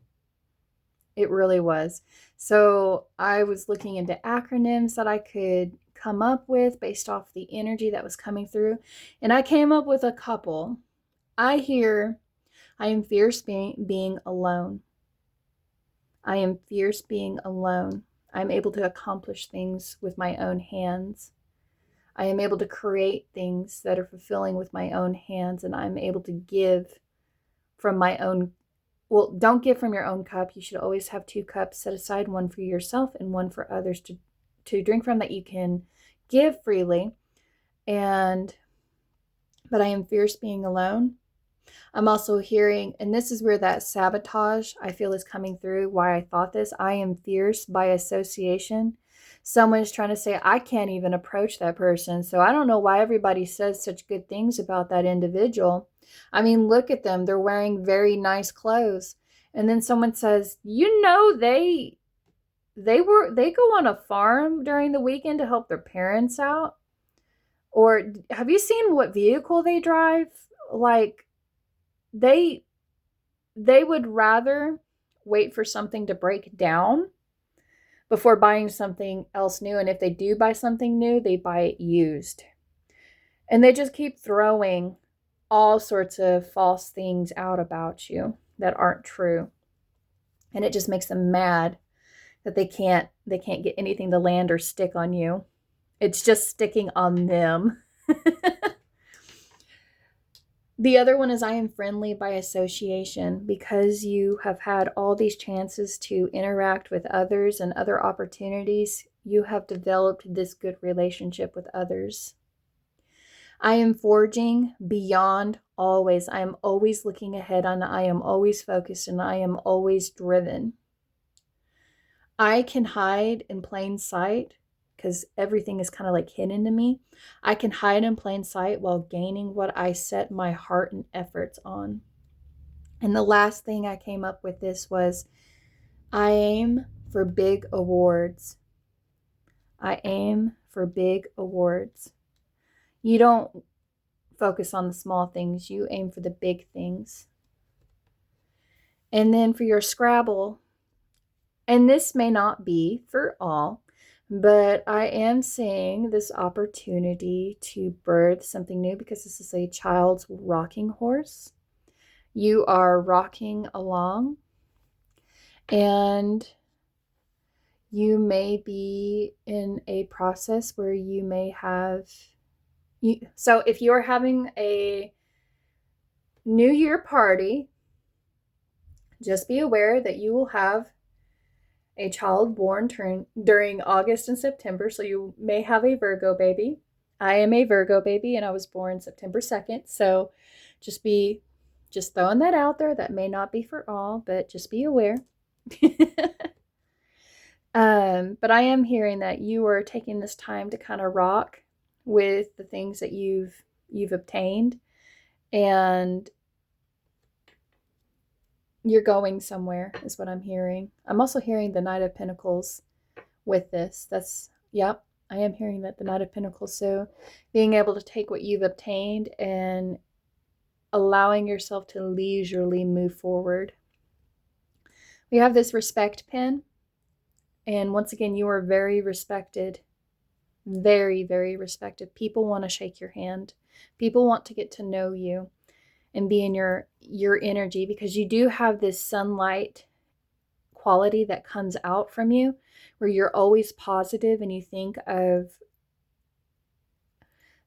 It really was. So I was looking into acronyms that I could come up with based off the energy that was coming through, and I came up with a couple. I am fierce being alone. I am fierce being alone. I'm able to accomplish things with my own hands. I am able to create things that are fulfilling with my own hands, and I'm able to give from my own. Well, don't give from your own cup. You should always have 2 cups set aside, one for yourself and one for others to drink from, that you can give freely. But I am fierce being alone. I'm also hearing, and this is where that sabotage I feel is coming through, why I thought this. I am fierce by association. Someone is trying to say, I can't even approach that person. So I don't know why everybody says such good things about that individual. I mean, look at them. They're wearing very nice clothes. And then someone says, they go on a farm during the weekend to help their parents out. Or have you seen what vehicle they drive? Like, they would rather wait for something to break down before buying something else new. And if they do buy something new, they buy it used. And they just keep throwing all sorts of false things out about you that aren't true. And it just makes them mad that they can't get anything to land or stick on you. It's just sticking on them. The other one is I am friendly by association. Because you have had all these chances to interact with others and other opportunities, you have developed this good relationship with others. I am forging beyond always. I am always looking ahead, and I am always focused, and I am always driven. I can hide in plain sight because everything is kind of like hidden to me. I can hide in plain sight while gaining what I set my heart and efforts on. And the last thing I came up with this was, I aim for big awards. I aim for big awards. You don't focus on the small things. You aim for the big things. And then for your Scrabble, and this may not be for all, but I am seeing this opportunity to birth something new, because this is a child's rocking horse. You are rocking along, and you may be in a process where you may have... So if you're having a New Year party, just be aware that you will have a child born during August and September. So you may have a Virgo baby. I am a Virgo baby, and I was born September 2nd. So just throwing that out there. That may not be for all, but just be aware. But I am hearing that you are taking this time to kind of rock with the things that you've obtained, and you're going somewhere is what I'm hearing. I'm also hearing the Knight of Pentacles with this. Yep, I am hearing that, the Knight of Pentacles. So being able to take what you've obtained and allowing yourself to leisurely move forward. We have this respect pin. And once again, you are very respected. Very, very respected. People want to shake your hand. People want to get to know you and be in your energy, because you do have this sunlight quality that comes out from you, where you're always positive, and you think of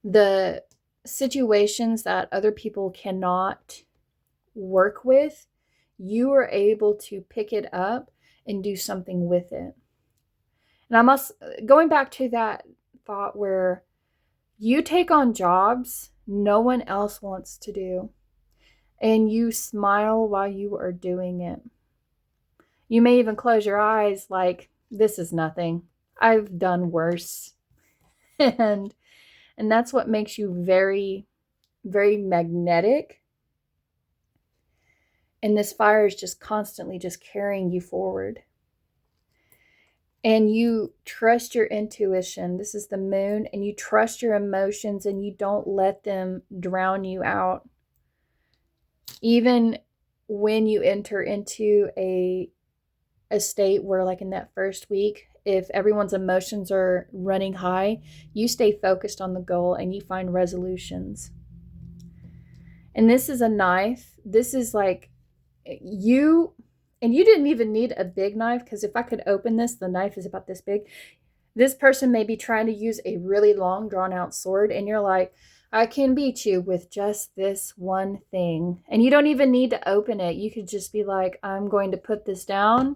the situations that other people cannot work with. You are able to pick it up and do something with it. And going back to that thought where you take on jobs no one else wants to do, and you smile while you are doing it. You may even close your eyes like, this is nothing. I've done worse. and that's what makes you very, very magnetic. And this fire is just constantly just carrying you forward. And you trust your intuition. This is the moon. And you trust your emotions and you don't let them drown you out. Even when you enter into a state where, like in that first week, if everyone's emotions are running high, you stay focused on the goal and you find resolutions. And this is a knife. This is like you, and you didn't even need a big knife, because if I could open this, the knife is about this big. This person may be trying to use a really long, drawn out sword, and you're like, I can beat you with just this one thing. And you don't even need to open it. You could just be like, I'm going to put this down,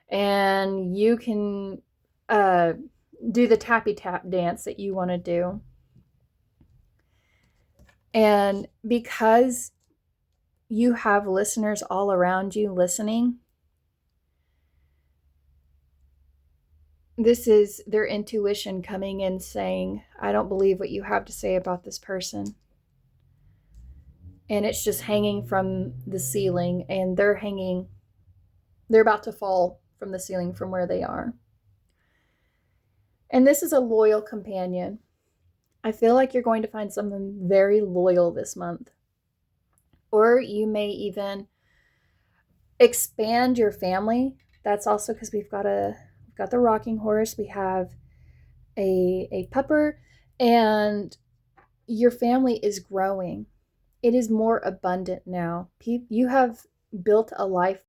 and you can do the tappy tap dance that you want to do. And because you have listeners all around you listening, this is their intuition coming in saying, I don't believe what you have to say about this person. And it's just hanging from the ceiling, and they're about to fall from the ceiling from where they are. And this is a loyal companion. I feel like you're going to find someone very loyal this month. Or you may even expand your family. That's also because we've got the rocking horse. We have a pupper, and your family is growing. It is more abundant now. You have built a life